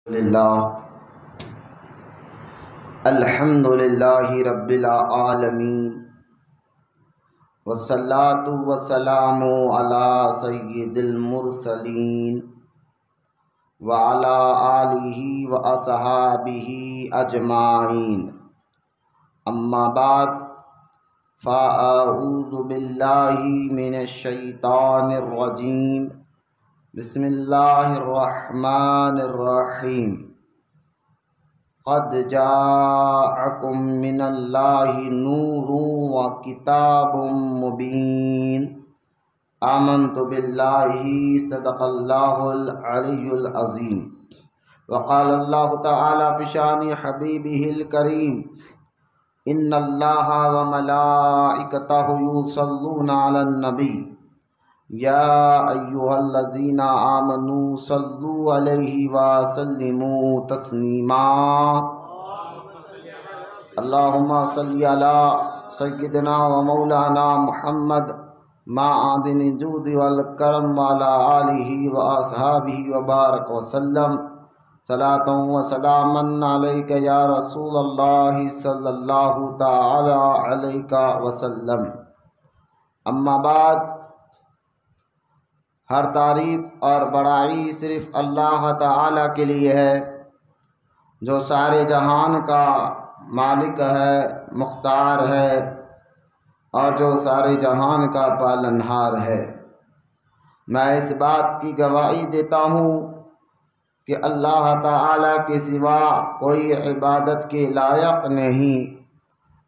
للہ الحمد للہ رب العالمین والصلاة والسلام علی سید المرسلین وعلی آلہ واصحابہ اجمعین اما بعد فاعوذ باللہ من الشیطان الرجیم بسم اللہ الرحمن الرحیم قد جاءکم من اللہ نور و کتاب مبین آمنت باللہ صدق اللہ العلی العظیم وقال اللہ تعالی فی شان حبیبہ الکریم ان اللہ و ملائکتہ یصلون علی النبی یا ایہا الذین آمنوا صلوا علیہ وسلموا تسلیما اللہم صلی علی سیدنا و مولانا محمد معدن الجود والکرم وعلی آلہ و اصحابہ وبارک وسلم صلاۃ و سلاما علیک یا رسول اللہ صلی اللہ تعالی علیہ وسلم اما بعد ہر تعریف اور بڑائی صرف اللہ تعالیٰ کے لیے ہے جو سارے جہان کا مالک ہے، مختار ہے اور جو سارے جہان کا پالنہار ہے۔ میں اس بات کی گواہی دیتا ہوں کہ اللہ تعالیٰ کے سوا کوئی عبادت کے لائق نہیں،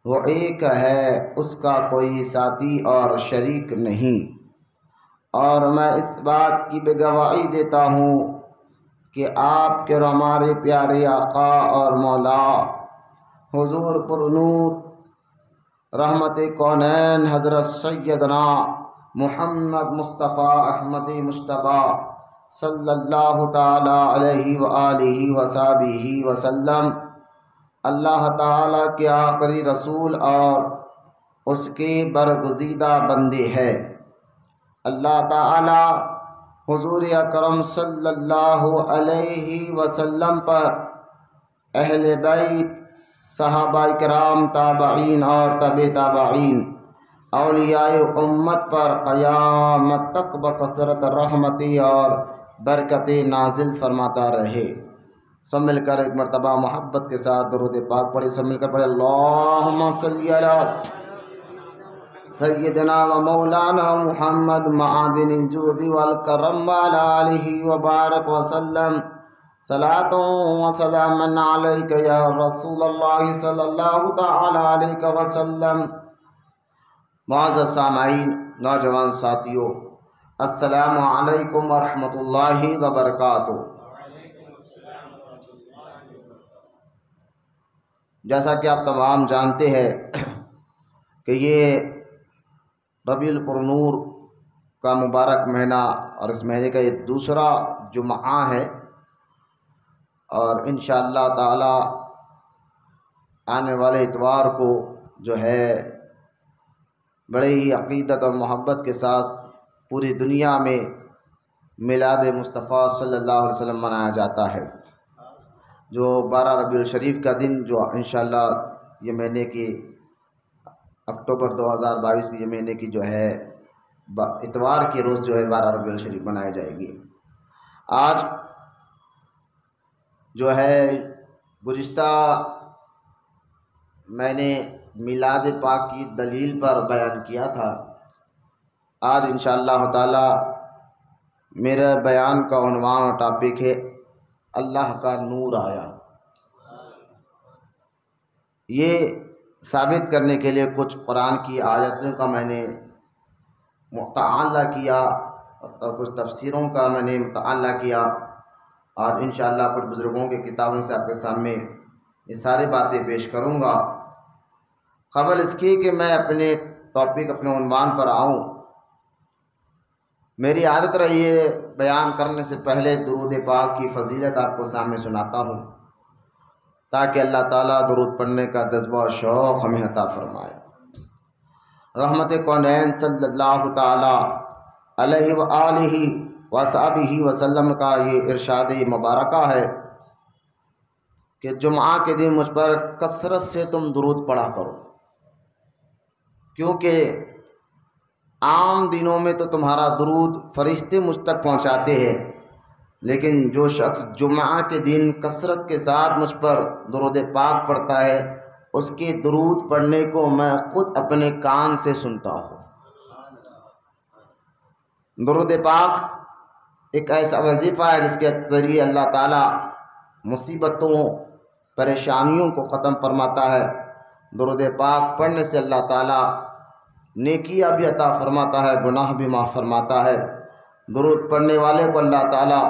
وہ ایک ہے، اس کا کوئی ساتھی اور شریک نہیں۔ اور میں اس بات کی بھی گواہی دیتا ہوں کہ آپ کے اور ہمارے پیارے آقا اور مولا حضور پر نور رحمت کونین حضرت سیدنا محمد مصطفیٰ احمد مجتبیٰ صلی اللہ تعالی علیہ وآلہ وصحبہ وسلم اللہ تعالیٰ کے آخری رسول اور اس کے برگزیدہ بندے ہیں۔ اللہ تعالی حضور اکرم صلی اللہ علیہ وسلم پر، اہل بیت، صحابہ کرام، تابعین اور تبع تابعین، اولیاء امت پر قیامت تک بکثرت رحمتی اور برکت نازل فرماتا رہے۔ سب مل کر ایک مرتبہ محبت کے ساتھ درود پاک پڑھے، سب مل کر پڑھے اللہم صلی علی سیدنا و مولانا محمد معدن الجود والکرم وعلی آلہ وبارک وسلم صلاۃ و سلاما علیک یا رسول اللہ صلی اللہ تعالی علیہ وسلم۔ معزز سامعین، نوجوان ساتھیوں، السلام علیکم ورحمۃ اللہ وبرکاتہ۔ جیسا کہ آپ تمام جانتے ہیں کہ یہ ربیع الپرنور کا مبارک مہینہ اور اس مہینے کا یہ دوسرا جمعہ ہے، اور انشاءاللہ تعالی آنے والے اتوار کو جو ہے بڑے ہی عقیدت اور محبت کے ساتھ پوری دنیا میں میلاد مصطفیٰ صلی اللہ علیہ وسلم منایا جاتا ہے، جو 12 ربیع الشریف کا دن جو انشاءاللہ یہ مہینے کی اکتوبر 2022 کی یہ مہینے کی جو ہے اتوار کے روز جو ہے 12 ربیع الشریف منائی جائے گی۔ آج جو ہے گزشتہ میں نے میلاد پاک کی دلیل پر بیان کیا تھا، آج انشاءاللہ تعالی میرے بیان کا عنوان اور ٹاپک ہے اللہ کا نور آیا۔ یہ ثابت کرنے کے لیے کچھ قرآن کی آیتوں کا میں نے مطالعہ کیا اور کچھ تفسیروں کا میں نے مطالعہ کیا۔ آج انشاءاللہ کچھ بزرگوں کے کتابوں سے آپ کے سامنے یہ ساری باتیں پیش کروں گا۔ قبل اس کی کہ میں اپنے ٹاپک، اپنے عنوان پر آؤں، میری عادت رہی ہے بیان کرنے سے پہلے درود پاک کی فضیلت آپ کو سامنے سناتا ہوں، تاکہ اللہ تعالیٰ درود پڑھنے کا جذبہ و شوق ہمیں عطا فرمائے۔ رحمت کونین صلی اللہ تعالی علیہ وآلہ وصحبہ وسلم کا یہ ارشاد مبارکہ ہے کہ جمعہ کے دن مجھ پر کثرت سے تم درود پڑھا کرو، کیونکہ عام دنوں میں تو تمہارا درود فرشتے مجھ تک پہنچاتے ہیں، لیکن جو شخص جمعہ کے دن کثرت کے ساتھ مجھ پر درود پاک پڑھتا ہے اس کے درود پڑھنے کو میں خود اپنے کان سے سنتا ہوں۔ درود پاک ایک ایسا وظیفہ ہے جس کے ذریعے اللہ تعالیٰ مصیبتوں پریشانیوں کو ختم فرماتا ہے۔ درود پاک پڑھنے سے اللہ تعالیٰ نیکیاں بھی عطا فرماتا ہے، گناہ بھی معاف فرماتا ہے۔ درود پڑھنے والے کو اللہ تعالیٰ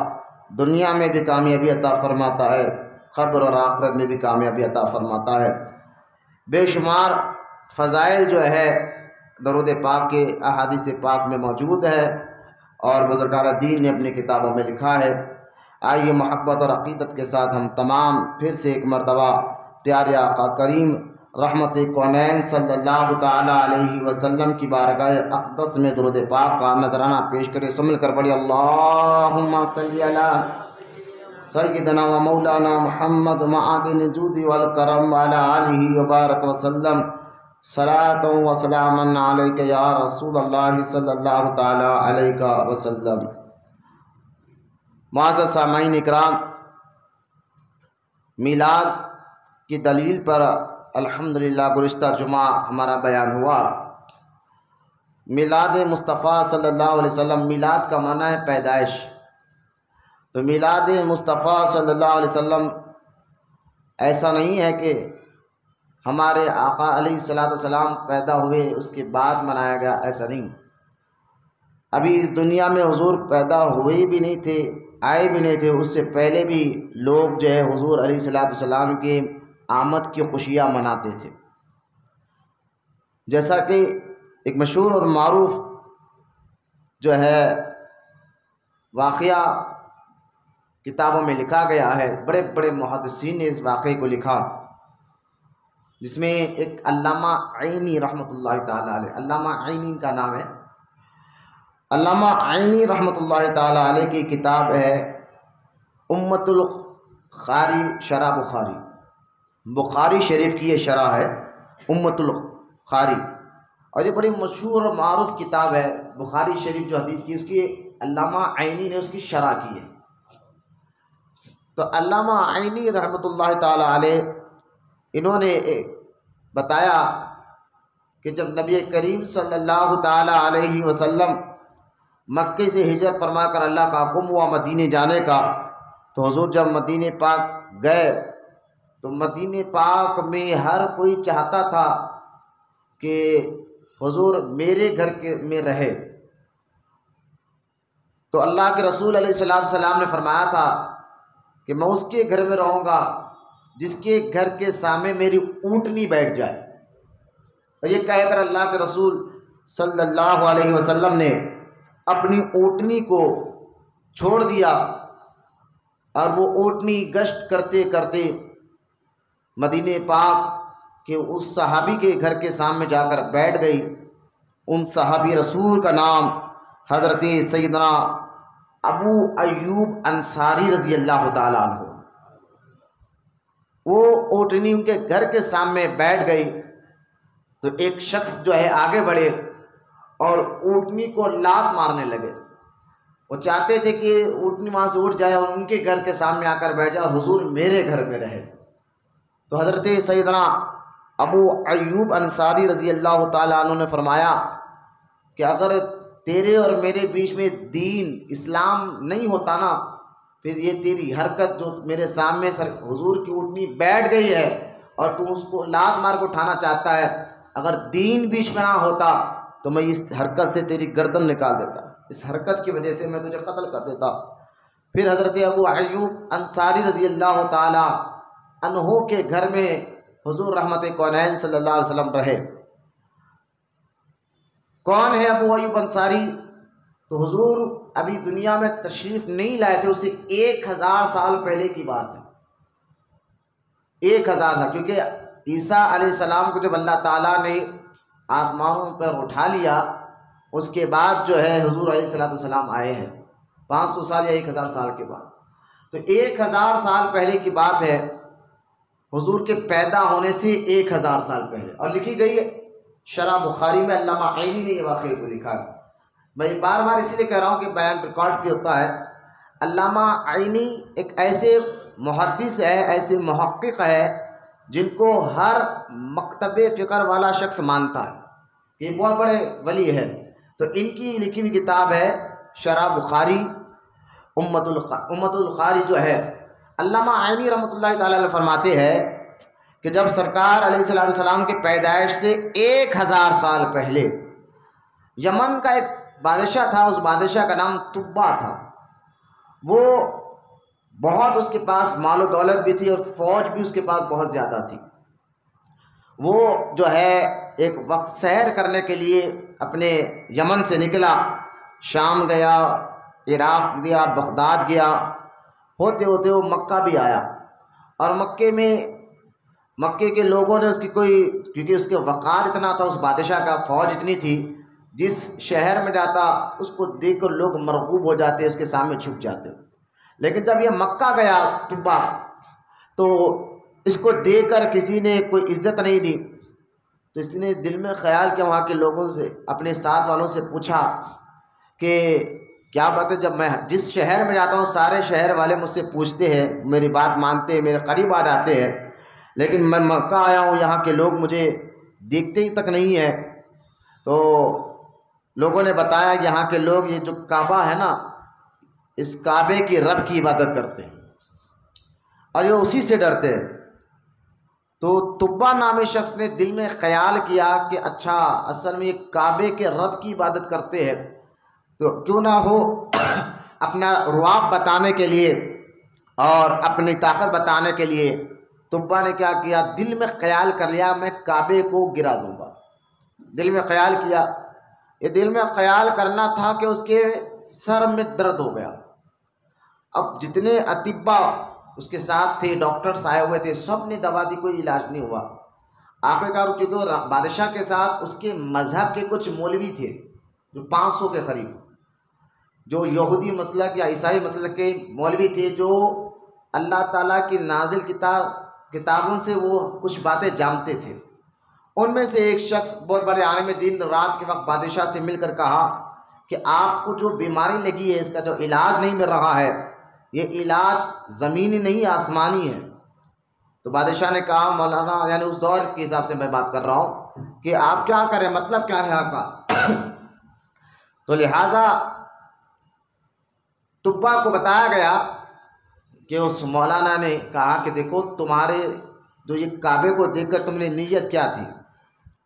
دنیا میں بھی کامیابی عطا فرماتا ہے، قبر اور آخرت میں بھی کامیابی عطا فرماتا ہے۔ بے شمار فضائل جو ہے درود پاک کے احادیث پاک میں موجود ہے اور بزرگان دین نے اپنی کتابوں میں لکھا ہے۔ آئیے محبت اور عقیدت کے ساتھ ہم تمام پھر سے ایک مرتبہ پیارے آقا کریم رحمت کونین صلی اللہ تعالیٰ علیہ وسلم کی بارگاہ اقدس میں درود پاک کا نذرانہ پیش کرے۔ سمجھ کر پڑھی اللہم صلی علی سیدنا و مولانا محمد معدن جود والکرم وعلی آلہ وبارک وسلم صلاۃ و سلام علیک یا رسول اللہ صلی اللہ تعالیٰ علیہ وسلم۔ معزز سامعین اکرام، میلاد کی دلیل پر الحمدللہ گزشتہ جمعہ ہمارا بیان ہوا۔ میلاد مصطفیٰ صلی اللہ علیہ وسلم، میلاد کا معنی ہے پیدائش، تو میلاد مصطفیٰ صلی اللہ علیہ وسلم ایسا نہیں ہے کہ ہمارے آقا علیہ السلام پیدا ہوئے اس کے بعد منایا گیا، ایسا نہیں۔ ابھی اس دنیا میں حضور پیدا ہوئے بھی نہیں تھے، آئے بھی نہیں تھے، اس سے پہلے بھی لوگ جو ہے حضور علیہ السلام کے آمد کی خوشیاں مناتے تھے۔ جیسا کہ ایک مشہور اور معروف جو ہے واقعہ کتابوں میں لکھا گیا ہے، بڑے بڑے محدثین نے اس واقعے کو لکھا، جس میں ایک علامہ عینی رحمۃ اللہ تعالیٰ علیہ، علامہ عینی کا نام ہے، علامہ عینی رحمۃ اللہ تعالیٰ علیہ کی کتاب ہے امۃ القاری شرح بخاری، بخاری شریف کی یہ شرح ہے امۃ القاری، اور یہ بڑی مشہور اور معروف کتاب ہے بخاری شریف جو حدیث کی، اس کی علامہ عینی نے اس کی شرح کی ہے۔ تو علامہ عینی رحمۃ اللہ تعالیٰ علیہ انہوں نے بتایا کہ جب نبی کریم صلی اللہ تعالیٰ علیہ وسلم مکے سے ہجرت فرما کر اللہ کا حکم ہوا مدینے جانے کا، تو حضور جب مدینے پاک گئے تو مدینے پاک میں ہر کوئی چاہتا تھا کہ حضور میرے گھر میں رہے، تو اللہ کے رسول علیہ السلام نے فرمایا تھا کہ میں اس کے گھر میں رہوں گا جس کے گھر کے سامنے میری اونٹنی بیٹھ جائے۔ اور یہ کہہ کر اللہ کے رسول صلی اللہ علیہ وسلم نے اپنی اونٹنی کو چھوڑ دیا، اور وہ اونٹنی گشت کرتے کرتے مدینے پاک کے اس صحابی کے گھر کے سامنے جا کر بیٹھ گئی۔ ان صحابی رسول کا نام حضرت سیدنا ابو ایوب انصاری رضی اللہ تعالیٰ عنہ۔ وہ اونٹنی ان کے گھر کے سامنے بیٹھ گئی تو ایک شخص جو ہے آگے بڑھے اور اونٹنی کو لات مارنے لگے۔ وہ چاہتے تھے کہ اونٹنی وہاں سے اٹھ جائے اور ان کے گھر کے سامنے آ کر بیٹھ جائے اور حضور میرے گھر میں رہے۔ تو حضرت سیدنا ابو ایوب انصاری رضی اللہ تعالیٰ عنہ نے فرمایا کہ اگر تیرے اور میرے بیچ میں دین اسلام نہیں ہوتا نا، پھر یہ تیری حرکت جو میرے سامنے حضور کی اونٹنی بیٹھ گئی ہے اور تو اس کو لات مار کو اٹھانا چاہتا ہے، اگر دین بیچ میں نہ ہوتا تو میں اس حرکت سے تیری گردن نکال دیتا، اس حرکت کی وجہ سے میں تجھے قتل کر دیتا۔ پھر حضرت ابو ایوب انصاری رضی اللہ تعالیٰ عنہ کے گھر میں حضور رحمت کونین صلی اللہ علیہ وسلم رہے۔ کون ہے ابو ایوب انصاری؟ تو حضور ابھی دنیا میں تشریف نہیں لائے تھے، اسے 1000 سال پہلے کی بات ہے، 1000 سال، کیونکہ عیسیٰ علیہ السلام کو جب اللہ تعالیٰ نے آسمانوں پر اٹھا لیا اس کے بعد جو ہے حضور علیہ السلام آئے ہیں 500 سال یا 1000 سال کے بعد، تو 1000 سال پہلے کی بات ہے۔ حضور کے پیدا ہونے سے 1000 سال پہلے، اور لکھی گئی ہے شرح بخاری میں، علامہ عینی نے یہ واقعے کو لکھا ہے۔ میں بار بار اسی لیے کہہ رہا ہوں کہ بیان ریکارڈ بھی ہوتا ہے۔ علامہ عینی ایک ایسے محدث ہے، ایسے محقق ہے جن کو ہر مکتب فکر والا شخص مانتا ہے کہ یہ بہت بڑے ولی ہے۔ تو ان کی لکھی ہوئی کتاب ہے شرح بخاری، امت القاری جو ہے۔ علامہ عینی رحمۃ اللہ تعالی علیہ فرماتے ہیں کہ جب سرکار علیہ الصلوۃ والسلام کے پیدائش سے 1000 سال پہلے یمن کا ایک بادشاہ تھا، اس بادشاہ کا نام طبہ تھا۔ وہ بہت، اس کے پاس مال و دولت بھی تھی اور فوج بھی اس کے پاس بہت زیادہ تھی۔ وہ جو ہے ایک وقت سیر کرنے کے لیے اپنے یمن سے نکلا، شام گیا، عراق گیا، بغداد گیا، ہوتے ہوتے وہ مکہ بھی آیا۔ اور مکے کے لوگوں نے اس کی کیونکہ اس کے وقار اتنا تھا اس بادشاہ کا، فوج اتنی تھی، جس شہر میں جاتا اس کو دیکھ کر لوگ مرغوب ہو جاتے، اس کے سامنے چھپ جاتے۔ لیکن جب یہ مکہ گیا طبہ، تو اس کو دیکھ کر کسی نے کوئی عزت نہیں دی، تو اس نے دل میں خیال کیا، وہاں کے لوگوں سے، اپنے ساتھ والوں سے پوچھا کہ کیا بات ہے، جب میں جس شہر میں جاتا ہوں سارے شہر والے مجھ سے پوچھتے ہیں، میری بات مانتے ہیں، میرے قریب آ جاتے ہیں، لیکن میں مکہ آیا ہوں، یہاں کے لوگ مجھے دیکھتے ہی تک نہیں ہیں۔ تو لوگوں نے بتایا یہاں کے لوگ یہ جو کعبہ ہے نا، اس کعبے کی رب کی عبادت کرتے ہیں اور یہ اسی سے ڈرتے ہیں۔ تو طبہ نامی شخص نے دل میں خیال کیا کہ اچھا، اصل میں یہ کعبے کے رب کی عبادت کرتے ہیں، تو کیوں نہ ہو اپنا رعب بتانے کے لیے اور اپنی طاقت بتانے کے لیے طبہ نے کیا کیا، دل میں خیال کر لیا میں کعبے کو گرا دوں گا۔ دل میں خیال کیا، یہ دل میں خیال کرنا تھا کہ اس کے سر میں درد ہو گیا۔ اب جتنے اطباء اس کے ساتھ تھے، ڈاکٹرز آئے ہوئے تھے، سب نے دوا دی، کوئی علاج نہیں ہوا۔ آخرکار کیونکہ وہ بادشاہ کے ساتھ اس کے مذہب کے کچھ مولوی تھے جو 500 کے قریب، جو یہودی مسلک یا عیسائی مسلک کے مولوی تھے، جو اللہ تعالیٰ کی نازل کتابوں سے وہ کچھ باتیں جانتے تھے۔ ان میں سے ایک شخص بہت بڑے عالم دین رات کے وقت بادشاہ سے مل کر کہا کہ آپ کو جو بیماری لگی ہے، اس کا جو علاج نہیں مل رہا ہے، یہ علاج زمینی نہیں آسمانی ہے۔ تو بادشاہ نے کہا مولانا، یعنی اس دور کے حساب سے میں بات کر رہا ہوں، کہ آپ کیا کریں، مطلب کیا ہے آپ کا؟ تو لہٰذا طبہ کو بتایا گیا کہ اس مولانا نے کہا کہ دیکھو، تمہارے جو یہ کعبے کو دیکھ کر تم نے نیت کیا تھی؟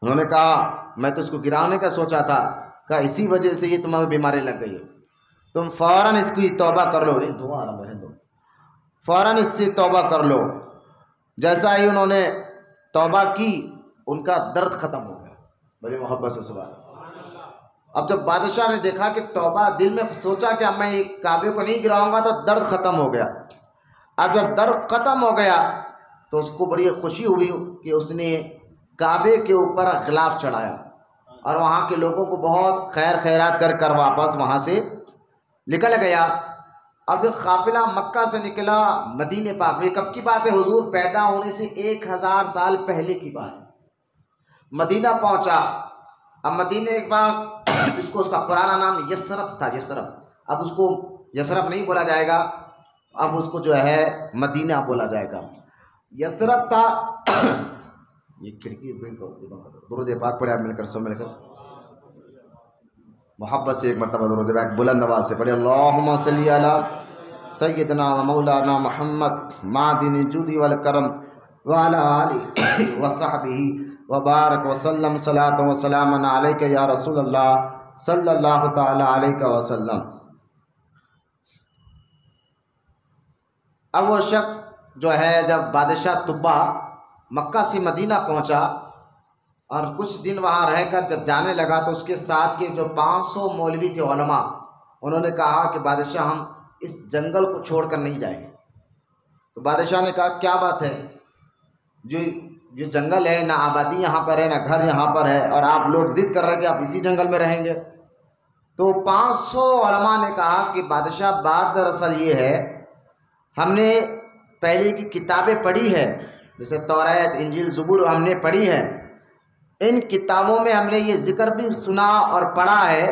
انہوں نے کہا میں تو اس کو گرانے کا سوچا تھا۔ کہا اسی وجہ سے یہ تمہیں بیماری لگ گئی ہے، تم فوراً اس کی توبہ کر لو۔ فوراً اس سے توبہ کر لو۔ جیسا ہی انہوں نے توبہ کی، ان کا درد ختم ہو گیا۔ بڑی محبت سے سبحان اللہ۔ اب جب بادشاہ نے دیکھا کہ توبہ، دل میں سوچا کہ اب میں یہ کعبے کو نہیں گراؤں گا، تو درد ختم ہو گیا۔ اب جب درد ختم ہو گیا تو اس کو بڑی خوشی ہوئی کہ اس نے کعبے کے اوپر غلاف چڑھایا اور وہاں کے لوگوں کو بہت خیر خیرات کر واپس وہاں سے نکل گیا۔ اب قافلہ مکہ سے نکلا مدینے پاک میں۔ کب کی بات ہے؟ حضور پیدا ہونے سے 1000 سال پہلے کی بات ہے۔ مدینہ پہنچا۔ اب مدینے ایک بار اس کا پرانا نام یثرب تھا، یثرب۔ اب اس کو یثرب نہیں بولا جائے گا، اب اس کو جو ہے مدینہ بولا جائے گا۔ یثرب تھا۔ یہ کھڑکی درود پاک پڑھے آپ مل کر، سب مل کر محبت سے ایک مرتبہ درود پاک بلند آواز سے پڑھے، اللہم صلی علی سیدنا و مولانا محمد معدن الجود والکرم وعلی آلہ وصحبہ وبارک وسلم، صلاۃ و سلام علیک یا رسول اللہ صلی اللہ تعالی علیہ وسلم۔ اب وہ شخص جو ہے، جب بادشاہ طبہ مکہ سے مدینہ پہنچا اور کچھ دن وہاں رہ کر جب جانے لگا، تو اس کے ساتھ کے جو 500 مولوی تھے، علماء، انہوں نے کہا کہ بادشاہ ہم اس جنگل کو چھوڑ کر نہیں جائیں گے۔ تو بادشاہ نے کہا کیا بات ہے؟ جو جنگل ہے، نہ آبادی یہاں پر ہے، نہ گھر یہاں پر ہے، اور آپ لوگ ضد کر رہے ہیں کہ آپ اسی جنگل میں رہیں گے۔ تو 500 علماء نے کہا کہ بادشاہ، بات دراصل یہ ہے، ہم نے پہلے کی کتابیں پڑھی ہے جیسے توریت، انجیل، زبور ہم نے پڑھی ہے، ان کتابوں میں ہم نے یہ ذکر بھی سنا اور پڑھا ہے،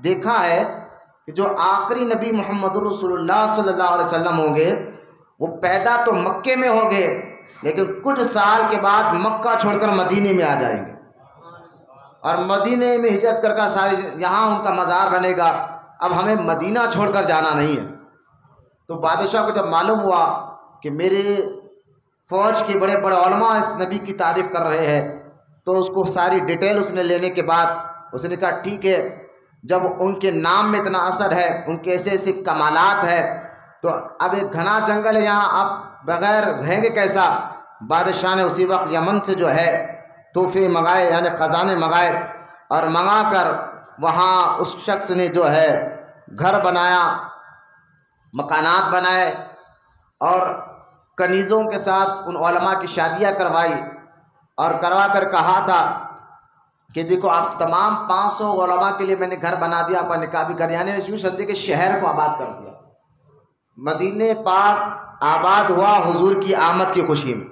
دیکھا ہے کہ جو آخری نبی محمد رسول اللہ صلی اللہ علیہ وسلم ہوں گے وہ پیدا تو مکے میں ہوں گے، لیکن کچھ سال کے بعد مکہ چھوڑ کر مدینے میں آ جائیں گے، اور مدینے میں ہجرت کر کر ساری یہاں ان کا مزار بنے گا۔ اب ہمیں مدینہ چھوڑ کر جانا نہیں ہے۔ تو بادشاہ کو جب معلوم ہوا کہ میرے فوج کے بڑے بڑے علماء اس نبی کی تعریف کر رہے ہیں، تو اس کو ساری ڈیٹیل اس نے لینے کے بعد اس نے کہا ٹھیک ہے، جب ان کے نام میں اتنا اثر ہے، ان کے ایسے ایسے کمالات ہے، تو اب ایک گھنا جنگل ہے یہاں، آپ بغیر رہیں گے کیسا؟ بادشاہ نے اسی وقت یمن سے جو ہے تحفے منگائے، یعنی خزانے منگائے، اور منگا کر وہاں اس شخص نے جو ہے گھر بنایا، مکانات بنائے، اور کنیزوں کے ساتھ ان علماء کی شادیاں کروائی، اور کروا کر کہا تھا کہ دیکھو آپ تمام 500 علماء کے لیے میں نے گھر بنا دیا، آپ کا نکاح بھی کر، یعنی یوں سمجھے کہ شہر کو آباد کر دیا۔ مدینہ پاک آباد ہوا حضور کی آمد کی خوشی میں۔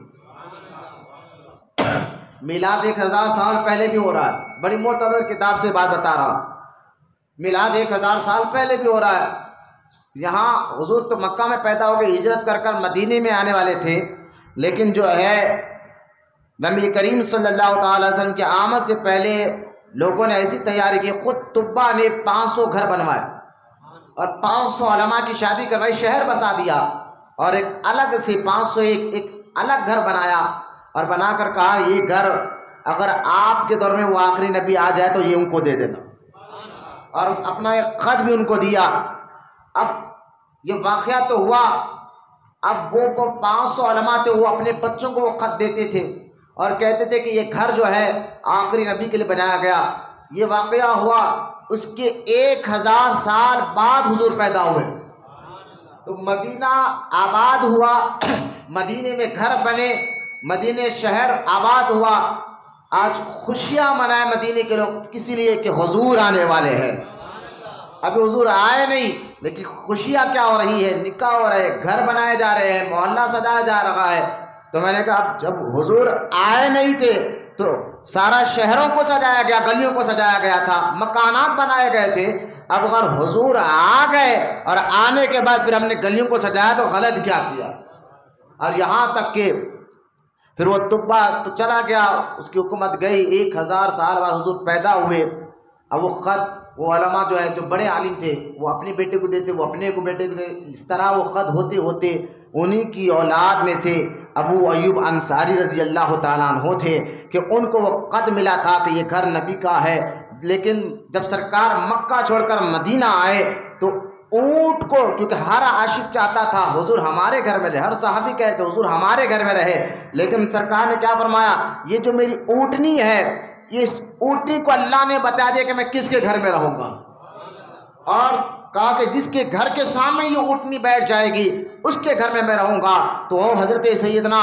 میلاد 1000 سال پہلے بھی ہو رہا ہے، بڑی معتبر کتاب سے بات بتا رہا ہوں، میلاد 1000 سال پہلے بھی ہو رہا ہے۔ یہاں حضور تو مکہ میں پیدا ہو گئے، ہجرت کر کر مدینے میں آنے والے تھے، لیکن جو ہے نبی کریم صلی اللہ تعالی وسلم کی آمد سے پہلے لوگوں نے ایسی تیاری کی، خود طبا نے 500 گھر بنوائے اور 500 علماء کی شادی کروائی، شہر بسا دیا، اور ایک الگ سے 500 ایک الگ گھر بنایا، اور بنا کر کہا یہ گھر اگر آپ کے دور میں وہ آخری نبی آ جائے تو یہ ان کو دے دینا، اور اپنا ایک خط بھی ان کو دیا۔ اب یہ واقعہ تو ہوا، اب وہ 500 علماء تھے، وہ اپنے بچوں کو وہ خط دیتے تھے اور کہتے تھے کہ یہ گھر جو ہے آخری نبی کے لیے بنایا گیا۔ یہ واقعہ ہوا، اس کے 1000 سال بعد حضور پیدا ہوئے، تو مدینہ آباد ہوا، مدینے میں گھر بنے، مدینے شہر آباد ہوا۔ آج خوشیاں منائے مدینے کے لوگ کسی لیے کہ حضور آنے والے ہیں۔ ابھی حضور آئے نہیں، لیکن خوشیاں کیا ہو رہی ہے، نکاح ہو رہے ہیں، گھر بنائے جا رہے ہیں، محلہ سجایا جا رہا ہے۔ تو میں نے کہا اب جب حضور آئے نہیں تھے تو سارا شہروں کو سجایا گیا، گلیوں کو سجایا گیا تھا، مکانات بنائے گئے تھے، اب اگر حضور آ گئے اور آنے کے بعد پھر ہم نے گلیوں کو سجایا تو غلط کیا کیا۔ اور یہاں تک کہ پھر وہ طبا تو چلا گیا، اس کی حکومت گئی، 1000 سال بعد حضور پیدا ہوئے۔ اب وہ خط وہ علماء جو ہے جو بڑے عالم تھے وہ اپنے بیٹے کو دیتے، وہ اپنے کو بیٹے کو دیتے، اس طرح وہ خط ہوتے ہوتے انہی کی اولاد میں سے ابو ایوب انصاری رضی اللہ تعالیٰ عنہ تھے کہ ان کو وہ خط ملا تھا کہ یہ گھر نبی کا ہے، لیکن جب سرکار مکہ چھوڑ کر مدینہ آئے تو اونٹ کو، کیونکہ ہر عاشق چاہتا تھا حضور ہمارے گھر میں رہے، ہر صحابی کہتے حضور ہمارے گھر میں رہے، لیکن سرکار نے کیا فرمایا، یہ جو میری اونٹنی ہے، اس اونٹنی کو اللہ نے بتا دیا کہ میں کس کے گھر میں رہوں گا، اور کہا کہ جس کے گھر کے سامنے یہ اونٹنی بیٹھ جائے گی اس کے گھر میں رہوں گا۔ تو حضرت سیدنا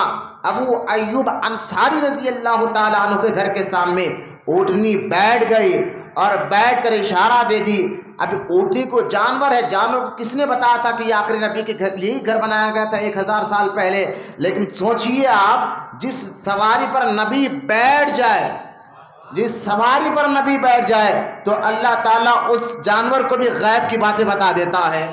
ابو ایوب انصاری رضی اللہ تعالیٰ عنہ کے گھر کے سامنے اونٹنی بیٹھ گئی، اور بیٹھ کر اشارہ دے دی۔ اب اونٹنی کو جانور ہے، جانور کو کس نے بتایا تھا کہ یہ آخری نبی کے گھر یہی گھر بنایا گیا تھا 1000 سال پہلے، لیکن سوچئے آپ جس سواری پر نبی بیٹھ جائے، جس سواری پر نبی بیٹھ جائے تو اللہ تعالیٰ اس جانور کو بھی غیب کی باتیں بتا دیتا ہے۔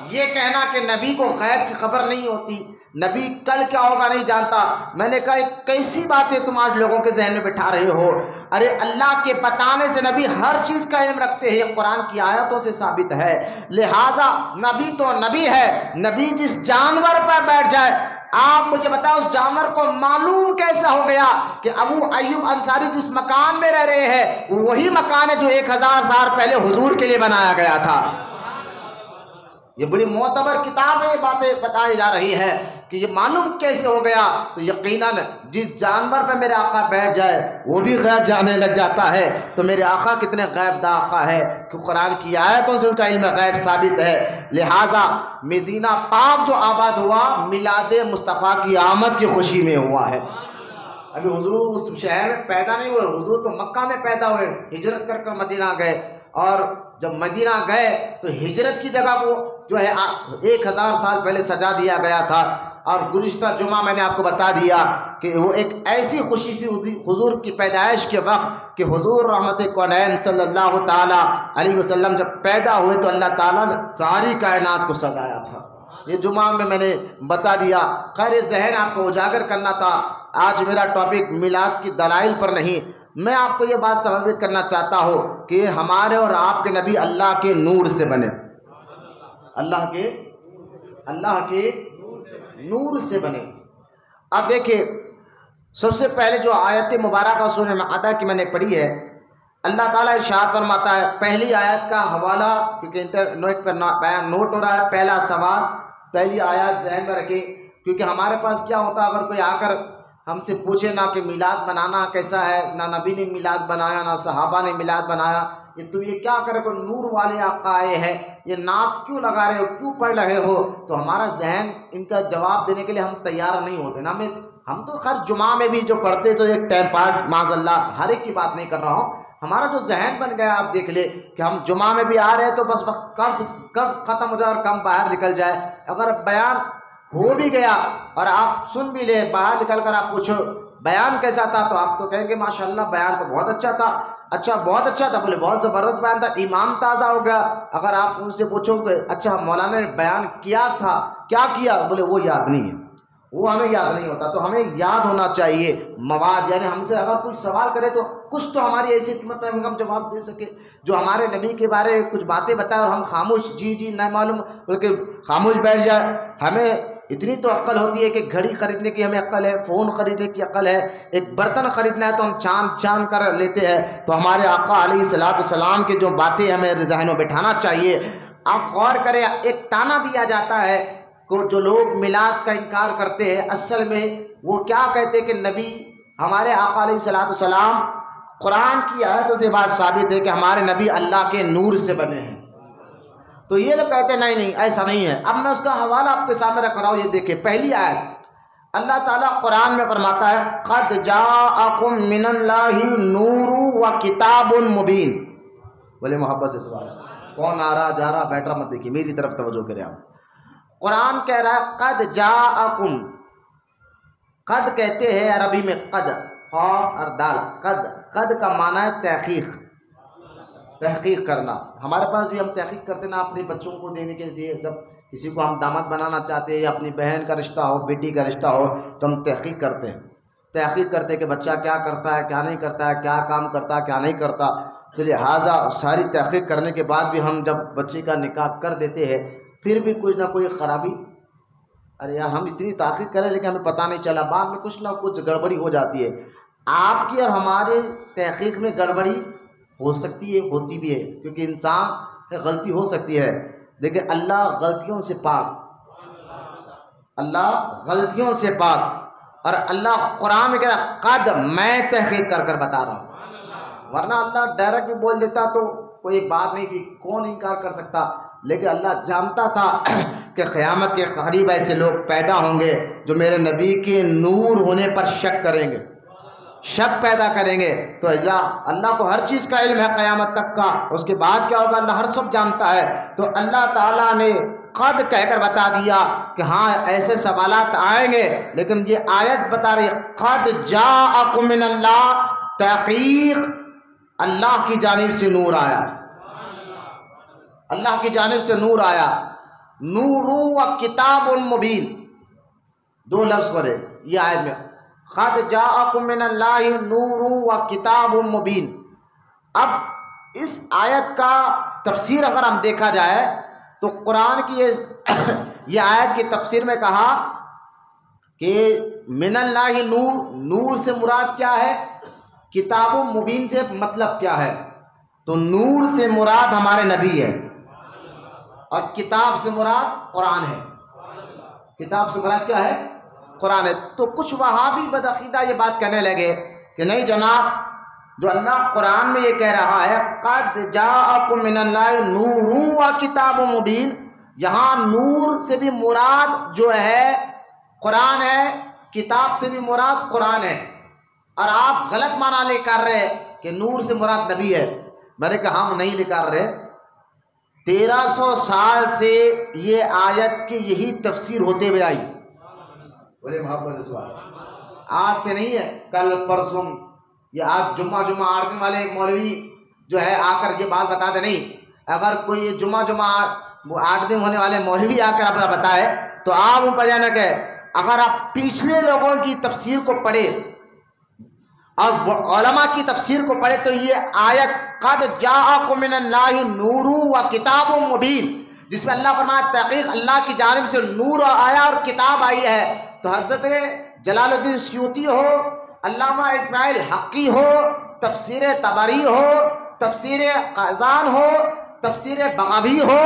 یہ کہنا کہ نبی کو غیب کی خبر نہیں ہوتی، نبی کل کیا ہوگا نہیں جانتا، میں نے کہا کیسی باتیں تم آج لوگوں کے ذہن میں بٹھا رہے ہو؟ ارے اللہ کے بتانے سے نبی ہر چیز کا علم رکھتے ہیں، یہ قرآن کی آیتوں سے ثابت ہے۔ لہٰذا نبی تو نبی ہے، نبی جس جانور پر بیٹھ جائے، آپ مجھے بتاؤ اس جانور کو معلوم کیسا ہو گیا کہ ابو ایوب انصاری جس مکان میں رہ رہے ہیں وہی مکان ہے جو 1000 سال پہلے حضور کے لیے بنایا گیا تھا۔ یہ بڑی معتبر کتاب ہے، یہ باتیں بتائی جا رہی ہے کہ یہ معلوم کیسے ہو گیا، تو یقیناً جس جانور پر میرے آقا بیٹھ جائے وہ بھی غیب جانے لگ جاتا ہے، تو میرے آقا کتنے غیب دا آقا ہے کہ قرآن کی آیتوں سے ان کا علم غیب ثابت ہے۔ لہٰذا مدینہ پاک جو آباد ہوا میلاد مصطفیٰ کی آمد کی خوشی میں ہوا ہے۔ ابھی حضور اس شہر میں پیدا نہیں ہوئے، حضور تو مکہ میں پیدا ہوئے، ہجرت کر کر مدینہ گئے، اور جب مدینہ گئے تو ہجرت کی جگہ کو جو ہے 1000 سال پہلے سجا دیا گیا تھا، اور گزشتہ جمعہ میں نے آپ کو بتا دیا کہ وہ ایک ایسی خوشی سی حضور کی پیدائش کے وقت کہ حضور رحمت کونین صلی اللہ تعالیٰ علیہ وسلم جب پیدا ہوئے تو اللہ تعالیٰ نے ساری کائنات کو سجایا تھا. یہ جمعہ میں نے بتا دیا. خیر ذہن آپ کو اجاگر کرنا تھا. آج میرا ٹاپک میلاد کی دلائل پر نہیں، میں آپ کو یہ بات ثابت کرنا چاہتا ہوں کہ ہمارے اور آپ کے نبی اللہ کے نور سے بنے، اللہ کے نور سے بنے. اب دیکھیں سب سے پہلے جو آیت مبارکہ سورہ مائدہ کی میں نے پڑھی ہے، اللہ تعالیٰ ارشاد فرماتا ہے، پہلی آیت کا حوالہ کیونکہ انٹرنیٹ پر نوٹ ہو رہا ہے، پہلا سوال پہلی آیت ذہن میں رکھیں، کیونکہ ہمارے پاس کیا ہوتا ہے اگر کوئی آ کر ہم سے پوچھے نہ کہ میلاد بنانا کیسا ہے، نہ نبی نے میلاد بنایا نہ صحابہ نے میلاد بنایا، تم یہ کیا کرے کو نور والے آقا آئے ہیں، یہ نعت کیوں لگا رہے ہو، کیوں پڑھ رہے ہو، تو ہمارا ذہن ان کا جواب دینے کے لیے ہم تیار نہیں ہوتے نا. ہم تو خیر جمعہ میں بھی جو پڑھتے تو ایک ٹائم پاس، معاذ اللہ ہر ایک کی بات نہیں کر رہا ہوں، ہمارا جو ذہن بن گیا آپ دیکھ لے کہ ہم جمعہ میں بھی آ رہے ہیں تو بس وقت کب ختم ہو جائے اور کم باہر نکل جائے. اگر بیان ہو بھی گیا اور آپ سن بھی لے، باہر نکل کر آپ پوچھو بیان کیسا تھا تو آپ تو کہیں گے ماشاءاللہ بیان تو بہت اچھا تھا. اچھا بہت اچھا تھا، بولے بہت زبردست بیان تھا، ایمان تازہ ہو گیا. اگر آپ ان سے پوچھو کہ اچھا مولانا نے بیان کیا تھا کیا کیا، بولے وہ یاد نہیں ہے، وہ ہمیں یاد نہیں ہوتا. تو ہمیں یاد ہونا چاہیے مواد، یعنی ہم سے اگر کوئی سوال کرے تو کچھ تو ہماری ایسی حکمت ہے ہم جواب دے سکے. جو ہمارے نبی کے بارے میں کچھ باتیں بتائے اور ہم خاموش جی نہیں معلوم بلکہ خاموش بیٹھ جائے. ہمیں اتنی تو عقل ہوتی ہے کہ گھڑی خریدنے کی ہمیں عقل ہے، فون خریدنے کی عقل ہے، ایک برتن خریدنا ہے تو ہم چاند کر لیتے ہیں. تو ہمارے آقا علیہ السلام کی جو باتیں ہمیں ذہن میں بٹھانا چاہیے. آپ غور کریں، ایک تانا دیا جاتا ہے کہ جو لوگ میلاد کا انکار کرتے ہیں اصل میں وہ کیا کہتے ہیں کہ نبی ہمارے آقا علیہ السلام، قرآن کی آیتوں سے بات ثابت ہے کہ ہمارے نبی اللہ کے نور سے بنے ہیں. تو یہ لوگ کہتے ہیں نہیں ایسا نہیں ہے. اب میں اس کا حوالہ آپ کے سامنے رکھ رہا ہوں. یہ دیکھیں پہلی آیت اللہ تعالیٰ قرآن میں فرماتا ہے قد جاءکم من اللہ نور و کتاب مبین. بولے محبت سے سوال کون آ رہا جا رہا بیٹھ رہا مت دیکھیے، میری طرف توجہ کریں آپ. قرآن کہہ رہا ہے قد جاءکم، قد کہتے ہیں عربی میں قد، قاف اور دال. قد کا معنی ہے تحقیق کرنا. ہمارے پاس بھی ہم تحقیق کرتے نا اپنے بچوں کو دینے کے لیے. جب کسی کو ہم داماد بنانا چاہتے ہیں یا اپنی بہن کا رشتہ ہو، بیٹی کا رشتہ ہو تو ہم تحقیق کرتے ہیں کہ بچہ کیا کرتا ہے کیا نہیں کرتا ہے، کیا کام کرتا ہے کیا نہیں کرتا. تو لہٰذا ساری تحقیق کرنے کے بعد بھی ہم جب بچے کا نکاح کر دیتے ہیں پھر بھی کچھ نہ کوئی خرابی، ارے یار ہم اتنی تحقیق کریں لیکن ہمیں پتہ نہیں چلا، بعد میں کچھ نہ کچھ گڑبڑی ہو جاتی ہے. آپ کی اور ہمارے تحقیق میں گڑبڑی ہو سکتی ہے، ہوتی بھی ہے، کیونکہ انسان غلطی ہو سکتی ہے. دیکھیں اللہ غلطیوں سے پاک، اللہ غلطیوں سے پاک. اور اللہ قرآن میں کہہ رہا قد، میں تحقیق کر بتا رہا ہوں. ورنہ اللہ ڈائریکٹ بھی بول دیتا تو کوئی بات نہیں تھی، کون انکار کر سکتا. لیکن اللہ جانتا تھا کہ قیامت کے قریب ایسے لوگ پیدا ہوں گے جو میرے نبی کے نور ہونے پر شک کریں گے، شک پیدا کریں گے. تو اللہ کو ہر چیز کا علم ہے قیامت تک کا، اس کے بعد کیا ہوگا اللہ ہر سب جانتا ہے. تو اللہ تعالیٰ نے قد کہہ کر بتا دیا کہ ہاں ایسے سوالات آئیں گے، لیکن یہ آیت بتا رہی ہے قد جاءکم من اللہ، تحقیق اللہ کی جانب سے نور آیا، اللہ کی جانب سے نور آیا. نور و کتاب مبین، دو لفظ پڑھے یہ آیت میں، قد جاءکم من اللہ نور و کتاب مبین. اب اس آیت کا تفسیر اگر ہم دیکھا جائے تو قرآن کی یہ آیت کی تفسیر میں کہا کہ من اللہ نور، نور سے مراد کیا ہے، کتاب مبین سے مطلب کیا ہے. تو نور سے مراد ہمارے نبی ہے اور کتاب سے مراد قرآن ہے. کتاب سے مراد کیا ہے، قرآن ہے. تو کچھ وہابی بدعقیدہ یہ بات کہنے لگے کہ نہیں جناب، جو اللہ قرآن میں یہ کہہ رہا ہے قد جاءکم من اللہ نور و کتاب مبین، یہاں نور سے بھی مراد جو ہے قرآن ہے، کتاب سے بھی مراد قرآن ہے. اور آپ غلط معنی لے کر رہے کہ نور سے مراد نبی ہے. میں نے کہا ہم نہیں لے کر رہے. 1300 سال سے یہ آیت کی یہی تفسیر ہوتے ہوئے آئی. بولے محبت سے سوال. آج سے نہیں ہے، کل پرسوں، یہ آج جمعہ 8 دن والے ایک مولوی جو ہے آ کر یہ بات بتا دے. نہیں، اگر کوئی جمعہ 8 دن ہونے والے مولوی آ کر اپنا بتائے تو آپ ان پر یہ نہ کہے. اگر آپ پچھلے لوگوں کی تفسیر کو پڑھے اور علماء کی تفسیر کو پڑھے تو یہ آیت قد جاءکم من اللہ نور و کتاب مبین، جس میں اللہ فرمایا تحقیق اللہ کی جانب سے نور آیا اور کتاب آئی ہے. تو حضرت جلال الدین سیوطی ہو، علامہ اسماعیل حقی ہو، تفسیر طبری ہو، تفسیر قازان ہو، تفسیر بغوی ہو،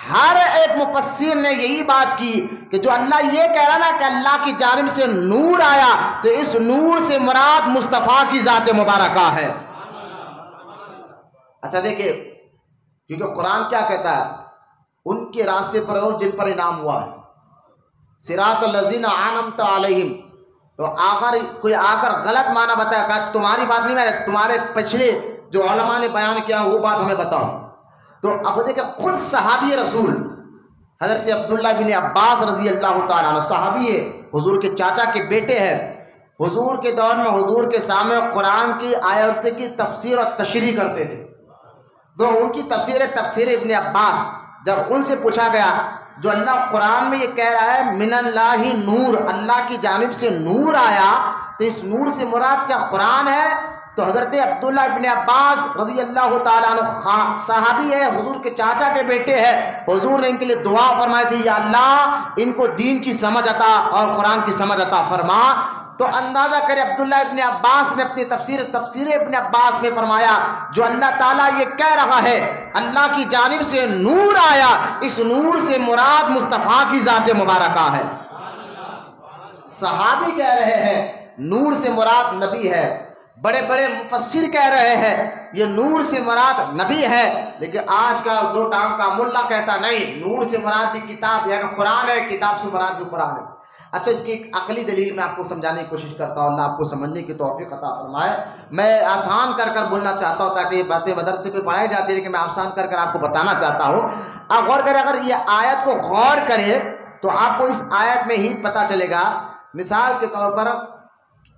ہر ایک مفسر نے یہی بات کی کہ جو اللہ یہ کہہ رہا نا کہ اللہ کی جانب سے نور آیا، تو اس نور سے مراد مصطفیٰ کی ذات مبارکہ ہے. اچھا دیکھیں، کیونکہ قرآن کیا کہتا ہے؟ ان کے راستے پر اور جن پر انعام ہوا ہے، صراط الذین انعمت علیہم. تو اگر کوئی آ کر غلط معنی بتایا کہ تمہاری بات نہیں، میں تمہارے پچھلے جو علماء نے بیان کیا وہ بات ہمیں بتاؤ. تو اب دیکھیں، خود صحابی رسول حضرت عبداللہ بن عباس رضی اللہ تعالیٰ عنہ صحابی ہے، حضور کے چاچا کے بیٹے ہیں. حضور کے دور میں حضور کے سامنے قرآن کی آیت کی تفسیر اور تشریح کرتے تھے. تو ان کی تفسیر ابن عباس جب ان سے پوچھا گیا جو اللہ قرآن میں یہ کہہ رہا ہے من اللہ نور، اللہ کی جانب سے نور آیا، تو اس نور سے مراد کیا قرآن ہے؟ تو حضرت عبداللہ ابن عباس رضی اللہ تعالیٰ عنہ صحابی ہے، حضور کے چاچا کے بیٹے ہیں. حضور نے ان کے لیے دعا فرمائی تھی، یا اللہ ان کو دین کی سمجھ عطا اور قرآن کی سمجھ عطا فرما. تو اندازہ کرے عبداللہ ابن عباس نے اپنی تفسیر ابن عباس میں فرمایا جو اللہ تعالیٰ یہ کہہ رہا ہے اللہ کی جانب سے نور آیا، اس نور سے مراد مصطفیٰ کی ذات مبارکہ ہے. صحابی کہہ رہے ہیں نور سے مراد نبی ہے، بڑے بڑے مفسر کہہ رہے ہیں یہ نور سے مراد نبی ہے، لیکن آج کا دو ٹانگ کا ملا کہتا نہیں، نور سے مراد بھی کتاب یعنی قرآن ہے، کتاب سے مراد بھی قرآن ہے. اچھا، اس کی ایک عقلی دلیل میں آپ کو سمجھانے کی کوشش کرتا ہوں، اللہ آپ کو سمجھنے کی توفیق عطا فرمائے. میں آسان کر بولنا چاہتا ہوں تاکہ یہ باتیں مدرسے پہ پڑھائی جاتی ہے، لیکن میں آسان کر آپ کو بتانا چاہتا ہوں. آپ غور کریں، اگر یہ آیت کو غور کریں تو آپ کو اس آیت میں ہی پتہ چلے گا. مثال کے طور پر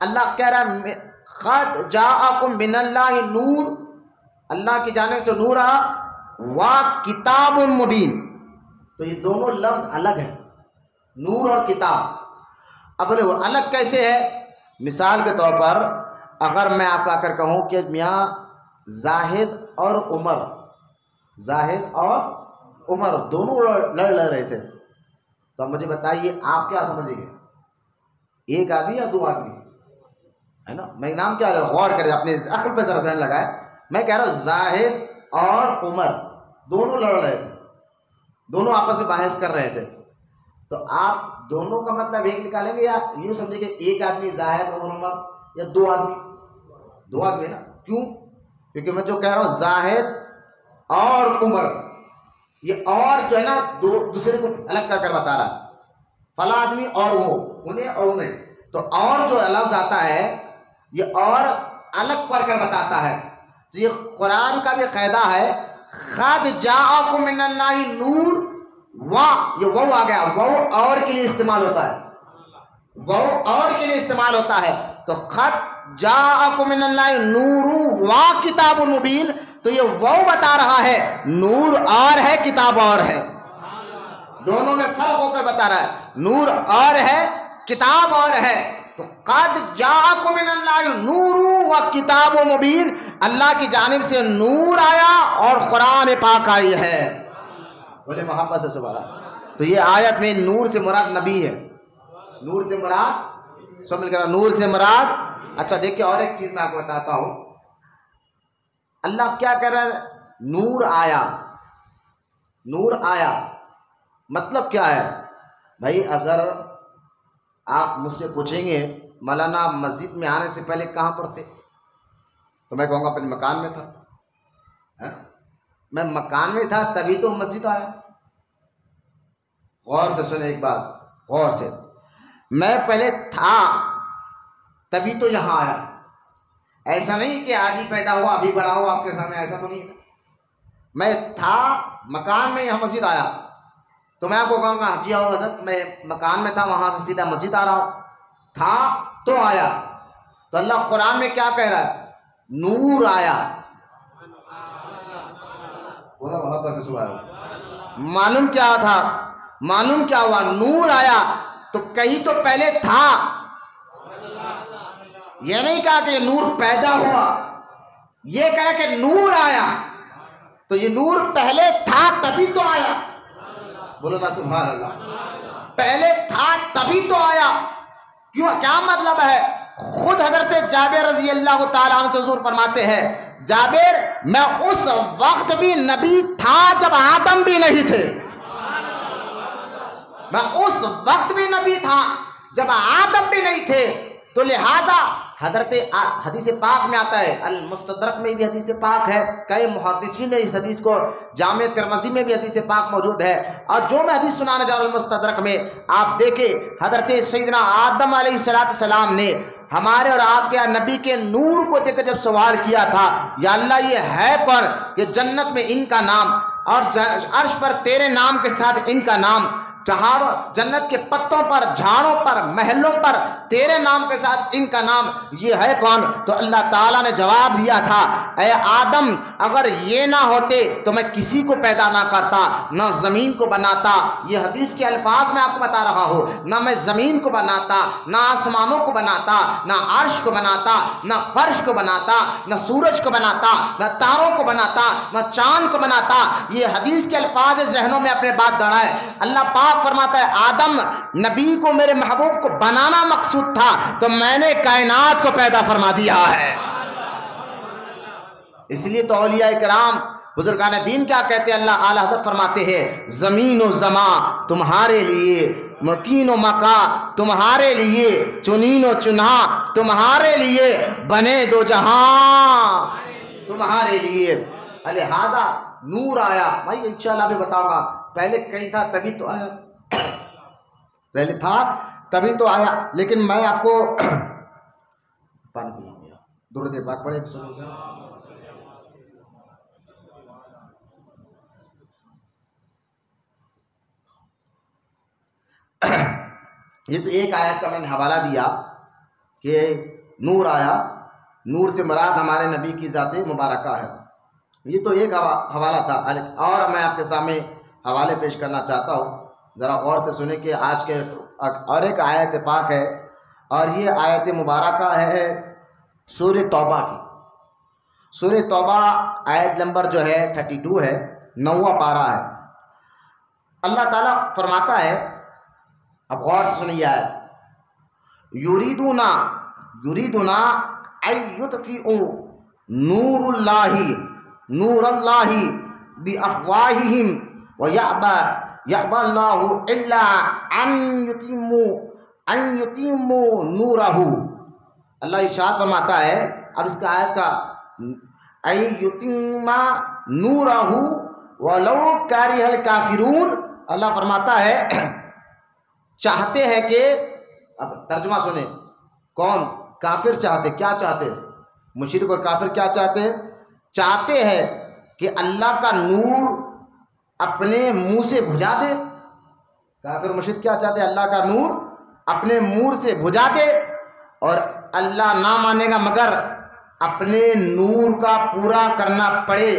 اللہ کہہ رہا ہے قد جاءکم من اللہ نور، اللہ کی جانب سے نور آ و کتاب مبین. تو یہ دونوں لفظ الگ ہیں، نور اور کتاب. اب وہ الگ کیسے ہے؟ مثال کے طور پر اگر میں آپ کو آ کر کہوں کہ میاں زاہد اور عمر دونوں لڑ رہے تھے، تو اب مجھے بتائیے آپ کیا سمجھیں گے، ایک آدمی یا دو آدمی؟ ہے نا، میں نام کیا غور کریں، اپنے عقل پہ ذرا ذہن لگائے. میں کہہ رہا ہوں زاہد اور عمر دونوں لڑ رہے تھے، دونوں آپس میں بحث کر رہے تھے. تو آپ دونوں کا مطلب ایک نکالیں گے یا یوں سمجھیں کہ ایک آدمی زاہد اور عمر، یا دو آدمی نا. کیوں؟ کیونکہ میں جو کہہ رہا ہوں زاہد اور عمر، یہ اور جو ہے نا دوسرے کو الگ کر بتا رہا ہے، فلاں آدمی اور وہ، انہیں اور انہیں. تو اور جو لفظ آتا ہے یہ اور الگ کر بتاتا ہے. تو یہ قرآن کا بھی قاعدہ ہے، قد جاءکم من اللہ نور، یہ وہ آ گیا، وہ اور کے لیے استعمال ہوتا ہے، تو قد جاءکم من اللہ نور و کتاب مبین. تو یہ وہ بتا رہا ہے نور اور ہے، کتاب اور ہے، دونوں میں فرق ہو کر بتا رہا ہے، نور اور ہے، کتاب اور ہے. تو قد جاءکم من اللہ نور و کتاب مبین، اللہ کی جانب سے نور آیا اور قرآن پاک آئی ہے. بولے محبت سے سبحان اللہ. تو یہ آیت میں نور سے مراد نبی ہے، نور سے مراد سب مل کر نور سے مراد. اچھا دیکھیں، اور ایک چیز میں آپ کو بتاتا ہوں، اللہ کیا کہہ رہا ہے؟ نور آیا مطلب کیا ہے؟ بھائی اگر آپ مجھ سے پوچھیں گے مولانا مسجد میں آنے سے پہلے کہاں پر تھے، تو میں کہوں گا اپنے مکان میں تھا. میں مکان میں تھا تبھی تو مسجد آیا. غور سے سنیں ایک بات، غور سے، میں پہلے تھا تبھی تو یہاں آیا. ایسا نہیں کہ آج ہی پیدا ہوا ابھی بڑا ہوا آپ کے سامنے، ایسا تو نہیں. میں تھا مکان میں، یہاں مسجد آیا. تو میں آپ کو کہوں گا جی آؤ حضرت میں مکان میں تھا وہاں سے سیدھا مسجد آ رہا ہوں، تھا تو آیا. تو اللہ قرآن میں کیا کہہ رہا ہے؟ نور آیا. بولا وہاں پر سے سوال معلوم کیا تھا؟ معلوم کیا ہوا؟ نور آیا. تو کہیں تو پہلے تھا. یہ نہیں کہا کہ یہ نور پیدا ہوا، یہ کہا کہ نور آیا. تو یہ نور پہلے تھا تبھی تو آیا. بولو نا سبحان اللہ. پہلے تھا تبھی تو آیا. کیوں؟ کیا مطلب ہے؟ خود حضرت جابر رضی اللہ تعالیٰ عنہ سے حضور فرماتے ہیں جابر میں اس وقت بھی نبی تھا جب آدم بھی نہیں تھے. میں اس وقت بھی نبی تھا جب آدم بھی نہیں تھے. تو لہذا حضرت حدیث پاک میں آتا ہے، المستدرک میں بھی حدیث پاک ہے، کئی محدثین نے اس حدیث کو، جامع ترمذی میں بھی حدیث پاک موجود ہے. اور جو میں حدیث سنانے جا رہا ہوں المستدرک میں، آپ دیکھیں حضرت سیدنا آدم علیہ السلام نے ہمارے اور آپ کے نبی کے نور کو دیکھ کر جب سوال کیا تھا یا اللہ یہ ہے کون کہ جنت میں ان کا نام اور عرش پر تیرے نام کے ساتھ ان کا نام، جنت کے پتوں پر، جھاڑوں پر، محلوں پر تیرے نام کے ساتھ ان کا نام، یہ ہے کون؟ تو اللہ تعالیٰ نے جواب دیا تھا اے آدم اگر یہ نہ ہوتے تو میں کسی کو پیدا نہ کرتا، نہ زمین کو بناتا. یہ حدیث کے الفاظ میں آپ کو بتا رہا ہوں. نہ میں زمین کو بناتا، نہ آسمانوں کو بناتا، نہ عرش کو بناتا، نہ فرش کو بناتا، نہ سورج کو بناتا، نہ تاروں کو بناتا، نہ چاند کو بناتا. یہ حدیث کے الفاظ ذہنوں میں اپنے بات دڑائے. اللہ پاک فرماتا ہے آدم نبی کو، میرے محبوب کو بنانا مقصود تھا تو میں نے کائنات کو پیدا فرما دیا ہے. اس لیے تو اولیاء کرام بزرگان دین کیا کہتے ہیں؟ اللہ اعلیٰ حضرت فرماتے ہیں زمین و زمان تمہارے لیے، مکین و مکا تمہارے لیے، چنین و چنہا تمہارے لیے، بنے دو جہاں تمہارے لیے. لہذا نور آیا. بھائی انشاءاللہ بھی بتاؤں گا پہلے کہیں تھا تبھی تو آیا، پہلے تھا تبھی تو آیا. لیکن میں آپ کو پانی پلاؤں گا، درود پاک پڑھے سنو گا. یہ تو ایک آیت کا میں نے حوالہ دیا کہ نور آیا. نور سے مراد ہمارے نبی کی ذات مبارکہ ہے. یہ تو ایک حوالہ تھا. اور میں آپ کے سامنے حوالے پیش کرنا چاہتا ہوں، ذرا غور سے سنیں کہ آج کے اور ایک آیت پاک ہے، اور یہ آیت مبارکہ ہے سورہ توبہ کی. سورہ توبہ آیت نمبر جو ہے 32 ہے، 9واں پارہ ہے. اللہ تعالیٰ فرماتا ہے، اب غور سے سنیے آیت، یریدون ان یطفئوا نور اللہ بافواہہم ویأبی اللہ الا ان یتموا نورہ. اللہ ارشاد فرماتا ہے، اب اس کا آیت کا ان یتم نورہ ولو کرہ الکافرون. اللہ فرماتا ہے چاہتے ہیں کہ، اب ترجمہ سنیں، کون؟ کافر چاہتے. کیا چاہتے؟ مشرک اور کافر کیا چاہتے ہیں؟ چاہتے ہیں کہ اللہ کا نور اپنے منہ سے بھجا دے. کافر مشرک کیا چاہتے ہیں؟ اللہ کا نور اپنے منہ سے بھجا دے، اور اللہ نہ مانے گا مگر اپنے نور کا پورا کرنا پڑے.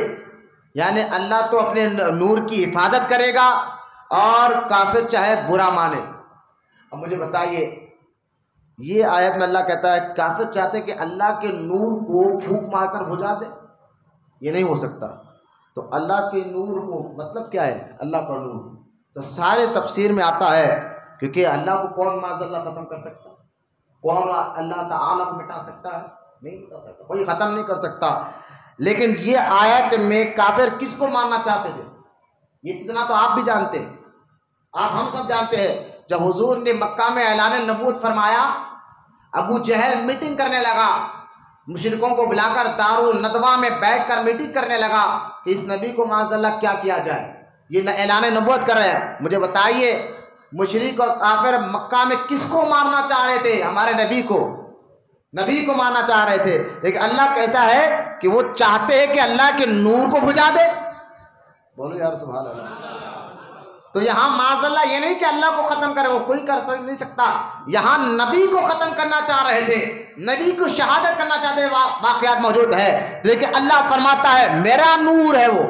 یعنی اللہ تو اپنے نور کی حفاظت کرے گا اور کافر چاہے برا مانے. اب مجھے بتائیے، یہ آیت میں اللہ کہتا ہے کافر چاہتے کہ اللہ کے نور کو پھونک مار کر بجھا دے، یہ نہیں ہو سکتا. تو اللہ کے نور کو مطلب کیا ہے؟ اللہ کا نور تو سارے تفسیر میں آتا ہے، کیونکہ اللہ کو کون معاذ اللہ ختم کر سکتا؟ کون اللہ تعالیٰ کو مٹا سکتا ہے؟ نہیں مٹا سکتا، کوئی ختم نہیں کر سکتا. لیکن یہ آیت میں کافر کس کو ماننا چاہتے تھے؟ یہ اتنا تو آپ بھی جانتے ہیں، آپ ہم سب جانتے ہیں. جب حضور نے مکہ میں اعلان نبوت فرمایا، ابو جہل میٹنگ کرنے لگا، مشرکوں کو بلا کر دارالندوہ میں بیٹھ کر میٹنگ کرنے لگا کہ اس نبی کو معاذ اللہ کیا کیا جائے. یہ اعلان نبوت کر رہے ہیں. مجھے بتائیے مشرک اور کافر مکہ میں کس کو مارنا چاہ رہے تھے؟ ہمارے نبی کو مارنا چاہ رہے تھے. لیکن اللہ کہتا ہے کہ وہ چاہتے ہیں کہ اللہ کے نور کو بجھا دے. بولو یار سبحان اللہ. تو یہاں معاذ اللہ یہ نہیں کہ اللہ کو ختم کرے، وہ کوئی کر نہیں سکتا، یہاں نبی کو ختم کرنا چاہ رہے تھے، نبی کو شہادت کرنا چاہتے ہیں، واقعات موجود ہے، لیکن اللہ فرماتا ہے میرا نور ہے وہ،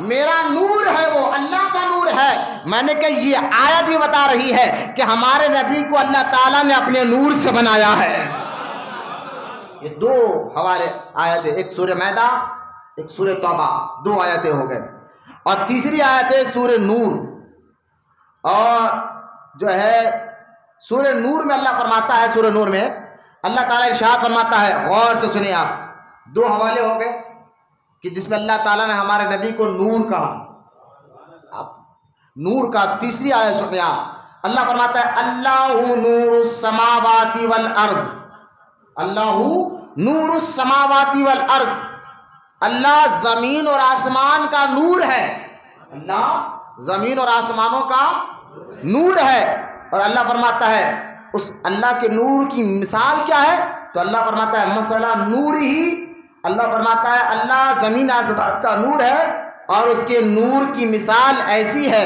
میرا نور ہے وہ، اللہ کا نور ہے۔ میں نے کہا یہ آیت بھی بتا رہی ہے کہ ہمارے نبی کو اللہ تعالیٰ نے اپنے نور سے بنایا ہے۔ یہ دو حوالے آیتیں، ایک سورہ مائدہ ایک سورہ توبہ، دو آیتیں ہو گئے، اور تیسری آیت ہے سورہ نور، اور جو ہے سورہ نور میں اللہ فرماتا ہے، سورہ نور میں اللہ تعالیٰ ارشاد فرماتا ہے، غور سے سنیں آپ، دو حوالے ہو گئے کہ جس میں اللہ تعالیٰ نے ہمارے نبی کو نور کہا، نور کا تیسری آیت سنیں آپ، اللہ فرماتا ہے اللہ نور السماوات والارض، اللہ نور السماوات والارض، اللہ زمین اور آسمان کا نور ہے، اللہ زمین اور آسمانوں کا نور ہے۔ اور اللہ فرماتا ہے اس اللہ کے نور کی مثال کیا ہے؟ تو اللہ فرماتا ہے مثلا نور ہی، اللہ فرماتا ہے اللہ زمین آسمان کا نور ہے اور اس کے نور کی مثال ایسی ہے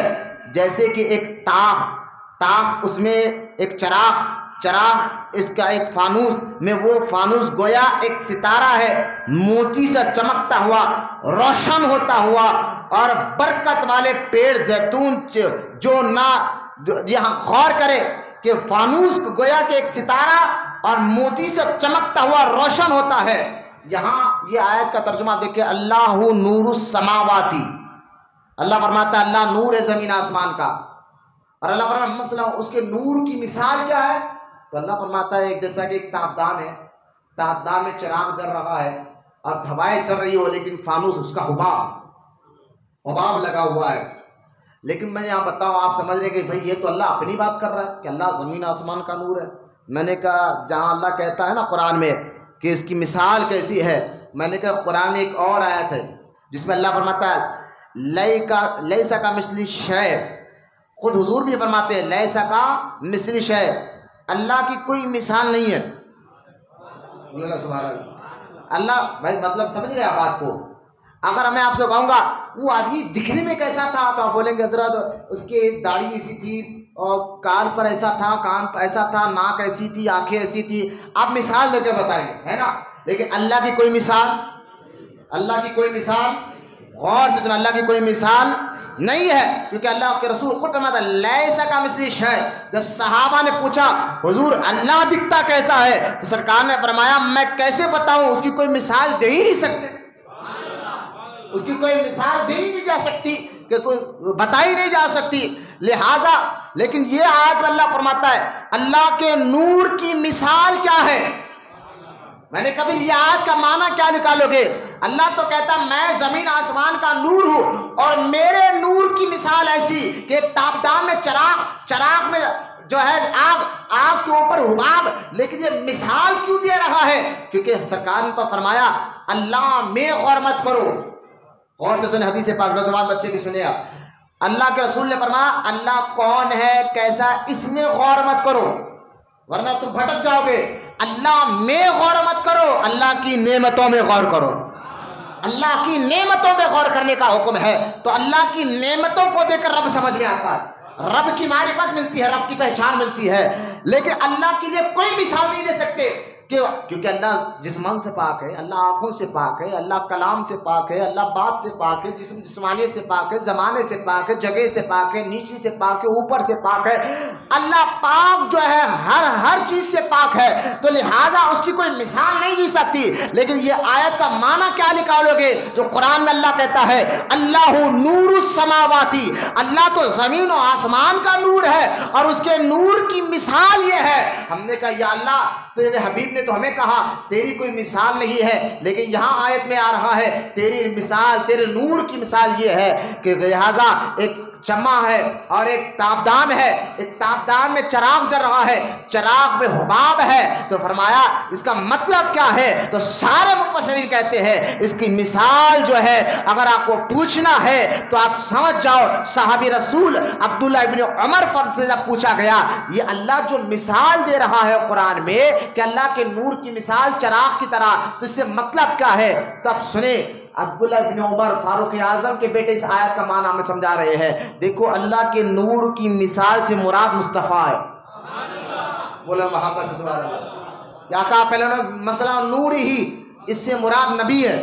جیسے کہ ایک تاخ اس میں ایک چراغ اس کا ایک فانوس میں، وہ فانوس گویا ایک ستارہ ہے، موتی سے چمکتا ہوا، روشن ہوتا ہوا، اور برکت والے پیڑ زیتون جو یہاں غور کرے کہ فانوس گویا کہ ایک ستارہ اور موتی سے چمکتا ہوا روشن ہوتا ہے۔ یہاں یہ آیت کا ترجمہ دیکھیں، اللہ نور السماواتی، اللہ فرماتا ہے اللہ نور ہے زمین آسمان کا، اور اللہ فرماتا ہے مثلا اس کے نور کی مثال کیا ہے؟ تو اللہ فرماتا ہے جیسا کہ ایک تابدان ہے، تابدان میں چراغ جل رہا ہے اور ہوائیں چل رہی ہو، لیکن فانوس اس کا حباب لگا ہوا ہے۔ لیکن میں یہاں بتاؤں، آپ سمجھ رہے کہ بھئی یہ تو اللہ اپنی بات کر رہا ہے کہ اللہ زمین آسمان کا نور ہے۔ میں نے کہا جہاں اللہ کہتا ہے نا قرآن میں کہ اس کی مثال کیسی ہے، میں نے کہا قرآن میں ایک اور آیت ہے جس میں اللہ فرماتا ہے لیسا کا مثلی شے، خود حضور بھی فرماتے ہیں لیسا کا مثلی شے، اللہ کی کوئی مثال نہیں ہے۔ سبحان اللہ، بھائی مطلب سمجھ رہے آپ بات کو؟ اگر میں آپ سے کہوں گا وہ آدمی دکھنے میں کیسا تھا تو آپ بولیں گے حضرت اس کی داڑھی ایسی تھی اور کان پر ایسا تھا، کان پر ایسا تھا، ناک ایسی تھی، آنکھیں ایسی تھی، آپ مثال دے کے بتائیں گے، ہے نا؟ لیکن اللہ کی کوئی مثال، اللہ کی کوئی مثال، غور سے سنیں، اللہ کی کوئی مثال نہیں ہے، کیونکہ اللہ کے رسول خود فرماتا ہے لیسا کا مثلی شے۔ جب صحابہ نے پوچھا حضور اللہ دکھتا کیسا ہے تو سرکار نے فرمایا میں کیسے بتاؤں، اس کی کوئی مثال دے ہی نہیں سکتے، اس کی کوئی مثال دی نہیں جا سکتی، کہ کوئی بتائی نہیں جا سکتی، لہذا لیکن یہ آیت میں اللہ فرماتا ہے اللہ کے نور کی مثال کیا ہے؟ میں نے کبھی یہ آیت کا معنی کیا نکالو گے؟ اللہ تو کہتا میں زمین آسمان کا نور ہوں اور میرے نور کی مثال ایسی کہ ایک تابدان میں چراغ میں جو ہے آگ کے اوپر حباب، لیکن یہ مثال کیوں دے رہا ہے؟ کیونکہ سرکار نے تو فرمایا اللہ میں غور مت کرو، غور سے سنیں حدیث پاک، نوجوان بچے بھی سنیں آپ، اللہ کے رسول نے فرمایا اللہ کون ہے کیسا اس میں غور مت کرو ورنہ تم بھٹک جاؤ گے، اللہ میں غور مت کرو، اللہ کی نعمتوں میں غور کرو، اللہ کی نعمتوں میں غور کرنے کا حکم ہے۔ تو اللہ کی نعمتوں کو دیکھ کر رب سمجھ میں آتا ہے، رب کی معرفت ملتی ہے، رب کی پہچان ملتی ہے، لیکن اللہ کے لیے کوئی مثال نہیں دے سکتے، کیونکہ اللہ جسمان سے پاک ہے، اللہ آنکھوں سے پاک ہے، اللہ کلام سے پاک ہے، اللہ بات سے پاک ہے، جسمانی سے پاک ہے، زمانے سے پاک ہے، جگہ سے پاک ہے، نیچی سے پاک ہے، اوپر سے پاک ہے، اللہ پاک جو ہے ہر چیز سے پاک ہے، تو لہٰذا اس کی کوئی مثال نہیں دی سکتی۔ لیکن یہ آیت کا معنی کیا نکالو گے جو قرآن میں اللہ کہتا ہے اللہ نور السماواتی، اللہ تو زمین و آسمان کا نور ہے اور اس کے نور کی مثال یہ ہے۔ ہم نے کہا یا اللہ تیرے حبیب نے تو ہمیں کہا تیری کوئی مثال نہیں ہے، لیکن یہاں آیت میں آ رہا ہے تیری مثال، تیرے نور کی مثال یہ ہے کہ لہٰذا ایک چمہ ہے اور ایک تابدان ہے، ایک تابدان میں چراغ جل رہا ہے، چراغ میں حباب ہے، تو فرمایا اس کا مطلب کیا ہے؟ تو سارے مفسرین کہتے ہیں اس کی مثال جو ہے اگر آپ کو پوچھنا ہے تو آپ سمجھ جاؤ صحابی رسول عبداللہ ابن عمر سے جب پوچھا گیا یہ اللہ جو مثال دے رہا ہے قرآن میں کہ اللہ کے نور کی مثال چراغ کی طرح، تو اس سے مطلب کیا ہے؟ تو اب سنیں عبداللہ ابن عمر فاروق اعظم کے بیٹے اس آیت کا معنی ہمیں سمجھا رہے ہیں. دیکھو اللہ کے نور کی مثال سے مراد مصطفیٰ ہے. بولے محبت سے سبحان اللہ. کیا کہا پہلے مسئلہ نور ہی، اس سے مراد نبی ہے.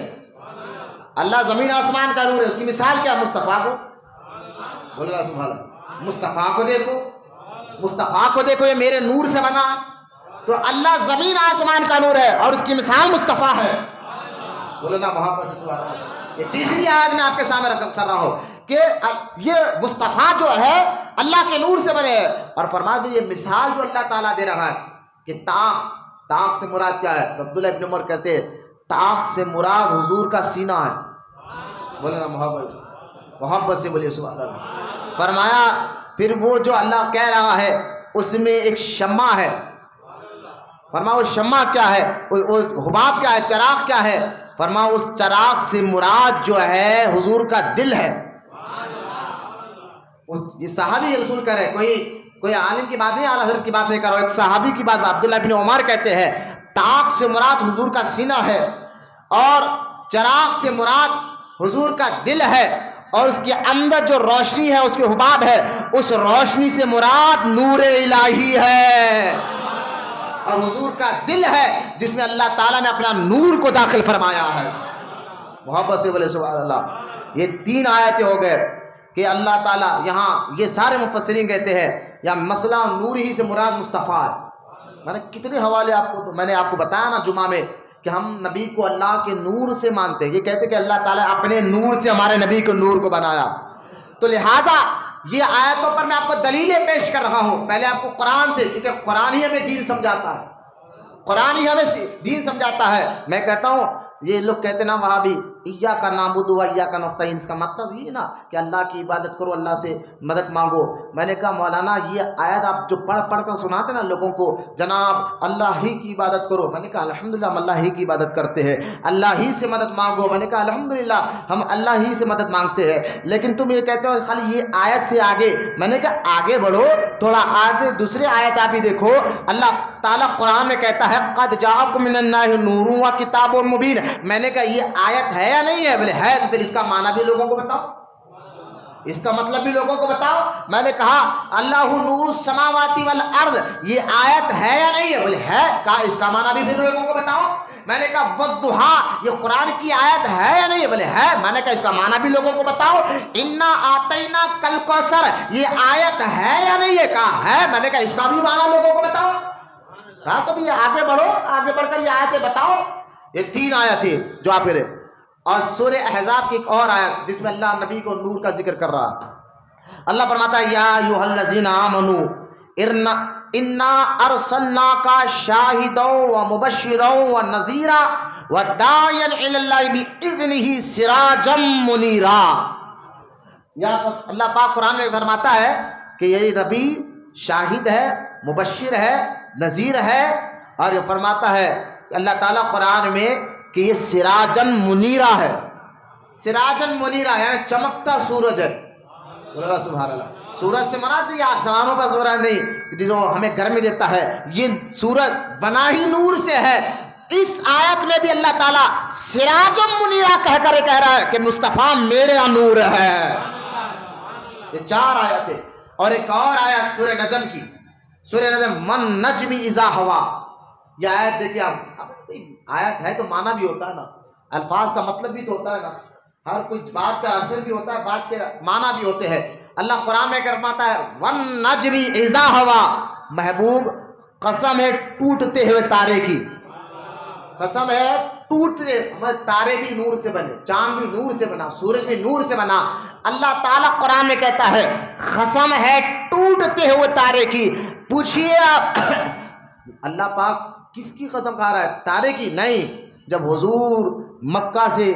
اللہ زمین آسمان کا نور ہے، اس کی مثال کیا؟ مصطفیٰ کو. بولے سبحان اللہ. مصطفیٰ کو دیکھو، مصطفیٰ کو دیکھو، یہ میرے نور سے بنا. تو اللہ زمین آسمان کا نور ہے اور اس کی مثال مصطفیٰ ہے. بولو نا محبت سے سبحان اللہ. یہ تیسری آیت میں آپ کے سامنے رکھ رہا ہوں کہ یہ مصطفیٰ جو ہے اللہ کے نور سے بنے ہے. اور فرمایا یہ مثال جو اللہ تعالیٰ دے رہا ہے کہ طاق سے مراد کیا ہے؟ تو عبداللہ ابن عمر کہتے ہیں طاق سے مراد حضور کا سینہ ہے. بولے نا محبت سے بولیے سبحان اللہ. فرمایا پھر وہ جو اللہ کہہ رہا ہے اس میں ایک شمع ہے. فرمایا وہ شمع کیا ہے؟ وہ حباب کیا ہے؟ چراغ کیا ہے؟ فرمایا اس چراغ سے مراد جو ہے حضور کا دل ہے. یہ صحابی رسول کہہ رہے، کوئی عالم کی بات نہیں، اعلیٰ حضرت کی بات نہیں کر رہا، ایک صحابی کی بات. عبداللہ بن عمر کہتے ہیں طاق سے مراد حضور کا سینہ ہے اور چراغ سے مراد حضور کا دل ہے، اور اس کے اندر جو روشنی ہے اس کے حباب ہے، اس روشنی سے مراد نور الہی ہے، اور حضور کا دل ہے جس میں اللہ تعالیٰ نے اپنا نور کو داخل فرمایا ہے. محبت سے بولے سبحان اللہ. یہ 3 آیتیں ہو گئے کہ اللہ تعالیٰ یہاں یہ سارے مفسرین کہتے ہیں یا مسئلہ نور ہی سے مراد مصطفیٰ ہے. میں نے کتنے حوالے میں نے آپ کو بتایا نا جمعہ میں کہ ہم نبی کو اللہ کے نور سے مانتے ہیں. یہ کہتے ہیں کہ اللہ تعالیٰ اپنے نور سے ہمارے نبی کے نور کو بنایا. تو لہٰذا یہ آیتوں پر میں آپ کو دلیلیں پیش کر رہا ہوں. پہلے آپ کو قرآن سے، کیونکہ قرآن ہی ہمیں دین سمجھاتا ہے، قرآن ہی ہمیں دین سمجھاتا ہے. میں کہتا ہوں یہ لوگ کہتے نا وہاں بھی ایاک نعبد و ایاک نستعین، اس کا مطلب یہ نا کہ اللہ کی عبادت کرو، اللہ سے مدد مانگو. میں نے کہا مولانا یہ آیت آپ جو پڑھ کر سناتے نا لوگوں کو، جناب اللہ ہی کی عبادت کرو. میں نے کہا الحمدللہ ہم اللہ ہی کی عبادت کرتے ہیں. اللہ ہی سے مدد مانگو. میں نے کہا الحمدللہ ہم اللہ ہی سے مدد مانگتے ہیں. لیکن تم یہ کہتے ہو خالی یہ آیت سے آگے. میں نے کہا آگے بڑھو تھوڑا، آگے دوسرے آیت آپ ہی دیکھو. اللہ تعالیٰ قرآن میں کہتا ہے قد جاءکم من اللہ نور و کتاب مبین. میں نے کہا یہ آیت ہے یا نہیں ہے؟ بولے ہے. تو پھر اس کا معنی بھی لوگوں کو بتاؤ، اس کا مطلب بھی لوگوں کو بتاؤ. میں نے کہا اللہ نور السماوات والارض، یہ آیت ہے یا نہیں ہے؟ بولے ہے. کہا اس کا معنی بھی پھر لوگوں کو بتاؤ. میں نے کہا والضحیٰ، یہ قرآن کی آیت ہے یا نہیں ہے؟ بولے ہے. میں نے کہا اس کا معنی بھی لوگوں کو بتاؤ. انا آتیناک الکوثر، یہ آیت ہے یا نہیں ہے؟ کہا ہے. میں نے کہا اس کا بھی معنی لوگوں کو بتاؤ. کہا تو بھی آگے بڑھو، آگے بڑھ کر یہ آیتیں بتاؤ. یہ 3 آیتیں جو آپ کرے. اور سورہ احزاب کی ایک اور آیت جس میں اللہ نبی کو نور کا ذکر کر رہا ہے. اللہ فرماتا ہے یا ایھا الذین آمنوا انا ارسلناک شاہدا ومبشرا ونذیرا وداعیا الی اللہ باذنہ سراجا منیرا. یا اللہ پاک قرآن میں فرماتا ہے کہ یہ نبی شاہد ہے، مبشر ہے، نذیر ہے. اور یہ فرماتا ہے اللہ تعالیٰ قرآن میں کہ یہ سراجن منیرا ہے. سراجن منیرا یعنی چمکتا سورج ہے. سبحان اللہ. سورج سے مراد یہ آسمانوں پر سورج نہیں جو ہمیں گرمی دیتا ہے، یہ سورج بنا ہی نور سے ہے. اس آیت میں بھی اللہ تعالیٰ سراجن منیرا کہہ رہا ہے کہ مصطفیٰ میرے نور ہے. یہ 4 آیتیں. اور ایک اور آیت سورہ نجم کی، سورہ نجم من نجم اذا ہوا. یہ آیت دیکھیں آپ، آیت ہے تو معنی بھی ہوتا ہے نا، الفاظ کا مطلب بھی تو ہوتا ہے نا، ہر کوئی بات کا اثر بھی ہوتا ہے، بات کے معنی بھی ہوتے ہیں. اللہ قرآن میں فرماتا ہے والنجم اذا ہوا. محبوب قسم ہے ٹوٹتے ہوئے تارے کی، قسم ہے ٹوٹتے. تارے بھی نور سے بنے، چاند بھی نور سے بنا، سورج بھی نور سے بنا. اللہ تعالیٰ قرآن میں کہتا ہے قسم ہے ٹوٹتے ہوئے تارے کی. پوچھئے آپ اللہ پاک کس کی قسم کھا رہا ہے؟ تارے کی نہیں. جب حضور مکہ سے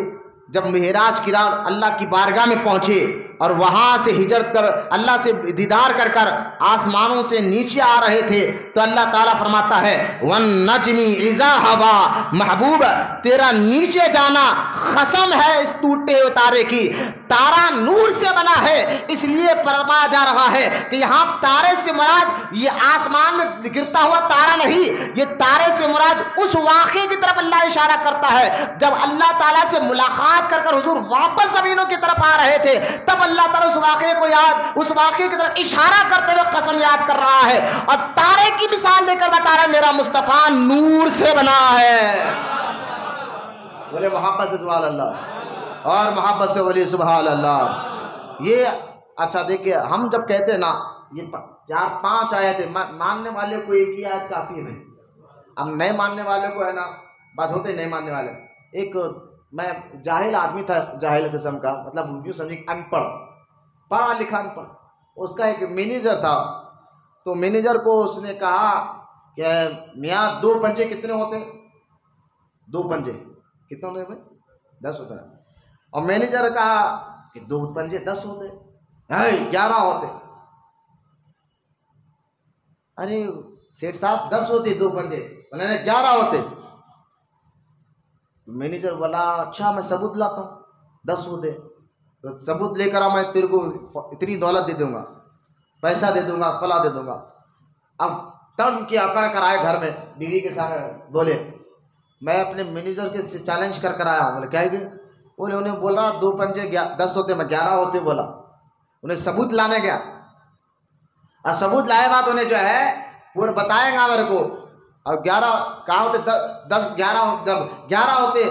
جب معراج کی رات اللہ کی بارگاہ میں پہنچے اور وہاں سے ہجرت کر اللہ سے دیدار کر کر آسمانوں سے نیچے آ رہے تھے تو اللہ تعالیٰ فرماتا ہے وَالنَّجْمِ إِذَا هَوَىٰ، محبوب تیرا نیچے جانا قسم ہے اس ٹوٹے ہوئے تارے کی، تارا نور سے بنا ہے، اس لیے فرمایا جا رہا ہے کہ یہاں تارے سے مراد یہ آسمان میں گرتا ہوا تارا نہیں، یہ تارے سے مراد اس واقعے کی طرف اللہ اشارہ کرتا ہے جب اللہ تعالیٰ سے ملاقات کر کر حضور واپس زمینوں کی طرف آ رہے تھے، تب اللہ تعالیٰ اس واقعے کو اس واقعے کی طرف اشارہ کرتے ہوئے قسم یاد کر رہا ہے اور تارے کی مثال دے کر بتا رہا ہے میرا مصطفیٰ نور سے بنا ہے۔ بولے محبت سے سبحان اللہ، اور محبت سے بولی سبحان اللہ۔ یہ اچھا دیکھیں، ہم جب کہتے ہیں نا یہ 4-5 آیتیں، ماننے والے کو ایک ہی آیت کافی ہے، اب نئے ماننے والے کو ہے نا بات ہوتے نہیں ماننے والے۔ ایک میں جاہل آدمی تھا، جاہل قسم کا، مطلب یوں سمجھے ان پڑھ، پڑھا لکھا ان پڑھ، اس کا ایک مینیجر تھا، تو مینیجر کو اس نے کہا کہ میاں 2 پنجے کتنے ہوتے؟ 2 پنجے کتنے ہوتے بھائی؟ 10 ہوتا ہے۔ اور مینیجر کہا کہ 2 پنجے 10 ہوتے، 11 ہوتے۔ ارے سیٹ صاحب 10 ہوتے 2 پنجے، انہوں نے 11 ہوتے۔ مینیجر بولا اچھا میں ثبوت لاتا ہوں 10 ہوتے، تو ثبوت لے کر آ، میں تیرے کو اتنی دولت دے دوں گا، پیسہ دے دوں گا، فلاں دے دوں گا۔ اب تب کی اکڑ کر آئے گھر میں بیوی کے سامنے، بولے میں اپنے مینیجر کے سے چیلنج کر آیا۔ بولے کیا ہے؟ بولے انہیں بول رہا 2 پنجے 10 ہوتے، میں 11 ہوتے بولا۔ انہیں ثبوت لانے گیا، اور ثبوت لائے بات انہیں جو ہے وہ بتائے گا میرے کو، اور 11 کہاں ہوتے؟ 10 11 جب 11 ہوتے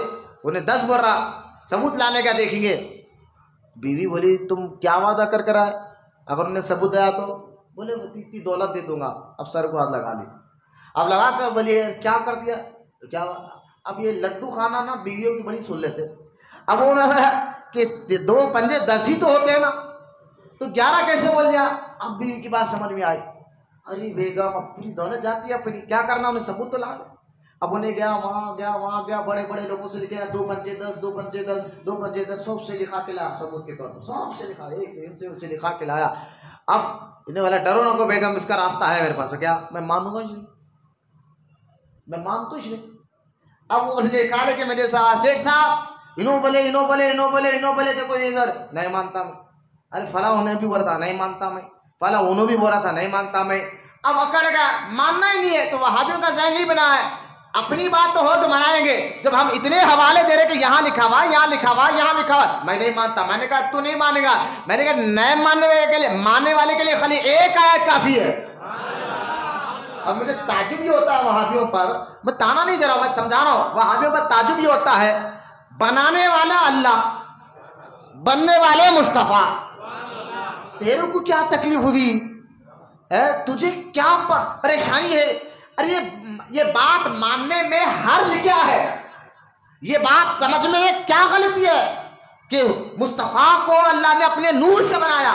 انہیں 10 بول رہا، ثبوت لانے کا دیکھیں گے۔ بیوی بولی تم کیا وعدہ کر آئے؟ اگر انہیں ثبوت آیا تو بولے وہ اتنی دولت دے دوں گا۔ اب سر کو ہاتھ لگا لی، اب لگا کر بولیے کیا کر دیا کیا؟ اب یہ لڈو کھانا نا بیویوں کی بڑی سن لیتے، اب وہ کہ 2 پنجے 10 ہی تو ہوتے ہیں نا، تو 11 کیسے بول دیا؟ اب بیوی کی بات سمجھ میں آئی، ارے بیگم اب پوری دولت جاتی ہے، پھر کیا کرنا، انہیں ثبوت تو لا دے۔ اب انہیں وہاں گیا بڑے بڑے لوگوں سے لکھا 2 پنجے 10 2 پنجے 10 2 پنجے 10 سب سے لکھا کے لایا، ثبوت کے طور پر سب سے لکھا، ایک سے ان سے لکھا کے لایا۔ اب انہیں والا ڈرو نہ کو بیگم، اس کا راستہ ہے میرے پاس، کیا میں مانوں گا ہی نہیں، میں مانتا ہی نہیں۔ اب وہ کہا کہ میرے ساتھ سیٹ صاحب انہوں بولے دیکھو ادھر نہیں مانتا میں، ارے فلاں انہیں بھی بولا تھا نہیں مانتا میں، فلاں انہوں بھی بولا تھا نہیں مانتا میں۔ اب اکڑ گیا، ماننا ہی نہیں ہے، تو وہابیوں کا ذہن ہی بنا ہے اپنی بات تو ہو تو منائیں گے، جب ہم اتنے حوالے دے رہے کہ یہاں لکھا ہوا یہاں لکھا ہوا یہاں لکھا ہوا، میں نہیں مانتا۔ میں نے کہا تو نہیں مانے گا، میں نے کہا نئے ماننے والے کے لیے خالی ایک آیت کافی ہے۔ اب مجھے تعجب بھی ہوتا ہے وہابیوں پر، میں تانا نہیں دے رہا ہوں، میں سمجھا رہا ہوں، وہابیوں پر تعجب بھی ہوتا ہے، بنانے والا اللہ، بننے والے مصطفیٰ، تیرے کو کیا تکلیف ہوئی ہے؟ تجھے کیا پریشانی ہے؟ ارے یہ بات ماننے میں حرج کیا ہے؟ یہ بات سمجھ میں کیا غلطی ہے کہ مصطفیٰ کو اللہ نے اپنے نور سے بنایا؟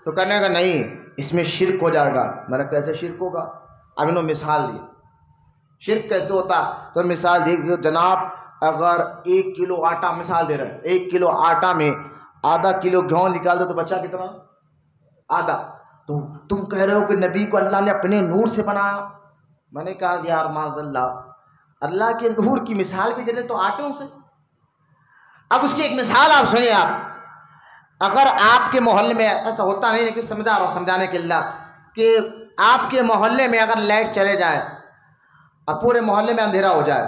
تو کہنے کا نہیں اس میں شرک ہو جائے گا۔ میں نے کیسے شرک ہوگا؟ اب انہوں نے مثال دی، شرک کیسے ہوتا؟ تو مثال دی کہ جناب اگر 1 کلو آٹا، مثال دے رہے ہیں 1 کلو آٹا میں آدھا کلو گیہوں نکال دو تو بچہ کتنا؟ آدھا۔ تو تم کہہ رہے ہو کہ نبی کو اللہ نے اپنے نور سے بنایا۔ میں نے کہا یار معاذ اللہ کے نور کی مثال بھی دے رہے تو آٹوں سے۔ اب اس کی ایک مثال آپ سنیے، آپ اگر آپ کے محلے میں ایسا ہوتا نہیں لیکن سمجھا رہا ہوں سمجھانے کے لیے کہ آپ کے محلے میں اگر لائٹ چلے جائے اور پورے محلے میں اندھیرا ہو جائے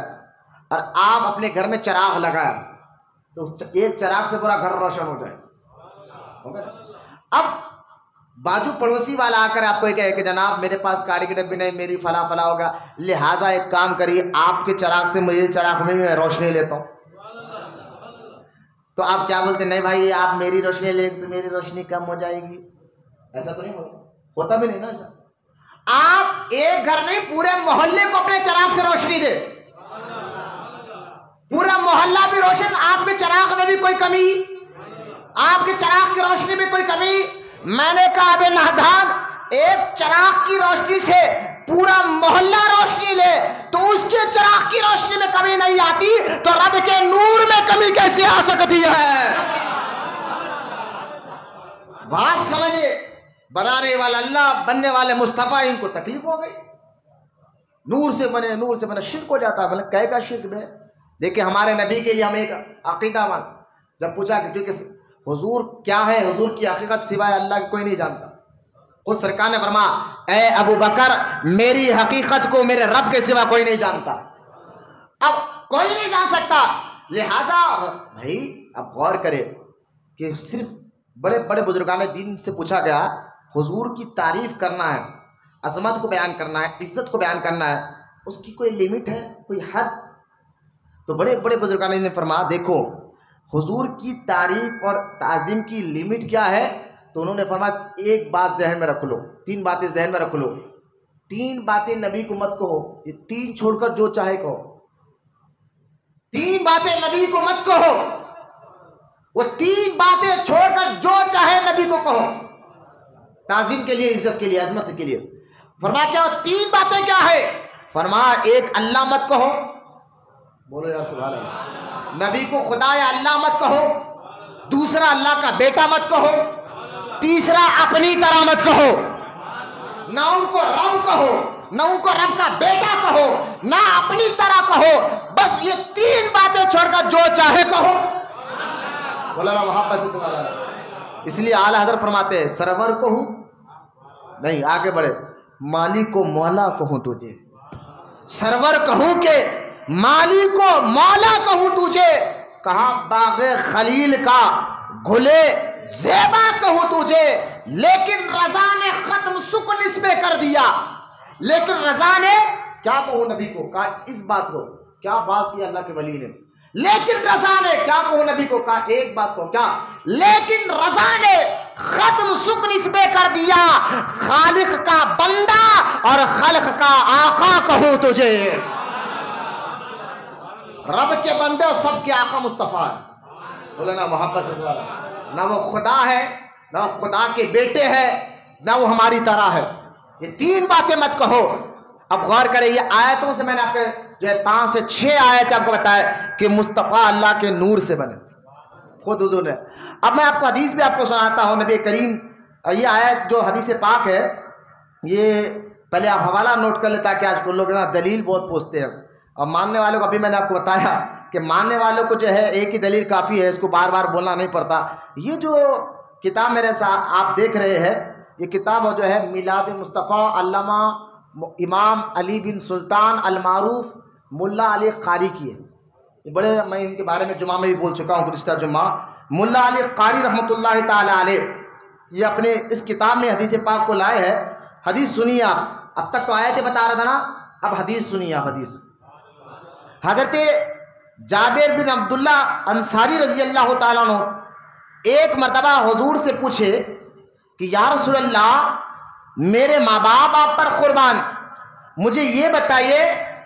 اور آپ اپنے گھر میں چراغ لگایا تو ایک چراغ سے پورا گھر روشن ہو جائے۔ اب باجو پڑوسی والا آ کر آپ کو یہ کہے کہ جناب میرے پاس گاڑی کی ڈبی نہیں، میری فلاں فلاں ہوگا، لہٰذا ایک کام کریے آپ کے چراغ سے میرے چراغ میں میں روشنی لیتا ہوں، تو آپ کیا بولتے؟ نہیں بھائی آپ میری روشنی لے تو میری روشنی کم ہو جائے گی۔ ایسا تو نہیں ہوتا بھی نہیں نا ایسا۔ آپ ایک گھر نہیں پورے محلے کو اپنے چراغ سے روشنی دے، پورا محلہ بھی روشن، آپ کے چراغ میں بھی کوئی کمی، آپ کے چراغ کی روشنی میں کوئی کمی۔ میں نے کہا بے نادان، ایک چراغ کی روشنی سے پورا محلہ روشنی لے تو اس کے چراغ کی روشنی میں کمی نہیں آتی، تو رب کے نور میں کمی کیسے آ سکتی ہے؟ بات سمجھے، بنانے والا اللہ، بننے والے مصطفیٰ، ان کو تکلیف ہو گئی، نور سے بنے، نور سے بنے، شرک ہو جاتا ہے۔ بولے کہے کا شرک میں دیکھیں ہمارے نبی کے لیے ہم ایک عقیدہ مان، جب پوچھا کہ کیونکہ حضور کیا ہے، حضور کی حقیقت سوائے اللہ کی کوئی نہیں جانتا۔ خود سرکار نے فرمایا اے ابو بکر میری حقیقت کو میرے رب کے سوا کوئی نہیں جانتا، اب کوئی نہیں جان سکتا، لہذا بھائی اب غور کرے کہ صرف بڑے بڑے بزرگان دین سے پوچھا گیا حضور کی تعریف کرنا ہے، عظمت کو بیان کرنا ہے، عزت کو بیان کرنا ہے، اس کی کوئی لیمٹ ہے، کوئی حد؟ تو بڑے بڑے بزرگان نے فرمایا دیکھو حضور کی تعریف اور تعظیم کی لیمٹ کیا ہے، تو انہوں نے فرمایا ایک بات ذہن میں رکھ لو، تین باتیں ذہن میں رکھ لو، تین باتیں نبی کو مت کہو، یہ تین چھوڑ کر جو چاہے کہو، تین باتیں نبی کو مت کہو، وہ تین باتیں چھوڑ کر جو چاہے نبی کو کہو، تعظیم کے لیے، عزت کے لیے، عظمت کے لیے۔ فرمایا کیا تین باتیں کیا ہے؟ فرمایا ایک اللہ مت کہو، بولو یار سبحان اللہ، نبی کو خدا یا اللہ مت کہو، دوسرا اللہ کا بیٹا مت کہو، تیسرا اپنی طرح مت کہو، نہ ان کو رب کہو، نہ ان کو رب کا بیٹا کہو، نہ اپنی طرح کہو، بس یہ تین باتیں چھوڑ کر جو چاہے کہو۔ بولا نا محبت سے سبحان اللہ۔ اس لیے اعلیٰ حضرت فرماتے ہیں سرور کہوں نہیں، آگے بڑھے، مالک کو مولا کہوں تجھے، سرور کہوں کہ مالک کو مولا کہوں تجھے، کہاں باغ خلیل کا گھلے زیبا کہوں تجھے، لیکن رضا نے ختم سکن اس پہ کر دیا، لیکن رضا نے کیا کہوں نبی کو، کہا اس بات کو، کیا بات کی اللہ کے ولی نے، لیکن رضا نے کیا کہوں نبی کو، کہا ایک بات کو، کیا، لیکن رضا نے ختم سکن اس پہ کر دیا، خالق کا بندہ اور خلق کا آقا کہوں تجھے۔ رب کے بندے اور سب کے آقا مصطفیٰ ہے، بولے نا محبت سے بولا، نہ وہ خدا ہے، نہ وہ خدا کے بیٹے ہیں، نہ وہ ہماری طرح ہے، یہ تین باتیں مت کہو۔ اب غور کریں یہ آیتوں سے میں نے آپ کے جو ہے 5 سے 6 آیتیں آپ کو بتایا کہ مصطفیٰ اللہ کے نور سے بنے، خود حضور نے۔ اب میں آپ کو حدیث بھی آپ کو سناتا ہوں، نبی کریم یہ آیت جو حدیث پاک ہے، یہ پہلے آپ حوالہ نوٹ کر لیں تاکہ آج کل لوگ نا دلیل بہت پوچھتے ہیں، اور ماننے والوں کو ابھی میں نے آپ کو بتایا کہ ماننے والوں کو جو ہے ایک ہی دلیل کافی ہے، اس کو بار بار بولنا نہیں پڑتا۔ یہ جو کتاب میرے ساتھ آپ دیکھ رہے ہیں، یہ کتاب جو ہے میلاد مصطفیٰ علامہ امام علی بن سلطان المعروف ملا علی قاری کی ہے، یہ بڑے، میں ان کے بارے میں جمعہ میں بھی بول چکا ہوں، گزشتہ جمعہ، ملا علی قاری رحمۃ اللہ تعالی علیہ، یہ اپنے اس کتاب میں حدیث پاک کو لائے ہیں۔ حدیث سنیے آپ، اب تک تو آیتیں بتا رہا تھا نا، اب حدیث سنیے آپ۔ حدیث حضرت جابر بن عبداللہ انصاری رضی اللہ تعالیٰ عنہ ایک مرتبہ حضور سے پوچھے کہ یا رسول اللہ میرے ماں باپ آپ پر قربان، مجھے یہ بتائیے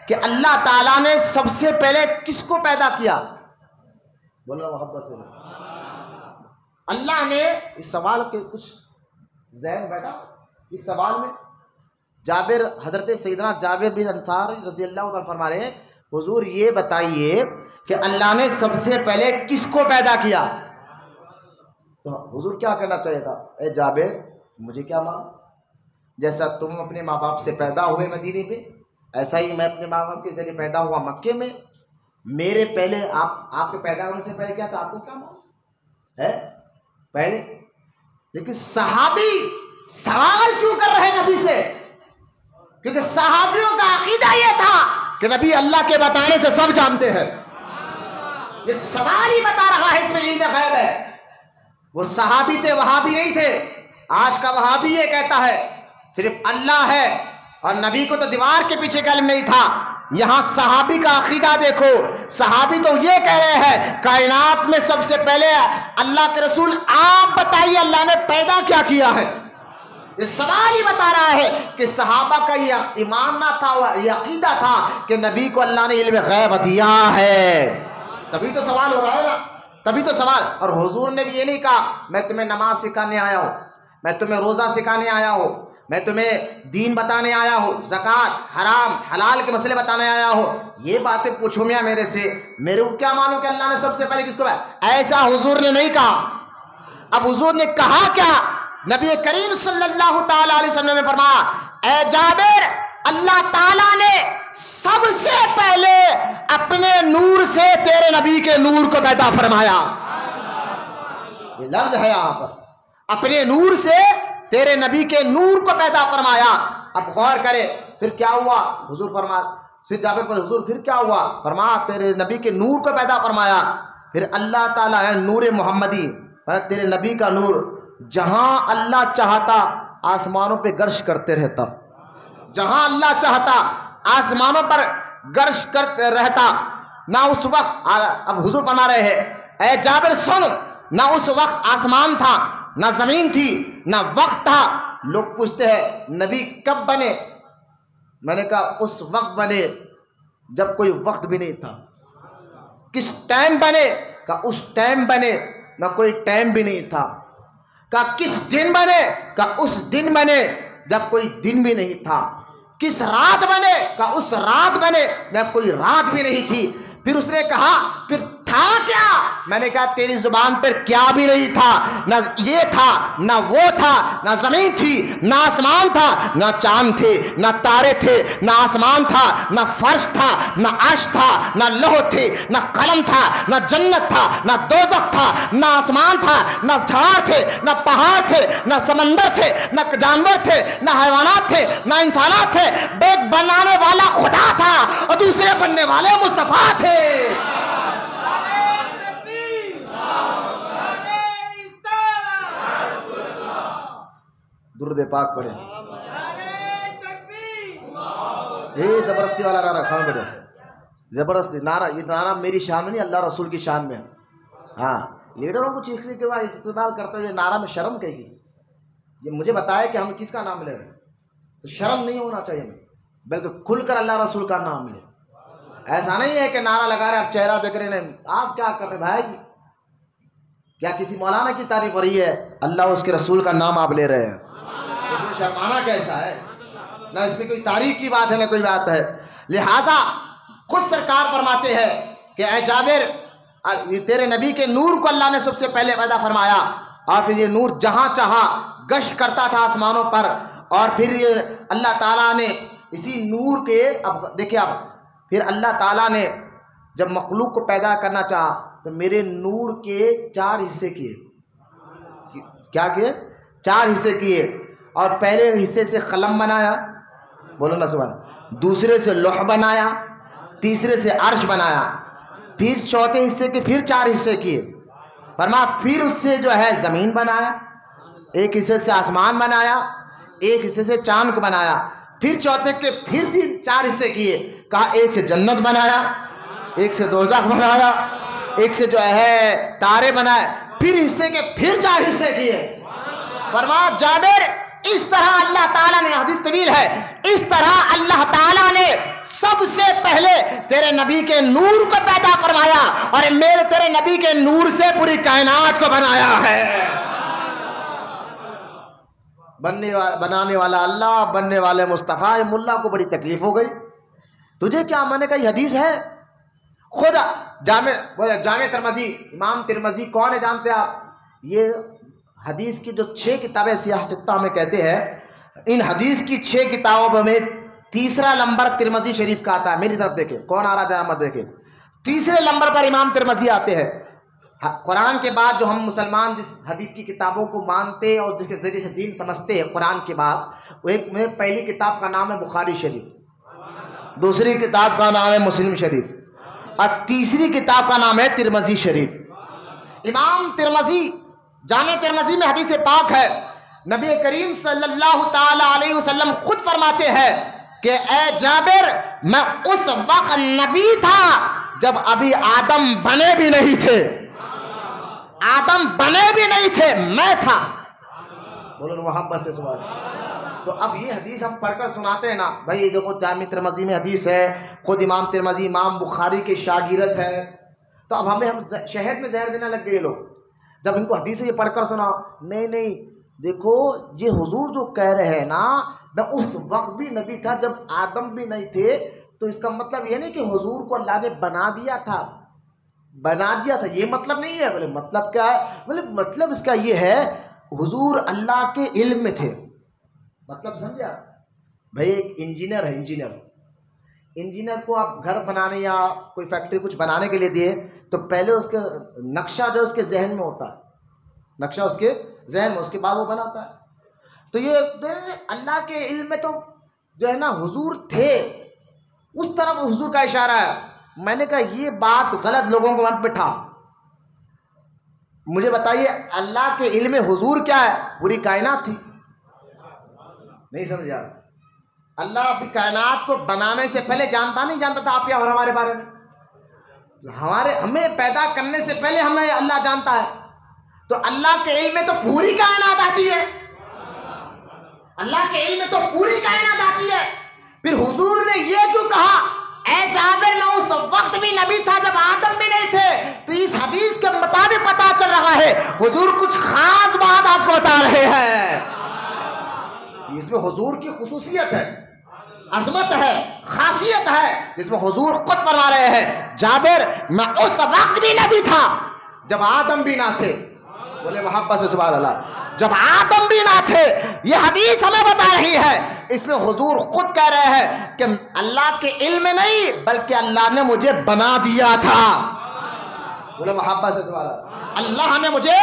کہ اللہ تعالیٰ نے سب سے پہلے کس کو پیدا کیا؟ بولو محبت سے، اللہ نے، اس سوال کے کچھ ذہن بیٹھا اس سوال میں، جابر حضرت سیدنا جابر بن انصاری رضی اللہ عنہ فرما رہے ہیں حضور یہ بتائیے کہ اللہ نے سب سے پہلے کس کو پیدا کیا؟ تو حضور کیا کرنا چاہیے تھا، اے جابر مجھے کیا معلوم، جیسا تم اپنے ماں باپ سے پیدا ہوئے مدینے میں، ایسا ہی میں اپنے ماں باپ کے ذریعے پیدا ہوا مکے میں، میرے پہلے آپ کے پیدا ہونے سے پہلے کیا تھا آپ کو کیا معلوم ہے پہلے؟ لیکن صحابی سوال کیوں کر رہے ہیں نبی سے؟ کیونکہ صحابیوں کا عقیدہ یہ تھا کہ نبی اللہ کے بتانے سے سب جانتے ہیں، یہ سوال ہی بتا رہا ہے، اس میں علم غیب ہے۔ وہ صحابی تھے، وہابی نہیں تھے۔ آج کا وہابی یہ کہتا ہے صرف اللہ ہے، اور نبی کو تو دیوار کے پیچھے کا علم نہیں تھا۔ یہاں صحابی کا عقیدہ دیکھو، صحابی تو یہ کہہ رہے ہیں کائنات میں سب سے پہلے اللہ کے رسول آپ بتائیے اللہ نے پیدا کیا کیا ہے؟ یہ سوال ہی بتا رہا ہے کہ صحابہ کا یہ ایمان نہ تھا، یہ عقیدہ تھا کہ نبی کو اللہ نے علم غیب دیا ہے، تبھی تو سوال ہو رہا ہے نا، تبھی تو سوال۔ اور حضور نے بھی یہ نہیں کہا میں تمہیں نماز سکھانے آیا ہوں، میں تمہیں روزہ سکھانے آیا ہوں، میں تمہیں دین بتانے آیا ہوں، زکوٰۃ حرام حلال کے مسئلے بتانے آیا ہوں، یہ باتیں پوچھو میاں میرے سے، میرے کو کیا معلوم کہ اللہ نے سب سے پہلے کس کو، ایسا حضور نے نہیں کہا۔ اب حضور نے کہا کیا؟ نبی کریم صلی اللہ تعالی علیہ وسلم نے فرمایا اے جابر اللہ تعالیٰ نے سب سے پہلے اپنے نور سے تیرے نبی کے نور کو پیدا فرمایا. یہ لفظ ہے یہاں پر, اپنے نور سے تیرے نبی کے نور کو پیدا فرمایا. اب غور کرے پھر کیا ہوا, حضور فرمایا پھر جابر پر حضور پھر کیا ہوا, فرمایا تیرے نبی کے نور کو پیدا فرمایا. پھر اللہ تعالیٰ ہے نور محمدی, تیرے نبی کا نور جہاں اللہ چاہتا آسمانوں پہ گرش کرتے رہتا, جہاں اللہ چاہتا آسمانوں پر گرش کرتے رہتا. نہ اس وقت, اب حضور فرما رہے ہیں اے جابر سن, نہ اس وقت آسمان تھا, نہ زمین تھی, نہ وقت تھا. لوگ پوچھتے ہیں نبی کب بنے, میں نے کہا اس وقت بنے جب کوئی وقت بھی نہیں تھا. کس ٹائم بنے, کہا اس ٹائم بنے نہ کوئی ٹائم بھی نہیں تھا. کہا کس دن بنے, کہا اس دن بنے جب کوئی دن بھی نہیں تھا. کس رات بنے, کہا اس رات بنے جب کوئی رات بھی نہیں تھی. پھر اس نے کہا پھر تھا کیا, میں نے کہا تیری زبان پر کیا بھی نہیں تھا, نہ یہ تھا نہ وہ تھا, نہ زمین تھی نہ آسمان تھا, نہ چاند تھے نہ تارے تھے, نہ آسمان تھا نہ فرش تھا, نہ عرش تھا نہ لوح تھے, نہ قلم تھا نہ جنت تھا, نہ دوزخ تھا, نہ آسمان تھا نہ جھاڑ تھے, نہ پہاڑ تھے, نہ سمندر تھے, نہ جانور تھے, نہ حیوانات تھے, نہ انسانات تھے. ایک بنانے والا خدا تھا اور دوسرے بننے والے مصطفیٰ تھے. درود پاک پڑھے. یہ زبردستی والا نعرہ کھان بیٹھے, زبردستی نعرہ, یہ نعرہ میری شان میں نہیں اللہ رسول کی شان میں. ہاں لیڈروں کو چیخنے کے بعد استعمال کرتے ہوئے نعرہ میں شرم کہے گی. یہ مجھے بتائے کہ ہم کس کا نام لے رہے ہیں, تو شرم نہیں ہونا چاہیے ہمیں, بلکہ کھل کر اللہ رسول کا نام لے. ایسا نہیں ہے کہ نعرہ لگا رہے آپ چہرہ دیکھ رہے ہیں, آپ کیا کر رہے بھائی, کیا کسی مولانا کی تعریف ہو رہی ہے, اللہ اس کے رسول کا نام آپ لے رہے ہیں. اس میں شرمانا کیسا ہے, نہ اس میں کوئی تاریخ کی بات ہے نہ کوئی بات ہے. لہذا خود سرکار فرماتے ہیں کہ اے جابر تیرے نبی کے نور کو اللہ نے سب سے پہلے پیدا فرمایا, اور پھر یہ نور جہاں چاہا گشت کرتا تھا آسمانوں پر. اور پھر یہ اللہ تعالیٰ نے اسی نور کے, اب دیکھیں اب پھر اللہ تعالیٰ نے جب مخلوق کو پیدا کرنا چاہا تو میرے نور کے 4 حصے کیے. کیا کیے؟ 4 حصے کیے. اور پہلے حصے سے قلم بنایا, بولو نا سبحان, دوسرے سے لوح بنایا, تیسرے سے عرش بنایا, پھر چوتھے حصے کے پھر 4 حصے کیے. فرمایا پھر اس سے جو ہے زمین بنایا, ایک حصے سے آسمان بنایا, ایک حصے سے چاند کو بنایا, پھر چوتھے کے پھر 4 حصے کیے. کہا ایک سے جنت بنایا, ایک سے دوزخ بنایا, ایک سے جو ہے تارے بنائے, پھر حصے کے پھر 4 حصے کیے. فرمایا جابر اس طرح اللہ تعالیٰ نے, حدیث طویل ہے, اس طرح اللہ تعالیٰ نے سب سے پہلے تیرے نبی کے نور کو پیدا فرمایا, اور میرے تیرے نبی کے نور سے پوری کائنات کو بنایا ہے. بنانے والا اللہ, بننے والے مصطفیٰ. ملا کو بڑی تکلیف ہو گئی, تجھے کیا, میں نے کہا یہ حدیث ہے. خود جامع ترمذی, امام ترمذی کون ہے جانتے آپ؟ یہ حدیث کی جو 6 کتابیں سیاہ ستہ میں کہتے ہیں, ان حدیث کی 6 کتابوں میں تیسرا نمبر ترمذی شریف کا آتا ہے. میری طرف دیکھیں کون آ رہا جہاں مت دیکھیں, تیسرے نمبر پر امام ترمذی آتے ہیں. قرآن کے بعد جو ہم مسلمان جس حدیث کی کتابوں کو مانتے اور جس کے ذریعے سے دین سمجھتے ہیں قرآن کے بعد, وہ ایک میں پہلی کتاب کا نام ہے بخاری شریف, دوسری کتاب کا نام ہے مسلم شریف, اور تیسری کتاب کا نام ہے ترمذی شریف. امام ترمذی جامع ترمذی میں حدیث پاک ہے, نبی کریم صلی اللہ تعالی علیہ وسلم خود فرماتے ہیں کہ اے جابر میں اس وقت نبی تھا جب ابھی آدم بنے بھی نہیں تھے, آدم بنے بھی نہیں تھے, میں تھا. بولو محبت سے سبحان. تو اب یہ حدیث ہم پڑھ کر سناتے ہیں نا بھائی, دیکھو جامع ترمذی میں حدیث ہے, خود امام ترمذی امام بخاری کے شاگرد ہے, تو اب ہم شہد میں زہر دینے لگ گئے لوگ جب ان کو حدیث یہ پڑھ کر سنا. نہیں دیکھو یہ حضور جو کہہ رہے ہیں نا, میں اس وقت بھی نبی تھا جب آدم بھی نہیں تھے, تو اس کا مطلب یہ نہیں کہ حضور کو اللہ نے بنا دیا تھا, یہ مطلب نہیں ہے. بولے مطلب کیا ہے؟ بولے مطلب اس کا یہ ہے حضور اللہ کے علم میں تھے. مطلب سمجھا بھائی؟ ایک انجینئر ہے، انجینئر کو آپ گھر بنانے یا کوئی فیکٹری کچھ بنانے کے لیے دیے تو پہلے اس کا نقشہ جو اس کے ذہن میں ہوتا ہے، نقشہ اس کے ذہن میں، اس کے بعد وہ بناتا ہے. تو یہ اللہ کے علم میں تو جو ہے نا حضور تھے، اس طرف حضور کا اشارہ ہے. میں نے کہا یہ بات غلط لوگوں کو مت بٹھا، مجھے بتائیے اللہ کے علم میں حضور کیا ہے؟ پوری کائنات تھی. نہیں سمجھا؟ اللہ اپنی کائنات کو بنانے سے پہلے نہیں جانتا تھا آپ یا اور ہمارے بارے میں. ہمیں پیدا کرنے سے پہلے ہمیں اللہ جانتا ہے. تو اللہ کے علم میں تو پوری کائنات آتی ہے، اللہ کے علم میں تو پوری کائنات آتی ہے. پھر حضور نے یہ کیوں کہا اے جابر میں اس وقت بھی نبی تھا جب آدم بھی نہیں تھے؟ تو اس حدیث کے مطابق پتا چل رہا ہے حضور کچھ خاص بات آپ کو بتا رہے ہیں. اس میں حضور کی خصوصیت ہے، عظمت ہے، خاصیت ہے، جس میں حضور خود فرما رہے ہیں جابر میں اس وقت بھی نبی تھا جب آدم بھی نہ تھے. بولے محبت سے سبحان اللہ. جب آدم بھی نہ تھے، یہ حدیث ہمیں بتا رہی ہے. اس میں حضور خود کہہ رہے ہیں کہ اللہ کے علم میں نہیں بلکہ اللہ نے مجھے بنا دیا تھا. بولے محبت سے سبحان اللہ. اللہ نے مجھے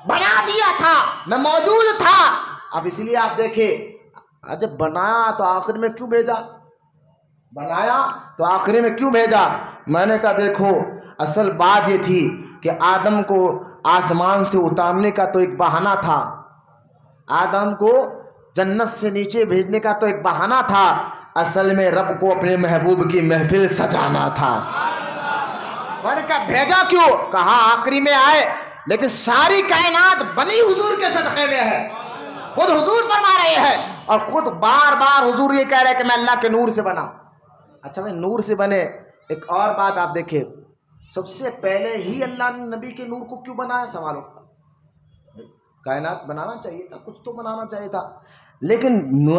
بنا دیا تھا، میں موجود تھا. اب اسی لیے آپ دیکھیں جب بنایا تو آخر میں کیوں بھیجا؟ بنایا تو آخری میں کیوں بھیجا؟ میں نے کہا دیکھو اصل بات یہ تھی کہ آدم کو آسمان سے اتارنے کا تو ایک بہانہ تھا، آدم کو جنت سے نیچے بھیجنے کا تو ایک بہانہ تھا. اصل میں رب کو اپنے محبوب کی محفل سجانا تھا. میں نے کہا بھیجا کیوں؟ کہا آخری میں آئے، لیکن ساری کائنات بنی حضور کے صدقے میں ہے. خود حضور فرما رہے ہیں اور خود بار بار حضور یہ کہہ رہے ہیں کہ میں اللہ کے نور سے بنا. اچھا میں نور سے بنے. ایک اور بات آپ دیکھیں، سب سے پہلے ہی اللہ نے نبی کے نور کو کیوں بنایا؟ سوال ہوتا کائنات بنانا چاہیے تھا، کچھ تو بنانا چاہیے تھا، لیکن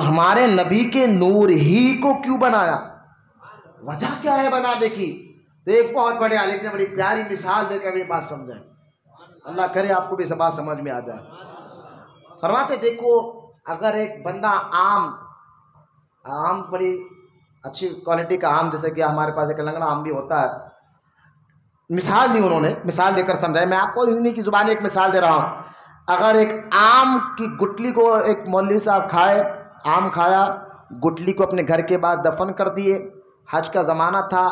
ہمارے نبی کے نور ہی کو کیوں بنایا؟ وجہ کیا ہے بنانے کی؟ تو ایک بہت بڑے عالم نے بڑی پیاری مثال دے کر یہ بات سمجھائیں. اللہ کرے آپ کو بھی بات سمجھ میں آ جائے. فرماتے دیکھو اگر ایک بندہ آم بڑی اچھی کوالٹی کا آم، جیسے کہ ہمارے پاس ایک لنگڑا آم بھی ہوتا ہے، مثال دی انہوں نے، مثال دے کر سمجھائے. میں آپ کو انہیں کی زبان ایک مثال دے رہا ہوں. اگر ایک آم کی گٹلی کو ایک مولوی صاحب کھائے، آم کھایا، گٹلی کو اپنے گھر کے باہر دفن کر دیے. حج کا زمانہ تھا،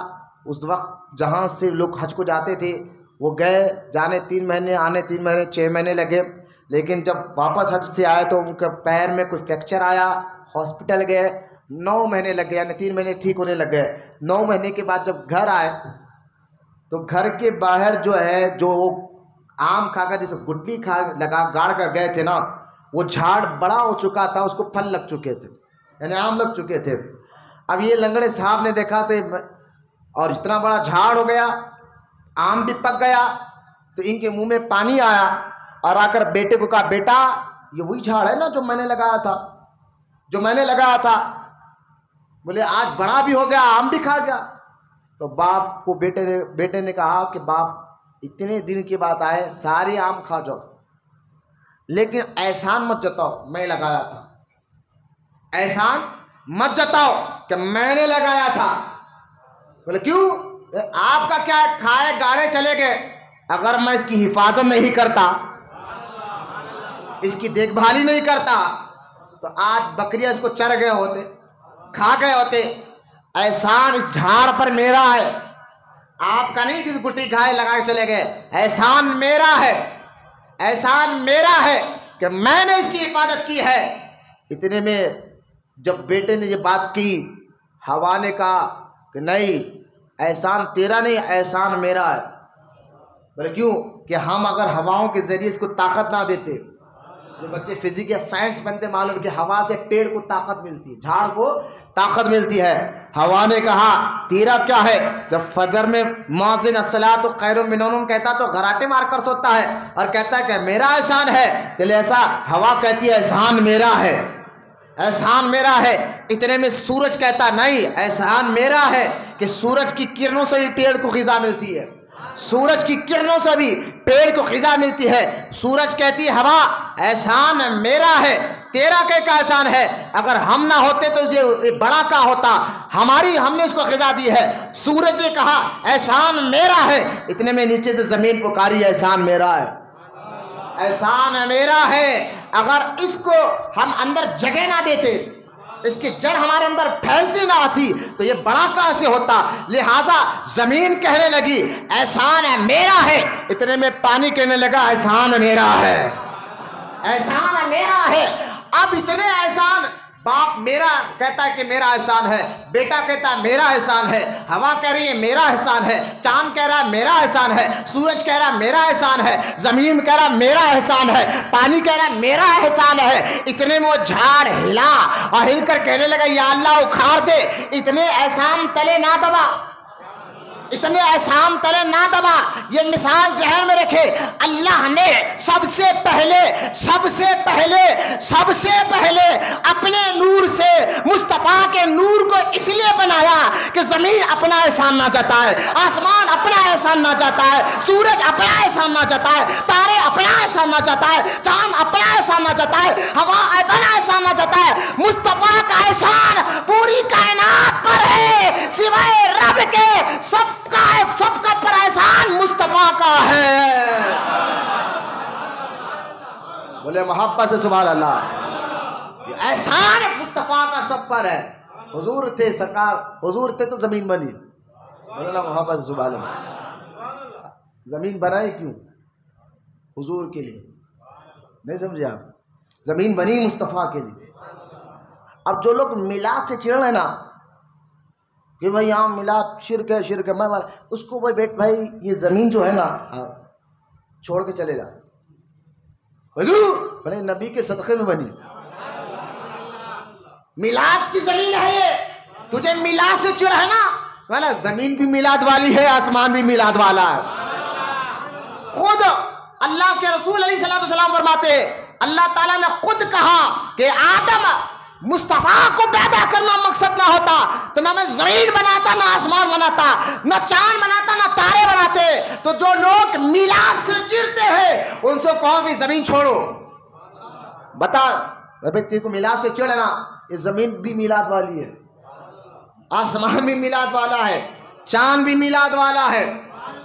اس وقت جہاں سے لوگ حج کو جاتے تھے وہ گئے، جانے 3 مہینے، آنے 3 مہینے، 6 مہینے لگے. لیکن جب واپس حج سے آئے تو ان کے پیر میں کوئی فریکچر آیا، ہاسپٹل گئے، 9 مہینے لگ گئے، یعنی 3 مہینے ٹھیک ہونے لگ گئے. 9 مہینے کے بعد جب گھر آئے تو گھر کے باہر جو ہے جو وہ آم کھا کر جیسے گٹلی گاڑ کر گئے تھے نا، وہ جھاڑ بڑا ہو چکا تھا، اس کو پھل لگ چکے تھے، یعنی آم لگ چکے تھے. اب یہ لنگڑے صاحب نے دیکھا تھے اور اتنا بڑا جھاڑ ہو گیا، آم بھی پک گیا، تو ان کے منہ میں پانی آیا اور آ کر بیٹے کو کہا بیٹا یہ وہی جھاڑ ہے نا جو میں نے لگایا تھا. بولے آج بڑا بھی ہو گیا، آم بھی کھا گیا. تو باپ کو بیٹے نے کہا کہ باپ اتنے دن کے بعد آئے، سارے آم کھا جاؤ لیکن احسان مت جتاؤ میں لگایا تھا، احسان مت جتاؤ کہ میں نے لگایا تھا. بولے کیوں؟ آپ کا کیا ہے، کھائے گاڑے چلے گئے، اگر میں اس کی حفاظت نہیں کرتا، اس کی دیکھ بھال ہی نہیں کرتا تو آج بکریاں اس کو چر گئے ہوتے، کھا گئے ہوتے. احسان اس جھاڑ پر میرا ہے، آپ کا نہیں. کسی گٹی کھائے لگا کے چلے گئے، احسان میرا ہے، احسان میرا ہے کہ میں نے اس کی حفاظت کی ہے. اتنے میں جب بیٹے نے یہ بات کی، ہوا نے کہا کہ نہیں احسان تیرا نہیں، احسان میرا ہے. بولے کیوں؟ کہ ہم اگر ہواؤں کے ذریعے اس کو طاقت نہ دیتے، جو بچے فزکس یا سائنس بنتے معلوم کہ ہوا سے پیڑ کو طاقت ملتی ہے، جھاڑ کو طاقت ملتی ہے. ہوا نے کہا تیرا کیا ہے؟ جب فجر میں مؤذن الصلاۃ خیر من النوم کہتا تو غراٹے مار کر سوتا ہے اور کہتا ہے کہ میرا احسان ہے. چلے ایسا ہوا کہتی ہے احسان میرا ہے، احسان میرا ہے. اتنے میں سورج کہتا نہیں احسان میرا ہے کہ سورج کی کرنوں سے ہی پیڑ کو غذا ملتی ہے، سورج کی کرنوں سے بھی پیڑ کو غذا ملتی ہے. سورج کہتی ہے ہوا احسان میرا ہے، تیرا کا احسان ہے، اگر ہم نہ ہوتے تو یہ بڑا کا ہوتا، ہم نے اس کو غذا دی ہے. سورج نے کہا احسان میرا ہے، اتنے میں نیچے سے زمین پکاری احسان میرا ہے، احسان میرا ہے. اگر اس کو ہم اندر جگہ نہ دیتے، اس کی جڑ ہمارے اندر پھیلتی نہ آتی تو یہ بڑا کہاں سے ہوتا. لہذا زمین کہنے لگی احسان میرا ہے، اتنے میں پانی کہنے لگا احسان میرا ہے، احسان میرا ہے. اب اتنے احسان، باپ میرا کہتا ہے کہ میرا احسان ہے، بیٹا کہتا ہے میرا احسان ہے، ہوا کہہ رہی ہے میرا احسان ہے، چاند کہہ رہا ہے میرا احسان ہے، سورج کہہ رہا ہے میرا احسان ہے، زمین کہہ رہا ہے میرا احسان ہے، پانی کہہ رہا ہے میرا احسان ہے. اتنے میں وہ جھاڑ ہلا اور ہل کر کہنے لگا یا اللہ اکھاڑ دے، اتنے احسان تلے نہ دبا، اتنے احسان تلے نہ دبا. یہ مثال ذہن میں رکھے، اللہ نے سب سے پہلے اپنے نور سے مصطفیٰ کے نور کو اس لیے بنایا کہ زمین اپنا احسان نہ جتائے، آسمان اپنا احسان نہ جتائے، سورج اپنا احسان نہ جتائے، تارے اپنا احسان نہ جتائے، چاند اپنا احسان نہ جتائے، ہوا اپنا احسان نہ جتائے. مصطفیٰ کا احسان پوری کائنات پر ہے، سوائے رب کے سب کا پر احسان مصطفیٰ کا ہے. بولے محبت سے سبحان اللہ. احسان مصطفیٰ کا سب پر ہے. حضور تھے سرکار، حضور تھے تو زمین بنی. بولے نا محبت سے سبحان اللہ. زمین بنائی کیوں؟ حضور کے لیے. نہیں سمجھے آپ؟ زمین بنی مصطفیٰ کے لیے. اب جو لوگ میلاد سے چڑھ رہے نا کہ بھائی یہاں میلاد شرک ہے میں اس کو بھائی یہ زمین جو ہے نا چھوڑ کے چلے جا. بھائی نبی کے صدقے میں بنی، میلاد کی زمین ہے یہ. تجھے میلاد سے چڑھ ہے نا، زمین بھی میلاد والی ہے، آسمان بھی میلاد والا ہے. خود اللہ کے رسول علیہ السلام فرماتے اللہ تعالیٰ نے خود کہا کہ آدم مصطفیٰ کو پیدا کرنا مقصد نہ ہوتا تو نہ میں زمین بناتا، نہ آسمان بناتا، نہ چاند بناتا، نہ تارے بناتے. تو جو لوگ میلاد سے چڑھتے ہیں ان سے کہو بھی زمین چھوڑو. بتا تیرے کو میلاد سے چڑھنا، یہ زمین بھی میلاد والی ہے، آسمان بھی میلاد والا ہے، چاند بھی میلاد والا ہے،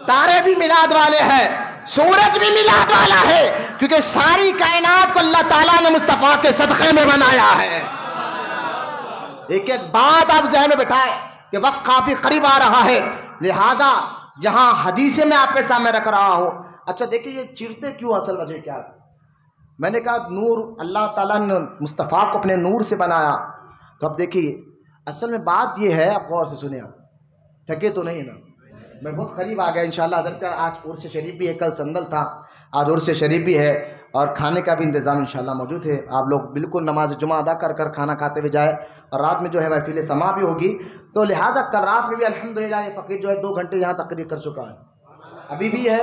تارے بھی میلاد والے ہیں، سورج بھی میلاد والا ہے، کیونکہ ساری کائنات کو اللہ تعالیٰ نے مصطفیٰ کے صدقے میں بنایا ہے. ایک بات آپ ذہن میں بٹھائے کہ وقت کافی قریب آ رہا ہے، لہٰذا یہاں حدیثیں میں آپ کے سامنے رکھ رہا ہوں. اچھا دیکھیں یہ چڑھتے کیوں، اصل وجہ کیا ہے؟ میں نے کہا نور، اللہ تعالیٰ نے مصطفیٰ کو اپنے نور سے بنایا. تو اب دیکھیے اصل میں بات یہ ہے، آپ غور سے سنیں، آپ تھکے تو نہیں نا؟ میں بہت قریب آ گیا انشاءاللہ. حضرت آج عرس شریف بھی ہے، کل سندل تھا، آج عرس شریف بھی ہے اور کھانے کا بھی انتظام انشاءاللہ موجود ہے. آپ لوگ بالکل نماز جمعہ ادا کر کر کھانا کھاتے ہوئے جائے، اور رات میں جو ہے محفل سما بھی ہوگی. تو لہٰذا کل رات میں بھی الحمدللہ یہ فقیر جو ہے 2 گھنٹے یہاں تقریر کر چکا ہے، ابھی بھی ہے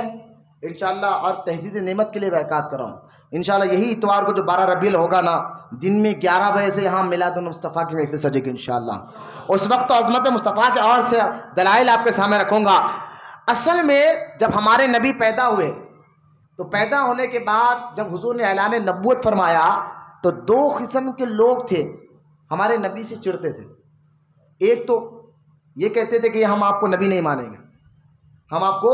انشاءاللہ. اور تحدید نعمت کے لیے بیعت کر رہا ہوں انشاءاللہ. یہی اتوار کو جو 12 ربیع ہوگا نا، دن میں 11 بجے سے یہاں میلاد المصطفیٰ کی محفل سجے گی انشاءاللہ. اس وقت تو عظمت مصطفیٰ کے اور سے دلائل آپ کے سامنے رکھوں گا. اصل میں جب ہمارے نبی پیدا ہوئے تو پیدا ہونے کے بعد جب حضور نے اعلان نبوت فرمایا تو 2 قسم کے لوگ تھے ہمارے نبی سے چڑھتے تھے. ایک تو یہ کہتے تھے کہ ہم آپ کو نبی نہیں مانیں گے، ہم آپ کو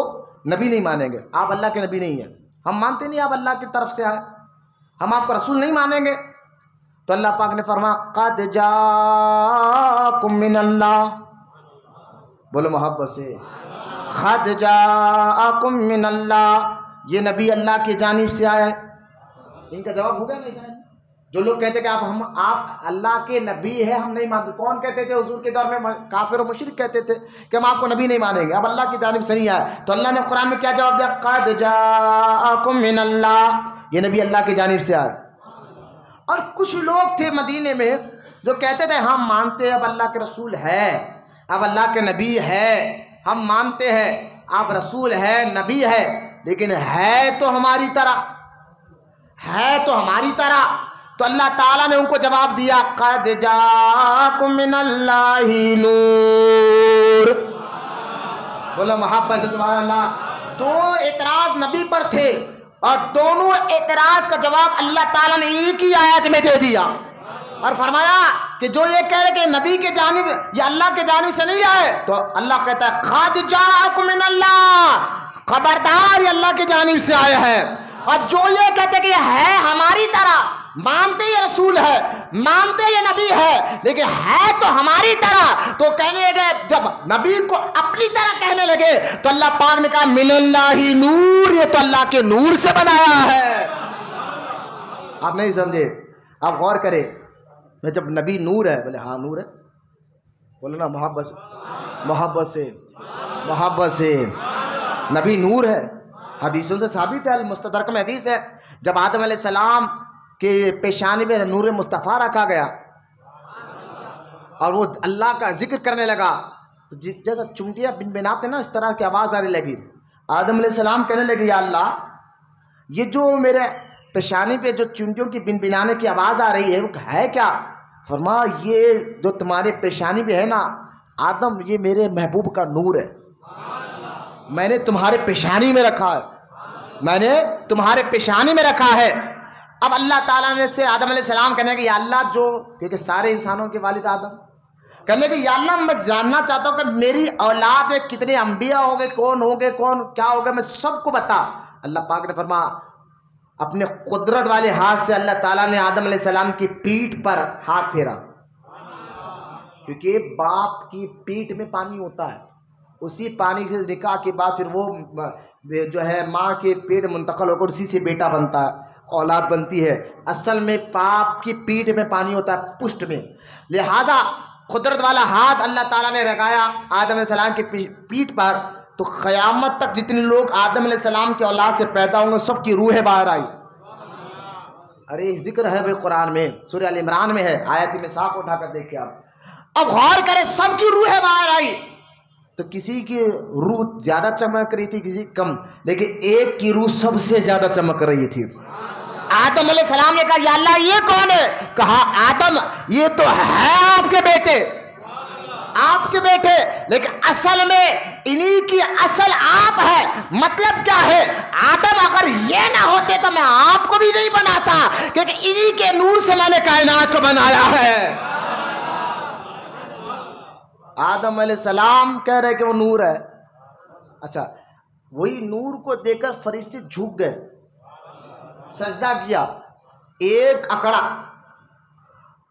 نبی نہیں مانیں گے، آپ اللہ کے نبی نہیں ہیں، ہم مانتے نہیں آپ اللہ کی طرف سے آئے، ہم آپ کو رسول نہیں مانیں گے. تو اللہ پاک نے فرمایا قد جاءکم من اللہ، بولو محبت سے، قد جاءکم من اللہ، یہ نبی اللہ کی جانب سے آیا ہے. ان کا جواب ہو گیا نہیں صاحب؟ جو لوگ کہتے کہ آپ اللہ کے نبی ہیں ہم نہیں مانتے. کون کہتے تھے حضور کے دور میں؟ کافر و مشرک کہتے تھے کہ ہم آپ کو نبی نہیں مانیں گے، اب اللہ کی جانب سے نہیں آیا. تو اللہ نے قرآن میں کیا جواب دیا؟ قد جاءکم من اللہ، یہ نبی اللہ کی جانب سے آیا. اور کچھ لوگ تھے مدینے میں جو کہتے تھے ہم مانتے ہیں اب اللہ کے رسول ہے، اب اللہ کے نبی ہے، ہم مانتے ہیں آپ رسول ہے، نبی ہے، لیکن ہے تو ہماری طرح، ہے تو ہماری طرح. تو اللہ تعالیٰ نے ان کو جواب دیا قد جاءکم من اللہ نور، بولو محبت سے سبحان اللہ. دو اعتراض نبی پر تھے اور دونوں اعتراض کا جواب اللہ تعالیٰ نے ایک ہی آیت میں دے دیا اور فرمایا کہ جو یہ کہہ رہے کہ نبی کے جانب یا اللہ کے جانب سے نہیں آئے، تو اللہ کہتا ہے قد جاءکم من اللہ، خبردار یہ اللہ کی جانب سے آیا ہے۔ اور جو یہ کہتے کہ یہ ہے ہماری طرح، مانتے یہ رسول ہے، مانتے یہ نبی ہے، لیکن ہے تو ہماری طرح، تو کہنے لگے جب نبی کو اپنی طرح کہنے لگے تو اللہ پاک نے کہا من اللہ نور، یہ تو اللہ کے نور سے بنایا ہے۔ آپ نہیں سمجھے، آپ غور کریں، جب نبی نور ہے، بولے ہاں نور ہے، بولے نا محبت سے، محبت سے، محبت سے، نبی نور ہے۔ حدیثوں سے ثابت ہے، المستدرک میں حدیث ہے، جب آدم علیہ السلام کے پیشانی میں نور مصطفیٰ رکھا گیا اور وہ اللہ کا ذکر کرنے لگا تو جیسا چمٹیاں بنبناتے نا اس طرح کی آواز آنے لگی۔ آدم علیہ السلام کہنے لگے یا اللہ یہ جو میرے پیشانی پہ جو چمٹیوں کی بنبنانے کی آواز آ رہی ہے وہ ہے کیا؟ فرمایا یہ جو تمہارے پیشانی پہ ہے نا آدم، یہ میرے محبوب کا نور ہے، میں نے تمہارے پیشانی میں رکھا ہے، میں نے تمہارے پیشانی میں رکھا ہے۔ اب اللہ تعالیٰ نے سے آدم علیہ السلام کہنے کہ یا اللہ جو، کیونکہ سارے انسانوں کے والد آدم، کہنے کہ یا اللہ میں جاننا چاہتا ہوں کہ میری اولاد میں کتنے انبیاء ہو گئے، کون ہو گئے، کون کیا ہو گئے، میں سب کو بتا۔ اللہ پاک نے فرمایا اپنے قدرت والے ہاتھ سے اللہ تعالیٰ نے آدم علیہ السلام کی پیٹھ پر ہاتھ پھیرا، کیونکہ باپ کی پیٹھ میں پانی ہوتا ہے، اسی پانی سے نکاح کے بعد پھر وہ جو ہے ماں کے پیٹ منتقل ہو کر اسی سے بیٹا بنتا ہے، اولاد بنتی ہے۔ اصل میں باپ کی پیٹھ میں پانی ہوتا ہے، پشت میں، لہذا قدرت والا ہاتھ اللہ تعالیٰ نے لگایا آدم علیہ السلام کی پیٹھ پر، تو قیامت تک جتنے لوگ آدم علیہ السلام کے اولاد سے پیدا ہوں گے سب کی روحیں باہر آئی۔ ارے ذکر ہے بھائی قرآن میں، سورہ ال عمران میں ہے، آیت مساق اٹھا کر دیکھیں آپ، اب غور کریں، سب کی روحیں باہر آئی، تو کسی کی روح زیادہ چمک رہی تھی، کسی کم، لیکن ایک کی روح سب سے زیادہ چمک رہی تھی۔ آدم علیہ السلام نے کہا یا اللہ یہ کون ہے؟ کہا آدم یہ تو ہے آپ کے بیٹے، آپ کے بیٹے، لیکن اصل میں انہی کی اصل آپ ہے۔ مطلب کیا ہے؟ آدم اگر یہ نہ ہوتے تو میں آپ کو بھی نہیں بناتا، کیونکہ انہی کے نور سے میں نے کائنات کو بنایا ہے۔ آدم علیہ السلام کہہ رہے کہ وہ نور ہے، اچھا وہی نور کو دیکھ کر فرشتے جھک گئے، سجدہ کیا، ایک اکڑا،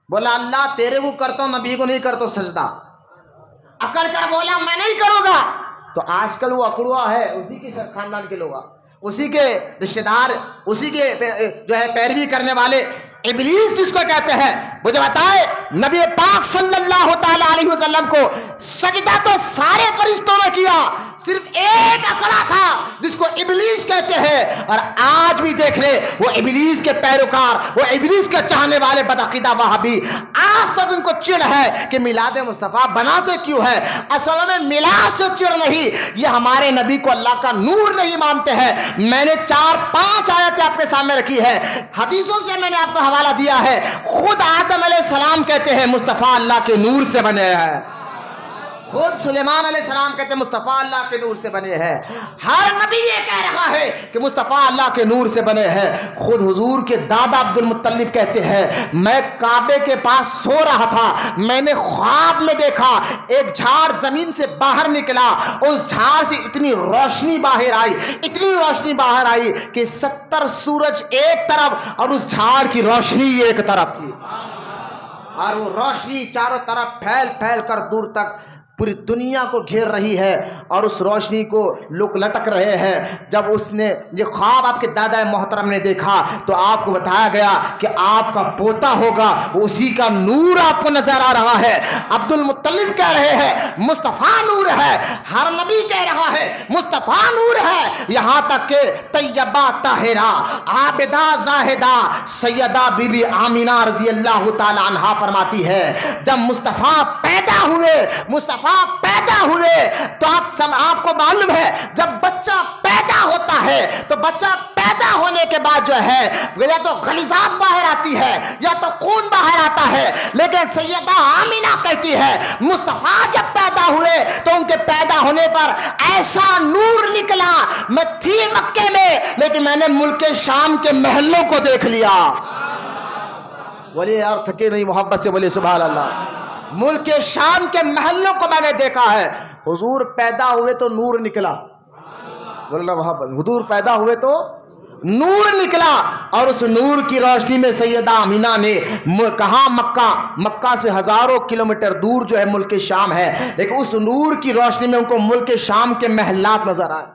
بولا اللہ تیرے کو کرتا ہوں نبی کو نہیں کرتا سجدہ، اکڑ کر بولا میں نہیں کروں گا۔ تو آج کل وہ اکڑوا ہے، اسی کے خاندان کے لوگ، اسی کے رشتہ دار، اسی کے جو ہے پیروی کرنے والے، ابلیس جس کو کہتے ہیں۔ مجھے بتائے نبی پاک صلی اللہ تعالی علیہ وسلم کو سجدہ تو سارے فرشتوں نے کیا، صرف ایک اکڑا تھا جس کو ابلیس کہتے ہیں، اور آج بھی دیکھ لے وہ ابلیس کے پیروکار، وہ ابلیس کے چاہنے والے بدعقیدہ وہابی، آج تک ان کو چڑ ہے کہ میلاد مصطفیٰ بناتے کیوں ہے؟ اصل میں میلاد سے چڑ نہیں، یہ ہمارے نبی کو اللہ کا نور نہیں مانتے ہیں۔ میں نے 4-5 آیتیں آپ کے سامنے رکھی ہے، حدیثوں سے میں نے آپ کو حوالہ دیا ہے، خود آدم علیہ السلام کہتے ہیں مصطفیٰ اللہ کے نور سے بنے ہیں، خود سلیمان علیہ السلام کہتے ہیں مصطفیٰ اللہ کے نور سے بنے ہیں، ہر نبی یہ کہہ رہا ہے کہ مصطفیٰ اللہ کے نور سے بنے ہیں۔ خود حضور کے دادا عبد المطلب کہتے ہیں میں کعبے کے پاس سو رہا تھا، میں نے خواب میں دیکھا ایک جھاڑ زمین سے باہر نکلا، اس جھاڑ سے اتنی روشنی باہر آئی، اتنی روشنی باہر آئی کہ 70 سورج ایک طرف اور اس جھاڑ کی روشنی ایک طرف تھی، اور وہ روشنی چاروں طرف پھیل پھیل کر دور تک پوری دنیا کو گھیر رہی ہے، اور اس روشنی کو لوگ لٹک رہے ہیں۔ جب اس نے یہ خواب آپ کے دادا محترم نے دیکھا تو آپ کو بتایا گیا کہ آپ کا پوتا ہوگا، اسی کا نور آپ کو نظر آ رہا ہے۔ عبد المطلب کہہ رہے ہیں مصطفیٰ نور ہے، ہر نبی کہہ رہا ہے مصطفیٰ نور ہے، یہاں تک کہ طیبہ طاہرہ عابدہ زاہدہ سیدہ بی بی آمینہ رضی اللہ تعالی عنہا فرماتی ہے جب مصطفیٰ پیدا ہوئے تو آپ کو معلوم ہے جب بچہ پیدا ہوتا ہے تو بچہ پیدا ہونے کے بعد جو ہے یا تو غلیظات باہر آتی ہے یا تو خون باہر آتا ہے، لیکن سیدہ آمینہ کہتی ہے مصطفیٰ جب پیدا ہوئے تو ان کے پیدا ہونے پر ایسا نور نکلا، میں تھی مکے میں لیکن میں نے ملک شام کے محلوں کو دیکھ لیا۔ بولیے یار تھکے نہیں محبت سے، بولیے سبحان اللہ۔ ملک شام کے محلوں کو میں نے دیکھا ہے۔ حضور پیدا ہوئے تو نور نکلا، بولنا محبت، حضور پیدا ہوئے تو نور نکلا، اور اس نور کی روشنی میں سیدہ آمینہ نے کہاں مکہ سے ہزاروں کلومیٹر دور جو ہے ملک شام ہے، لیکن اس نور کی روشنی میں ان کو ملک شام کے محلات نظر آئے۔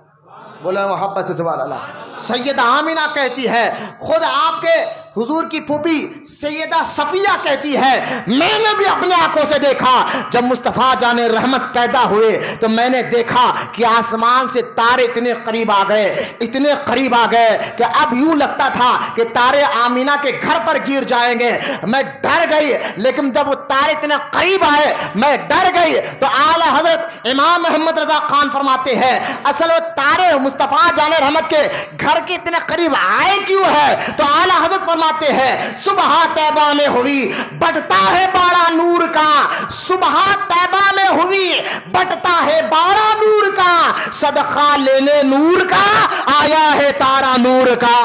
بولا محبت سے سبحان اللہ۔ سیدہ آمینہ کہتی ہے، خود آپ کے حضور کی پھوپھی سیدہ صفیہ کہتی ہے میں نے بھی اپنے آنکھوں سے دیکھا جب مصطفیٰ جان رحمت پیدا ہوئے تو میں نے دیکھا کہ آسمان سے تارے اتنے قریب آ گئے کہ اب یوں لگتا تھا کہ تارے آمینہ کے گھر پر گر جائیں گے۔ میں ڈر گئی، لیکن جب وہ تارے اتنے قریب آئے میں ڈر گئی۔ تو اعلی حضرت امام محمد رضا خان فرماتے ہیں اصل وہ تارے مصطفیٰ جان رحمت کے گھر کے اتنے قریب آئے کیوں ہے؟ تو اعلی حضرت فرماتے ہیں صبح طیبہ میں ہوئی بٹتا ہے بارہ نور کا، صبح طیبہ میں ہوئی بٹتا ہے بارہ نور کا، صدقہ لینے نور کا آیا ہے تارا نور کا۔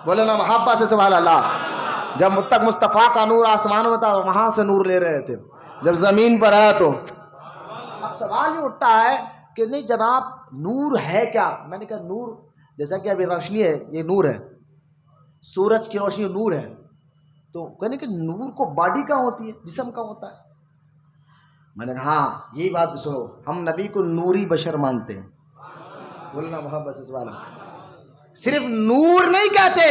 بولے نا محبت سے سبحان اللہ۔ جب تک مصطفیٰ کا نور آسمان میں تھا وہاں سے نور لے رہے تھے، جب زمین پر آیا تو اب سوال یہ اٹھتا ہے کہ نہیں جناب نور ہے کیا؟ میں نے کہا نور جیسا کہ ابھی روشنی ہے یہ نور ہے، سورج کی روشنی نور ہے، تو کہنے کہ نور کو باڈی کا ہوتی ہے، جسم کا ہوتا ہے۔ میں نے کہا ہاں یہی بات بھی سنو، ہم نبی کو نوری بشر مانتے ہیں۔ بولنا محبت سے سوال، صرف نور نہیں کہتے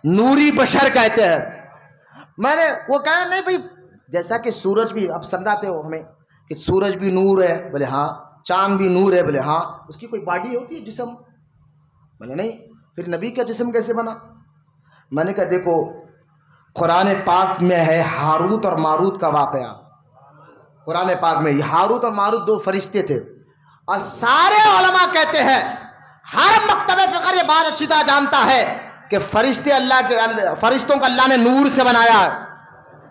نوری بشر کہتے ہیں۔ میں نے وہ کہا نہیں بھائی جیسا کہ سورج بھی اب سمجھاتے ہو ہمیں کہ سورج بھی نور ہے، بولے ہاں، چاند بھی نور ہے، بولے ہاں، اس کی کوئی باڈی ہوتی ہے جسم؟ بولے نہیں، پھر نبی کا جسم کیسے بنا؟ میں نے کہا دیکھو قرآن پاک میں ہے ہاروت اور ماروت کا واقعہ۔ قرآن پاک میں ہاروت اور ماروت دو فرشتے تھے، اور سارے علماء کہتے ہیں ہر مکتب فقہ یہ بات اچھی طرح جانتا ہے کہ فرشتوں کو اللہ نے نور سے بنایا ہے،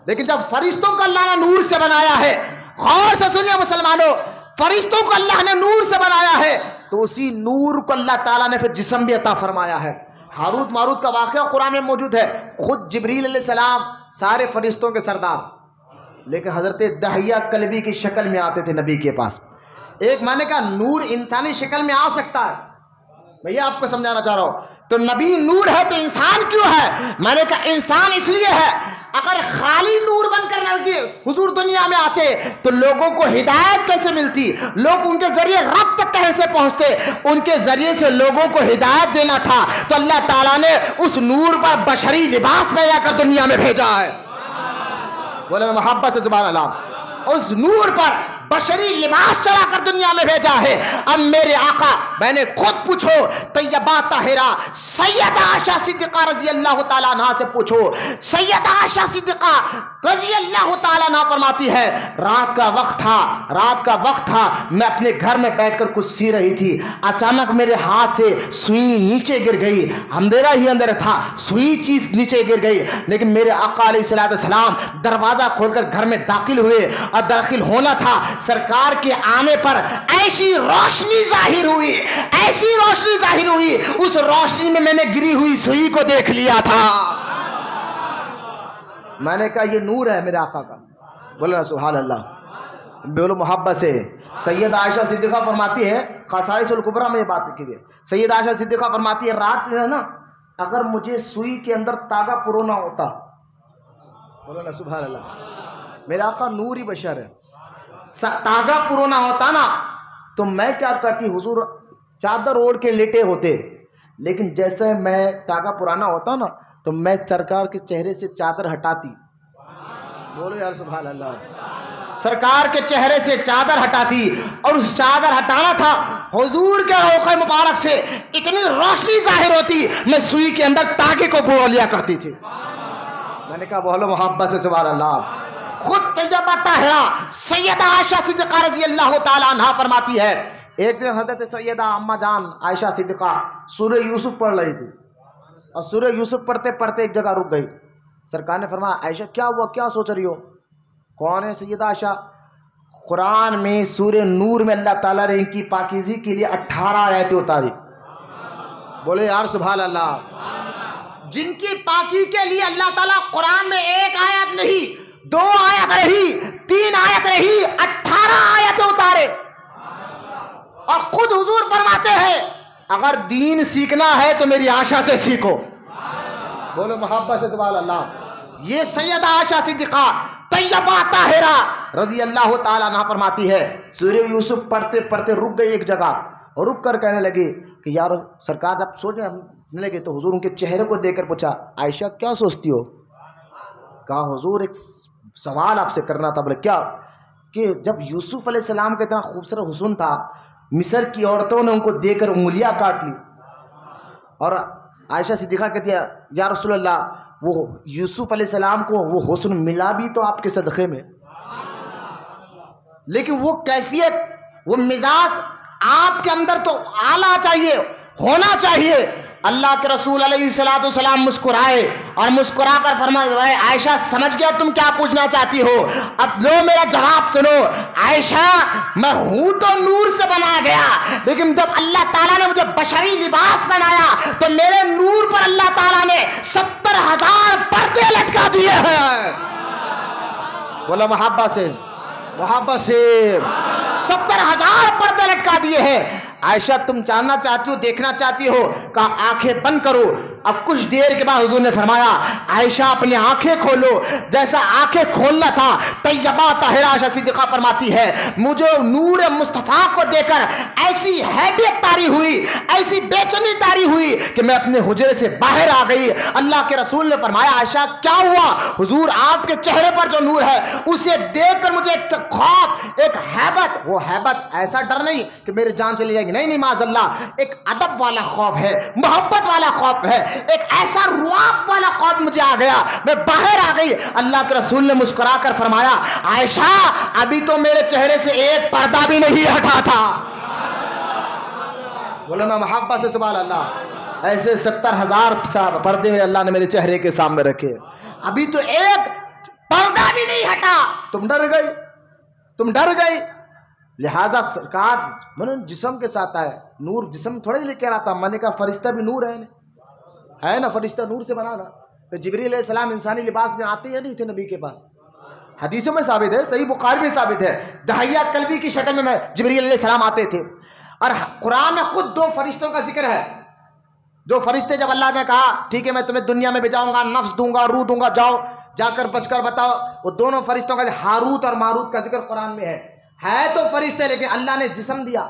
لیکن جب فرشتوں کو اللہ نے نور سے بنایا ہے، غور سے سنیے مسلمانوں، فرشتوں کو اللہ نے نور سے بنایا ہے تو اسی نور کو اللہ تعالیٰ نے پھر جسم بھی عطا فرمایا ہے۔ ہاروت ماروت کا واقعہ قرآن میں موجود ہے، خود جبریل علیہ السلام سارے فرشتوں کے سردار، لیکن حضرت دحیہ کلبی کی شکل میں آتے تھے نبی کے پاس۔ ایک معنی کا نور انسانی شکل میں آ سکتا ہے، میں یہ آپ کو سمجھانا چاہ رہا ہوں۔ تو نبی نور ہے تو انسان کیوں ہے؟ میں نے کہا انسان اس لیے ہے، اگر خالی نور بن کر حضور دنیا میں آتے تو لوگوں کو ہدایت کیسے ملتی؟ لوگ ان کے ذریعے رب تک کیسے پہنچتے؟ ان کے ذریعے سے لوگوں کو ہدایت دینا تھا، تو اللہ تعالیٰ نے اس نور پر بشری لباس پہنا کر دنیا میں بھیجا ہے۔ بولے محبت سے سبحان اللہ۔ اس نور پر بشری لباس چڑھا کر دنیا میں بھیجا ہے۔ اب میرے آقا، میں نے خود پوچھو طیبہ طاہرہ سیدہ عائشہ صدیقہ رضی اللہ تعالیٰ عنہ سے پوچھو، سیدہ عائشہ صدیقہ رضی اللہ تعالیٰ عنہ فرماتی ہے رات کا وقت تھا، میں اپنے گھر میں بیٹھ کر کچھ سی رہی تھی، اچانک میرے ہاتھ سے سوئی نیچے گر گئی، اندھیرا ہی اندھیرا تھا، سوئی چیز نیچے گر گئی، لیکن میرے آقا علیہ السلام دروازہ کھول کر گھر میں داخل ہوئے، اور داخل ہونا تھا، سرکار کے آنے پر ایسی روشنی ظاہر ہوئی، اس روشنی میں نے گری ہوئی سوئی کو دیکھ لیا تھا۔ میں نے کہا یہ نور ہے میرے آقا کا۔ بولنا سبحان اللہ، بولو محبت سے۔ سید عائشہ صدیقہ فرماتی ہے، خصائص الکبریٰ میں یہ بات لکھی گئی، سید عائشہ صدیقہ فرماتی ہے رات میں نا اگر مجھے سوئی کے اندر تاگا پرونا ہوتا، بولو نا سبحان اللہ، میرا آقا نور ہی بشر ہے، تاگا پرونا ہوتا نا تو میں کیا کرتی، حضور چادر اوڑھ کے لیٹے ہوتے، لیکن جیسے میں تاگا پرانا ہوتا نا تو میں سرکار کے چہرے سے چادر ہٹاتی، بولو یار سبحان اللہ، سرکار کے چہرے سے چادر ہٹاتی، اور اس چادر ہٹانا تھا، حضور کے روخ مبارک سے اتنی روشنی ظاہر ہوتی، میں سوئی کے اندر تاگے کو پرو لیا کرتی تھی۔ میں نے کہا بولو محبت سے سبحان اللہ۔ خود طیبہ طاہرہ سیدہ عائشہ صدیقہ رضی اللہ تعالی عنہ فرماتی ہے ایک دن حضرت سیدہ اما جان عائشہ صدیقہ سورہ یوسف پڑھ رہی تھی، اور سورہ یوسف پڑھتے پڑھتے ایک جگہ رک گئی. سرکار نے فرمایا عائشہ کیا ہوا، کیا سوچ رہی ہو؟ کون ہے سیدہ عائشہ؟ قرآن میں سورہ نور میں اللہ تعالیٰ نے ان کی پاکیزی کے لیے 18 آیتیں اتاری. بولے یار سبحان اللہ. جن کی پاکی کے لیے اللہ تعالیٰ قرآن میں ایک آیت نہیں، 2 آیت رہی، 3 آیت رہی، 18 آیتیں اتارے. اور خود حضور فرماتے ہیں اگر دین سیکھنا ہے تو میری عائشہ سے سیکھو. بولو محبت سے سبحان اللہ. یہ سیدہ عائشہ صدیقہ طیبہ طاہرہ رضی اللہ تعالیٰ عنہا فرماتی ہے سورہ یوسف پڑھتے پڑھتے رک گئی ایک جگہ، اور رک کر کہنے لگی کہ یار سرکار جب سوچنے لگے تو حضور ان کے چہرے کو دیکھ کر پوچھا عائشہ کیا سوچتی ہو؟ کہا حضور ایک سوال آپ سے کرنا تھا. بولے کیا؟ کہ جب یوسف علیہ السلام کا اتنا خوبصورت حسن تھا، مصر کی عورتوں نے ان کو دیکھ کر انگلیاں کاٹ لی، اور عائشہ صدیقہ کہتی ہے یا رسول اللہ وہ یوسف علیہ السلام کو وہ حسن ملا بھی تو آپ کے صدقے میں، لیکن وہ کیفیت وہ مزاج آپ کے اندر تو آنا چاہیے، ہونا چاہیے. اللہ کے رسول علیہ السلام مسکرائے اور مسکرا کر فرمائے عائشہ سمجھ گیا تم کیا پوچھنا چاہتی ہو، اب لو میرا جواب سنو. عائشہ میں ہوں تو نور سے بنایا گیا، لیکن جب اللہ تعالیٰ نے مجھے بشری لباس بنایا تو میرے نور پر اللہ تعالیٰ نے 70,000 پردے لٹکا دیے ہیں. بولا محبت سے، محبت سے. 70,000 پردے لٹکا دیے ہیں. عائشہ تم جاننا چاہتی ہو، دیکھنا چاہتی ہو؟ کہا آنکھیں بند کرو. اب کچھ دیر کے بعد حضور نے فرمایا عائشہ اپنی آنکھیں کھولو. جیسا آنکھیں کھولنا تھا طیبہ طاہرہ عائشہ صدیقہ فرماتی ہے مجھے نور مصطفیٰ کو دیکھ کر ایسی حیبت طاری ہوئی، ایسی بے چینی طاری ہوئی کہ میں اپنے حجرے سے باہر آ گئی. اللہ کے رسول نے فرمایا عائشہ کیا ہوا؟ حضور آپ کے چہرے پر جو نور ہے اسے دیکھ کر مجھے ایک خوف، ایک حیبت، وہ حیبت ایسا ڈر نہیں کہ میری جان چلی جائے گی، نہیں معاذ اللہ، ایک ادب والا خوف ہے، محبت والا خوف ہے، ایک ایسا رعب والا خوف مجھے آ گیا، میں باہر آ گئی. اللہ کے رسول نے مسکرا کر فرمایا عائشہ ابھی تو میرے چہرے سے ایک پردہ بھی نہیں ہٹا تھا. بولو نا محبت سے سبحان اللہ. ایسے 70,000 پردے میں اللہ نے میرے چہرے کے سامنے رکھے، ابھی تو ایک پردہ بھی نہیں ہٹا. تم ڈر گئی، تم ڈر گئی. لہذا سرکار میں نے جسم کے ساتھ آئے، نور جسم تھوڑا ہی لے کے آتا. میں نے کہا فرشتہ بھی نور ہے نا، فرشتہ نور سے بنا نا. تو جبریل علیہ السلام انسانی لباس میں آتے یا نہیں تھے نبی کے پاس؟ حدیثوں میں ثابت ہے، صحیح بخاری میں ثابت ہے، دحیہ قلبی کی شکل میں جبریل علیہ السلام آتے تھے. اور قرآن میں خود 2 فرشتوں کا ذکر ہے. 2 فرشتے جب اللہ نے کہا ٹھیک ہے میں تمہیں دنیا میں بھیجاؤں گا، نفس دوں گا، روح دوں گا، جاؤ جا کر بچ کر بتاؤ، وہ دونوں فرشتوں کا ہاروت اور ماروت کا ذکر قرآن میں ہے تو فرشتے لیکن اللہ نے جسم دیا،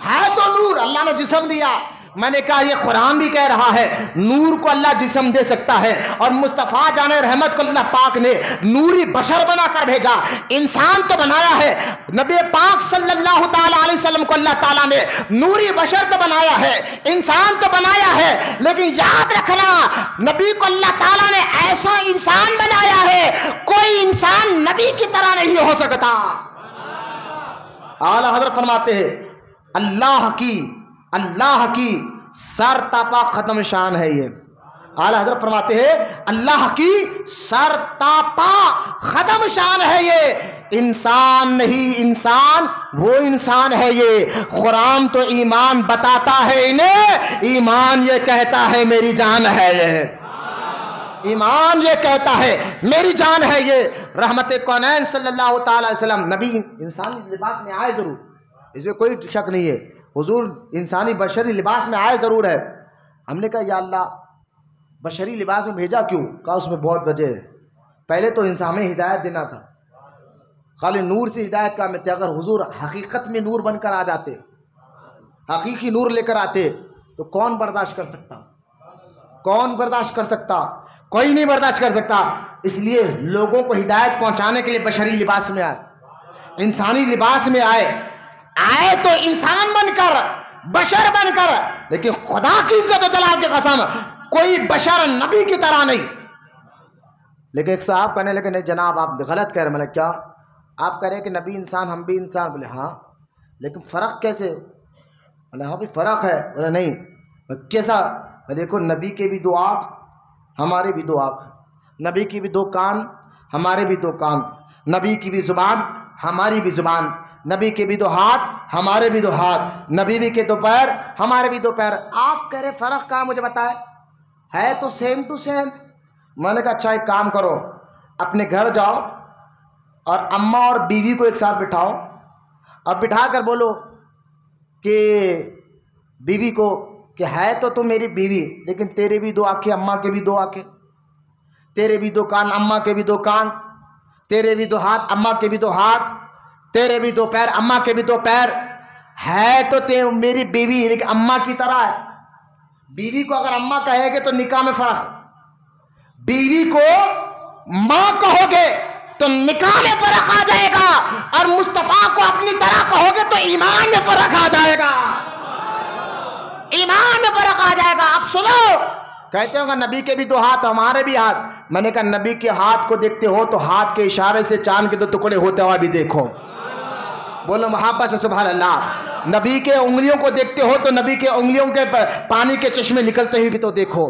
ہے تو نور، اللہ نے جسم دیا. میں نے کہا یہ قرآن بھی کہہ رہا ہے نور کو اللہ جسم دے سکتا ہے، اور مصطفیٰ جان رحمت کو اللہ پاک نے نوری بشر بنا کر بھیجا. انسان تو بنایا ہے، نبی پاک صلی اللہ تعالیٰ علیہ وسلم کو اللہ تعالیٰ نے نوری بشر تو بنایا ہے، انسان تو بنایا ہے، لیکن یاد رکھنا نبی کو اللہ تعالیٰ نے ایسا انسان بنایا ہے کوئی انسان نبی کی طرح نہیں ہو سکتا. اعلیٰ حضرت فرماتے ہیں اللہ کی سر تاپا ختم شان ہے یہ. اعلیٰ حضرت فرماتے ہیں اللہ کی سر تاپا ختم شان ہے یہ. انسان نہیں، انسان وہ انسان ہے یہ. قرآن تو ایمان بتاتا ہے انہیں، ایمان یہ کہتا ہے میری جان ہے یہ. ایمان یہ کہتا ہے میری جان ہے یہ. رحمت کونین صلی اللہ تعالی علیہ وسلم نبی انسانی لباس میں آئے ضرور، اس میں کوئی شک نہیں ہے، حضور انسانی بشری لباس میں آئے ضرور ہے. ہم نے کہا یا اللہ بشری لباس میں بھیجا کیوں؟ کہا اس میں بہت وجہ ہے. پہلے تو انسان میں ہدایت دینا تھا، خالی نور سے ہدایت کا مت. اگر حضور حقیقت میں نور بن کر آ جاتے، حقیقی نور لے کر آتے تو کون برداشت کر سکتا؟ کون برداشت کر سکتا؟ کوئی نہیں برداشت کر سکتا. اس لیے لوگوں کو ہدایت پہنچانے کے لیے بشری لباس میں آئے، انسانی لباس میں آئے تو انسان بن کر، بشر بن کر، لیکن خدا کی عزت و جلال کی قسم کوئی بشر نبی کی طرح نہیں. لیکن ایک صاحب کہنے لگے نہیں جناب آپ غلط کہہ رہے. میں نے کیا؟ آپ کہہ رہے کہ نبی انسان ہم بھی انسان. بولے ہاں لیکن فرق کیسے؟ ہاں بھی فرق ہے. بولے نہیں. کیسا؟ دیکھو نبی کے بھی 2 آنکھ ہمارے بھی 2 آنکھ, نبی کی بھی 2 کان ہمارے بھی 2 کان, نبی کی بھی زبان ہماری بھی زبان, نبی کے بھی 2 ہاتھ ہمارے بھی 2 ہاتھ, نبی بھی کے 2 پیر ہمارے بھی 2 پیر. آپ کہہ رہے فرق کہاں مجھے بتائے؟ ہے تو سیم ٹو سیم. میں نے کہا اچھا ایک کام کرو, اپنے گھر جاؤ اور اماں اور بیوی کو ایک ساتھ بٹھاؤ اور بٹھا کر بولو کہ بیوی کو کہ ہے تو تم میری بیوی, لیکن تیرے بھی 2 آنکھیں اماں کے بھی 2 آنکھیں, تیرے بھی 2 کان اماں کے بھی 2 کان, تیرے بھی 2 ہاتھ اماں کے بھی 2 ہاتھ, تیرے بھی 2 پیر اماں کے بھی 2 پیر. ہے تو میری بیوی لیکن اماں کی طرح ہے. بیوی کو اگر اماں کہے گے تو نکاح میں فرق, بیوی کو ماں کہو گے تو نکاح میں فرق آ جائے گا, اور مصطفیٰ کو اپنی طرح کہو گے تو ایمان میں فرق آ جائے گا, ایمان میں فرق آ جائے گا. اب سنو, کہتے ہو گا نبی کے بھی 2 ہاتھ ہمارے بھی ہاتھ. میں نے کہا نبی کے ہاتھ کو دیکھتے ہو تو ہاتھ کے اشارے سے چاند کے 2 ٹکڑے ہوتے ہوا بھی دیکھو. بولو محبت سے سبحان اللہ. نبی کے انگلیوں کو دیکھتے ہو تو نبی کے انگلیوں کے پانی کے چشمے نکلتے ہوئے بھی تو دیکھو.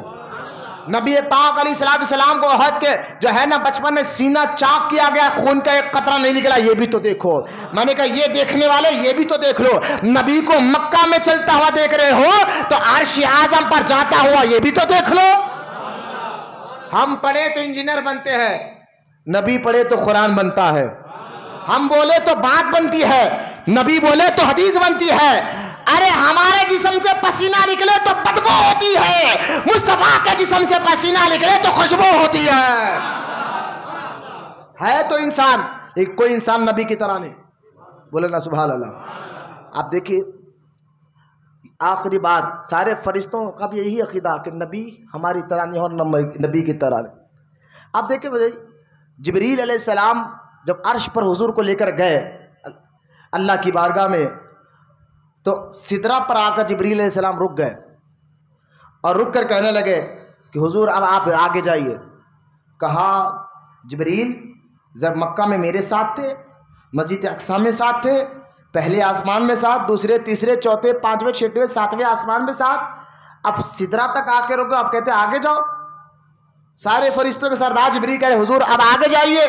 نبی پاک علیہ السلام کو احد کے جو ہے نا بچپن میں سینہ چاک کیا گیا, خون کا ایک قطرہ نہیں نکلا, یہ بھی تو دیکھو. میں نے کہا یہ دیکھنے والے یہ بھی تو دیکھ لو. نبی کو مکہ میں چلتا ہوا دیکھ رہے ہو تو عرش اعظم پر جاتا ہوا یہ بھی تو دیکھ لو. ہم پڑھے تو انجینئر بنتے ہیں, نبی پڑھے تو قرآن بنتا ہے. ہم بولے تو بات بنتی ہے, نبی بولے تو حدیث بنتی ہے. ارے ہمارے جسم سے پسینہ نکلے تو بدبو ہوتی ہے, مصطفیٰ کے جسم سے پسینہ نکلے تو خوشبو ہوتی ہے. ہے تو انسان, کوئی انسان نبی کی طرح نہیں. بولے نا سبحان اللہ. آپ دیکھیے آخری بات, سارے فرشتوں کا بھی یہی عقیدہ کہ نبی ہماری طرح نہیں اور نبی کی طرح نہیں. آپ دیکھیں جبریل علیہ السلام جب عرش پر حضور کو لے کر گئے اللہ کی بارگاہ میں, تو سدرہ پر آ کر جبریل علیہ السلام رک گئے اور رک کر کہنے لگے کہ حضور اب آپ آگے جائیے. کہا جبریل جب مکہ میں میرے ساتھ تھے, مسجد اقصی میں ساتھ تھے, پہلے آسمان میں ساتھ, دوسرے تیسرے چوتھے پانچویں چھٹویں ساتویں آسمان میں ساتھ, اب سدرہ تک آ کے رکو, اب کہتے آگے جاؤ. سارے فرشتوں کے سردار جبریل کہہ رہے حضور اب آگے جائیے.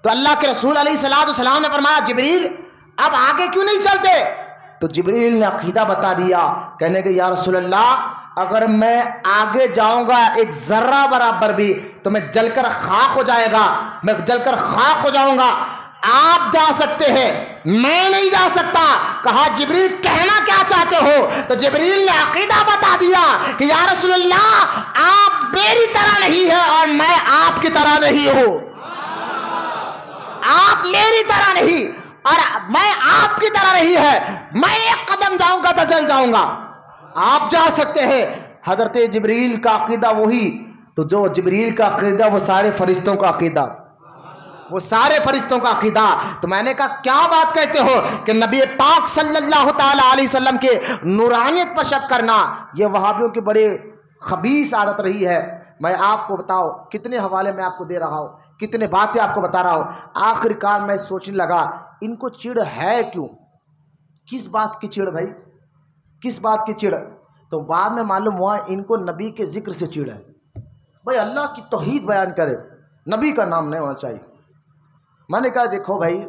تو اللہ کے رسول علیہ السلام نے فرمایا جبریل اب آگے کیوں نہیں چلتے؟ تو جبریل نے عقیدہ بتا دیا, کہنے کہ یا رسول اللہ اگر میں آگے جاؤں گا ایک ذرہ برابر بھی تو میں جل کر خاک ہو جائے گا, میں جل کر خاک ہو جاؤں گا. آپ جا سکتے ہیں, میں نہیں جا سکتا. کہا جبریل کہنا کیا چاہتے ہو؟ تو جبریل نے عقیدہ بتا دیا کہ یا رسول اللہ آپ میری طرح نہیں ہے اور میں آپ کی طرح نہیں ہوں. آپ میری طرح نہیں اور میں آپ کی طرح نہیں ہے. میں ایک قدم جاؤں گا تو جل جاؤں گا. آپ جا سکتے ہیں. حضرت جبریل کا عقیدہ وہی, تو جو جبریل کا عقیدہ وہ سارے فرشتوں کا عقیدہ, وہ سارے فرشتوں کا عقیدہ. تو میں نے کہا کیا بات کہتے ہو کہ نبی پاک صلی اللہ تعالی علیہ وسلم کے نورانیت پر شک کرنا یہ وہابیوں کی بڑے خبیث عادت رہی ہے. میں آپ کو بتاؤ کتنے حوالے میں آپ کو دے رہا ہوں, کتنے باتیں آپ کو بتا رہا ہوں. آخر کار میں سوچنے لگا ان کو چڑ ہے کیوں, کس بات کی چڑ بھائی, کس بات کی چڑ؟ تو بعد میں معلوم ہوا ان کو نبی کے ذکر سے چڑ ہے. بھائی اللہ کی توحید بیان کرے, نبی کا نام نہیں ہونا چاہیے. میں نے کہا دیکھو بھائی,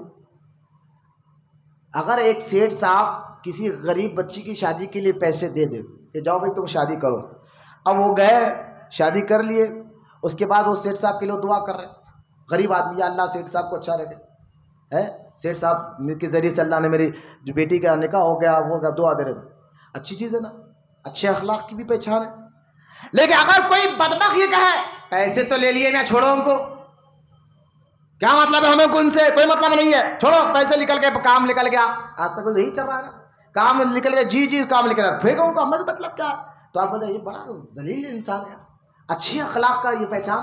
اگر ایک سیٹھ صاحب کسی غریب بچی کی شادی کے لیے پیسے دے دے کہ جاؤ بھائی تم شادی کرو, اب وہ گئے شادی کر لیے, اس کے بعد وہ سیٹھ صاحب کے لیے دعا کر رہے, غریب آدمی یا اللہ سیٹھ صاحب کو اچھا رکھے ہے, سیٹھ صاحب کے ذریعے سے اللہ نے میری جو بیٹی کا نکاح ہو گیا وہ دعا دے رہے. اچھی چیز ہے نا, اچھے اخلاق کی بھی پہچان ہے. لیکن اگر کوئی بدبخت یہ کہے پیسے تو لے لیے میں چھوڑو ان کو, کیا مطلب ہے, ہمیں ان سے کوئی مطلب نہیں ہے, چھوڑو پیسے نکل گئے, کام نکل گیا. آج تک یہی چل رہا ہے نا, کام نکل گیا, جی کام نکل گیا, پھینکو ان کو, ہمیں مطلب کیا. تو آپ بولے یہ بڑا ذلیل انسان ہے. اچھی اخلاق کا یہ پہچان,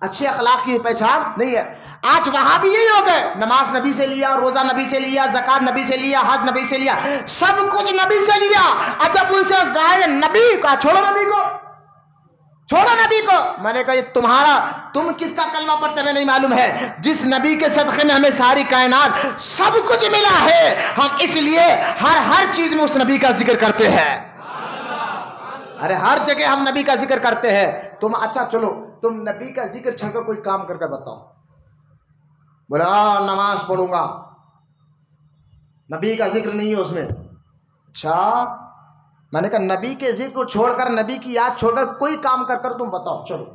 اچھے اخلاق کی یہ پہچان نہیں ہے. آج وہاں بھی یہی ہو گئے, نماز نبی سے لیا, روزہ نبی سے لیا, زکات نبی سے لیا, حج نبی سے لیا, سب کچھ نبی سے لیا. اب جب ان سے گائے نبی کا چھوڑو, نبی کو چھوڑو نبی کو. میں نے کہا یہ تم کس کا کلمہ پڑھتے ہمیں نہیں معلوم ہے. جس نبی کے صدقے میں ہمیں ساری کائنات سب کچھ ملا ہے, ہم اس لیے ہر چیز میں اس نبی کا ذکر کرتے ہیں. ارے ہر جگہ ہم نبی کا ذکر کرتے ہیں. تم اچھا چلو تم نبی کا ذکر چھوڑ کر کوئی کام کر بتاؤ. بولا نماز پڑھوں گا, نبی کا ذکر نہیں ہے اس میں. اچھا میں نے کہا نبی کے ذکر کو چھوڑ کر, نبی کی یاد چھوڑ کر کوئی کام کر تم بتاؤ. چلو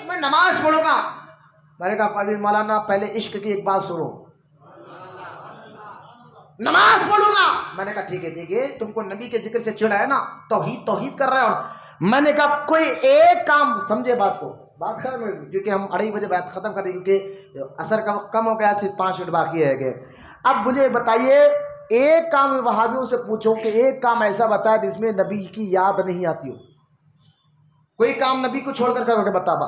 میں نماز پڑھوں گا. میں نے کہا ابھی مولانا پہلے عشق کی ایک بات سنو. نماز پڑھوں گا. میں نے کہا ٹھیک ہے تم کو نبی کے ذکر سے چڑھا ہے نا, توحید کر رہے ہو. میں نے کہا کوئی ایک کام, سمجھے بات کو, بات ختم, کیونکہ ہم 2:30 بجے بات ختم کر دیں کیونکہ اثر کم ہو گیا, صرف 5 منٹ باقی ہے. کہ اب مجھے بتائیے ایک کام وہابیوں سے پوچھو کہ ایک کام ایسا بتایا جس میں نبی کی یاد نہیں آتی ہو. کوئی کام نبی کو چھوڑ کر بتا با.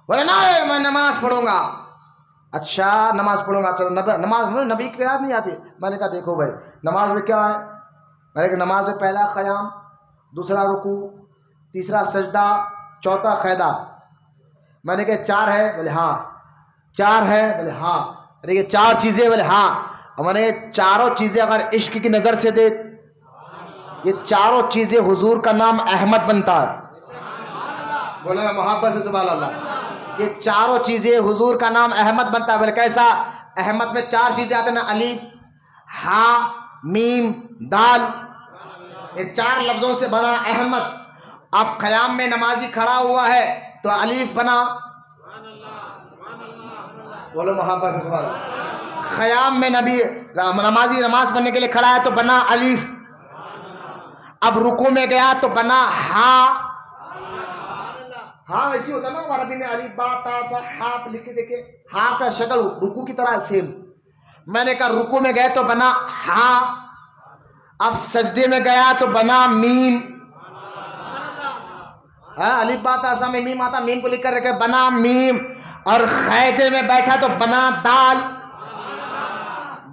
بولے نا میں نماز پڑھوں گا. اچھا نماز پڑھوں گا, چلو نماز نبی کی یاد نہیں آتی. میں نے کہا دیکھو بھائی نماز میں کیا ہے. میں نے کہا نماز میں پہلا قیام, دوسرا رکوع, تیسرا سجدہ, چوتھا قعدہ. میں نے کہا 4 ہے. بولے ہاں. 4 ہے. بولے ہاں. ارے 4 چیزیں. بولے ہاں. اور میں نے چاروں چیزیں اگر عشق کی نظر سے دیکھ, یہ چاروں چیزیں حضور کا نام احمد بنتا ہے. بولے نا محبت سے سبحان اللہ. یہ چاروں چیزیں حضور کا نام احمد بنتا ہے. بولے کیسا؟ احمد میں 4 چیزیں آتے ہیں نا, الف, ہا, میم, دال. یہ 4 لفظوں سے بنا احمد. اب قیام میں نمازی کھڑا ہوا ہے تو الف بنا. بولو محبت سے سبحان اللہ. قیام میں نمازی نماز پڑھنے کے لیے کھڑا ہے تو بنا الف. اب رکوع میں گیا تو بنا ہا. ہاں ویسی ہوتا نا عربی میں الف با تا سا ہا لکھ کے دیکھے, ہا کا شکل رکوع کی طرح سیم. میں نے کہا رکوع میں گئے تو بنا ہا. اب سجدے میں گیا تو بنا میم. الف با تا سا میں میم آتا, میم کو لکھ کر رکھے بنا میم. اور قیدے میں بیٹھا تو بنا دال.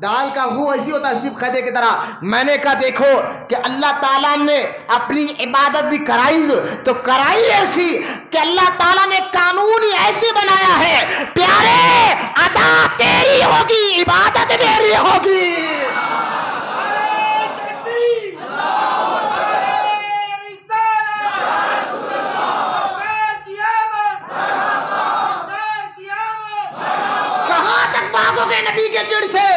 دال کا وہ ایسی ہوتا ہے صرف قیدے کی طرح. میں نے کہا دیکھو کہ اللہ تعالیٰ نے اپنی عبادت بھی کرائی تو کرائی ایسی کہ اللہ تعالیٰ نے قانون ہی ایسے بنایا ہے, پیارے ادا تیری ہوگی, عبادت میری ہوگی. کہاں تک بھاگو گے نبی کے چڑ سے؟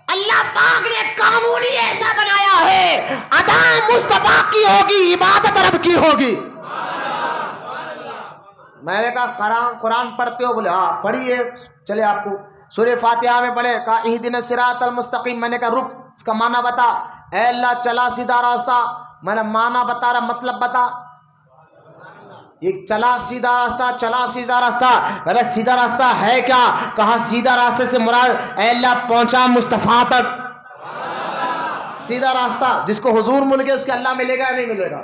اللہ پاک نے قانون ہی ایسا بنایا ہے, ادا مصطفیٰ کی ہوگی, عبادت رب کی ہوگی. میں نے کہا قرآن پڑھتے ہو؟ بولے ہاں. پڑھیے چلے آپ کو سورہ فاتحہ میں پڑھے. کہا اہدنا الصراط المستقیم. میں نے کہا رک, اس کا معنی بتا. اے اللہ چلا سیدھا راستہ. میں نے معنی بتا رہا, مطلب بتا. یہ چلا سیدھا راستہ, چلا سیدھا راستہ. بولے سیدھا راستہ ہے کیا؟ کہاں سیدھا راستے سے مراد اے اللہ پہنچا مصطفیٰ تک. سیدھا راستہ جس کو حضور مل گئے اس کے اللہ ملے گا یا نہیں ملے گا؟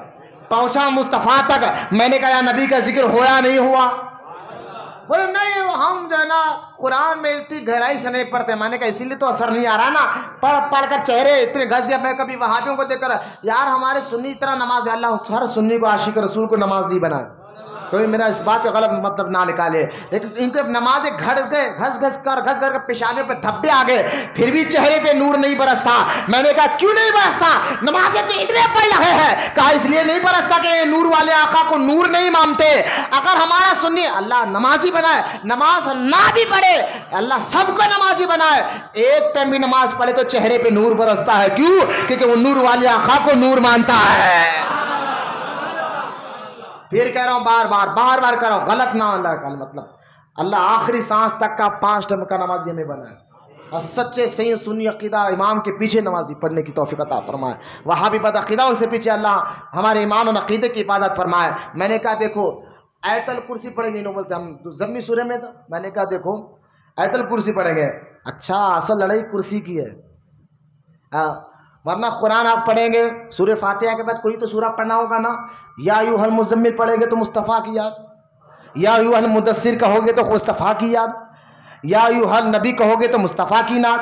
پہنچا مصطفیٰ تک. میں نے کہا یا نبی کا ذکر ہوا نہیں ہوا؟ بولے نہیں ہم جو ہے نا قرآن میں اتنی گہرائی سے نہیں پڑھتے. میں نے کہا اسی لیے تو اثر نہیں آ رہا نا. پڑھ کر چہرے اتنے گھس گئے. میں کبھی وہابیوں کو دیکھ کر یار ہمارے سنی اس طرح نماز دے. اللہ ہر سنی کو عاشق رسول کو نماز نہیں بنائے. کوئی میرا اس بات کا غلط مطلب نہ نکالے, لیکن ان کے نمازیں گھس کر پیشانے پہ دھبے آ گئے, پھر بھی چہرے پہ نور نہیں برستا. میں نے کہا کیوں نہیں برستا؟ نمازیں تو اتنے پڑھ رہے ہیں. کہا اس لیے نہیں برستا کہ نور والے آقا کو نور نہیں مانتے. اگر ہمارا سنی اللہ نمازی بنائے, نماز نہ بھی پڑھے, اللہ سب کو نمازی بنائے, ایک ٹائم بھی نماز پڑھے تو چہرے پہ نور برستا ہے. کیوں؟ کیونکہ وہ نور والے آقا کو نور مانتا ہے. پھر کہہ رہا ہوں بار بار کہہ رہا ہوں, غلط نہ اللہ کا مطلب اللہ آخری سانس تک کا 5 ٹائم کا نمازی ہمیں بنائے, اور سچے صحیح سنی عقیدہ امام کے پیچھے نمازی پڑھنے کی توفیق عطا فرمائے. وہابی بد عقیدہ سے پیچھے اللہ ہمارے ایمان اور عقیدے کی حفاظت فرمائے. میں نے کہا دیکھو آیت الکرسی پڑھیں گے, بولتے ہم ضمنی سورہ میں تھا. میں نے کہا دیکھو آیت الکرسی پڑھیں گے. اچھا اصل لڑائی کرسی کی ہے, ورنہ قرآن آپ پڑھیں گے سورہ فاتحہ کے بعد کوئی تو سورہ پڑھنا ہوگا نا. یا ایھا المزمل پڑھیں گے تو مصطفیٰ کی یاد, یا ایھا المدثر کہو گے تو مصطفیٰ کی یاد, یا ایھا النبی کہو گے تو مصطفیٰ کی نعت.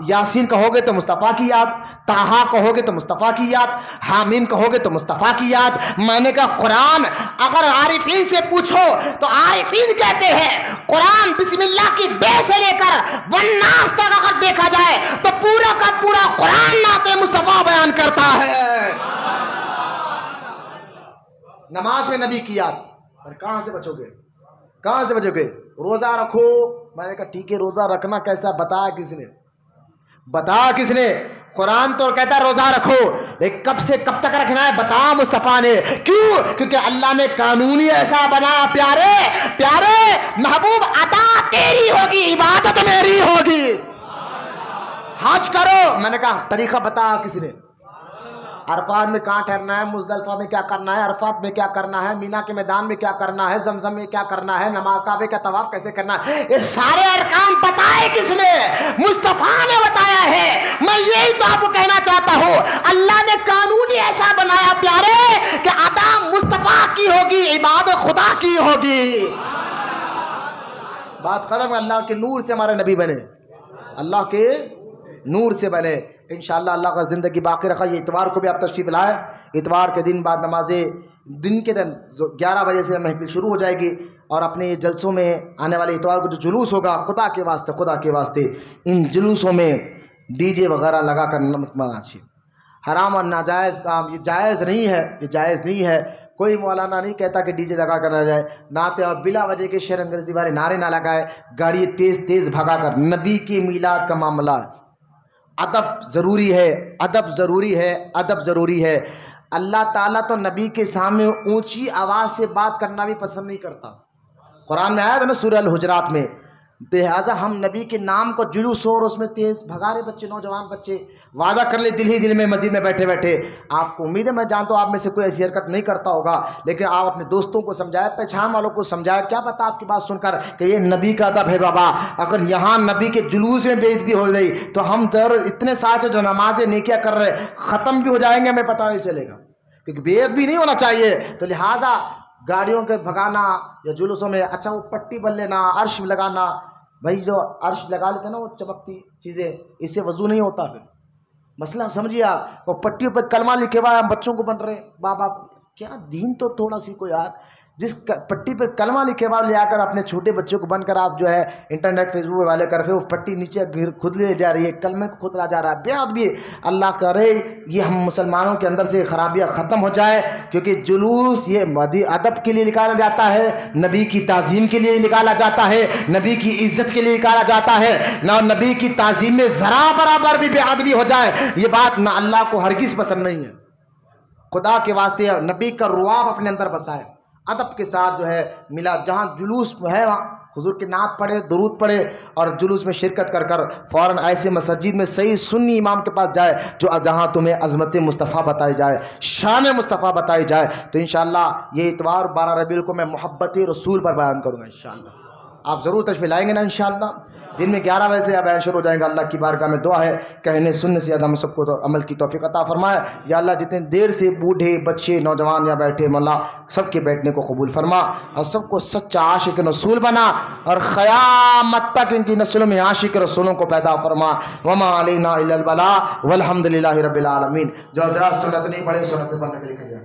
یاسین کہو گے تو مصطفیٰ کی یاد، طٰہٰ کہو گے تو مصطفیٰ کی یاد، حامیم کہو گے تو مصطفیٰ کی یاد۔ میں نے کہا قرآن اگر عارفین سے پوچھو تو عارفین کہتے ہیں قرآن بسم اللہ کی بے سے لے کر والناس تک اگر دیکھا جائے تو پورا کا پورا قرآن نعت مصطفیٰ بیان کرتا ہے۔ نماز میں نبی کی یاد، کہاں سے بچو گے؟ کہاں سے بچو گے؟ روزہ رکھو، میں نے کہا ٹھیک ہے روزہ رکھنا کیسا بتایا کس نے؟ بتا کس نے؟ قرآن تو کہتا ہے روزہ رکھو، لیکن کب سے کب تک رکھنا ہے بتا مصطفیٰ نے۔ کیوں؟ کیونکہ اللہ نے قانونی ایسا بنا پیارے پیارے محبوب ادا تیری ہوگی، عبادت میری ہوگی۔ حج کرو، میں نے کہا طریقہ بتا کس نے؟ عرفات میں کہاں ٹھہرنا ہے، مزدلفہ میں کیا کرنا ہے، عرفات میں کیا کرنا ہے، مینا کے میدان میں کیا کرنا ہے، زمزم میں کیا کرنا ہے، نماز کعبے کا طواف کیسے کرنا ہے، یہ سارے ارکان بتائے کس نے؟ مصطفیٰ نے بتایا ہے۔ میں یہی تو آپ کو کہنا چاہتا ہوں، اللہ نے قانون ہی ایسا بنایا پیارے کہ ادا مصطفیٰ کی ہوگی، عبادت خدا کی ہوگی۔ بات ختم۔ اللہ کے نور سے ہمارے نبی بنے، اللہ کے نور سے بنے۔ انشاءاللہ اللہ کا زندگی باقی رکھا۔ یہ اتوار کو بھی آپ تشریف لائے، اتوار کے دن بعد نمازیں دن کے دن 11 بجے سے محفل شروع ہو جائے گی، اور اپنے جلسوں میں آنے والے اتوار کو جو جلوس ہوگا خدا کے واسطے ان جلوسوں میں ڈی جے وغیرہ لگا کر مت منائیے۔ حرام اور ناجائز کام یہ جائز نہیں ہے، یہ جائز نہیں ہے۔ کوئی مولانا نہیں کہتا کہ ڈی جے لگا کر نہ جائے، نعتیں اور بلا وجہ کے شعر انگریزی والے نعرے نہ لگائے، گاڑی تیز تیز بھگا کر۔ نبی کی میلاد کا معاملہ ادب ضروری ہے، ادب ضروری ہے، ادب ضروری ہے۔ اللہ تعالیٰ تو نبی کے سامنے اونچی آواز سے بات کرنا بھی پسند نہیں کرتا۔ قرآن میں آیا تھا نا سورہ الحجرات میں، لہٰذا ہم نبی کے نام کو جلوس اور اس میں تیز بھگا رہے بچے، نوجوان بچے وعدہ کر لے دل ہی دل میں مسجد میں بیٹھے بیٹھے۔ آپ کو امید ہے میں جانتا ہوں آپ میں سے کوئی ایسی حرکت نہیں کرتا ہوگا، لیکن آپ اپنے دوستوں کو سمجھائے، پہچان والوں کو سمجھائے۔ کیا پتا آپ کی بات سن کر کہ یہ نبی کا ادب ہے بابا، اگر یہاں نبی کے جلوس میں بے ادبی ہو گئی تو ہم اتنے سال سے جو نمازیں نیکیاں کر رہے ختم بھی ہو جائیں گے، ہمیں پتہ نہیں چلے گا، کیونکہ بے ادبی نہیں ہونا چاہیے۔ تو لہٰذا گاڑیوں کے بھگانا یا جلوسوں میں اچھا وہ پٹی بن لینا، عرش لگانا، بھائی جو عرش لگا لیتے نا وہ چمکتی چیزیں، اس سے وضو نہیں ہوتا۔ پھر مسئلہ سمجھیے آپ، وہ پٹیوں پہ کلمہ لکھے ہوا ہے، ہم بچوں کو بن رہے باپ باپ، کیا دین تو تھوڑا سی کو یار، جس پٹی پہ کلمہ لکھے ہوا لے آ کر اپنے چھوٹے بچوں کو بن کر آپ جو ہے انٹرنیٹ فیس بک پہ والے کر، پھر وہ پٹی نیچے خود لے جا رہی ہے، کلمے کو خود لا جا رہا ہے، بے ادبی۔ اللہ کرے یہ ہم مسلمانوں کے اندر سے خرابیاں ختم ہو جائے، کیونکہ جلوس یہ ادب کے لیے نکالا جاتا ہے، نبی کی تعظیم کے لیے نکالا جاتا ہے، نبی کی عزت کے لیے نکالا جاتا ہے۔ نہ نبی کی تعظیم میں ذرا برابر بھی بے ادبی ہو جائے، یہ بات نہ اللہ کو ہرگز پسند نہیں ہے۔ خدا کے واسطے نبی کا رواب اپنے اندر بسائے، ادب کے ساتھ جو ہے ملا، جہاں جلوس ہے وہاں حضور کی نعت پڑھے، درود پڑھے، اور جلوس میں شرکت کر کر فوراً ایسے مسجد میں صحیح سنی امام کے پاس جائے جہاں تمہیں عظمت مصطفیٰ بتائی جائے، شان مصطفیٰ بتائی جائے۔ تو انشاءاللہ یہ اتوار 12 ربیع کو میں محبت رسول پر بیان کروں گا انشاءاللہ، آپ ضرور تشریف لائیں گے نا انشاءاللہ۔ دن میں 11 بجے سے بیان شروع ہو جائیں گا۔ اللہ کی بارگاہ میں دعا ہے کہنے سننے سے زیادہ ہم سب کو تو عمل کی توفیق عطا فرمائے۔ یا اللہ جتنے دیر سے بوڑھے بچے نوجوان یا بیٹھے مولا سب کے بیٹھنے کو قبول فرما، اور سب کو سچا عاشق رسول بنا، اور قیامت تک ان کی نسلوں میں عاشق رسولوں کو پیدا فرما۔ وما علینا الا البلاغ والحمد للہ رب العالمین۔ جو حضرات سنت نہیں پڑھے سنت پڑھنے کے لیے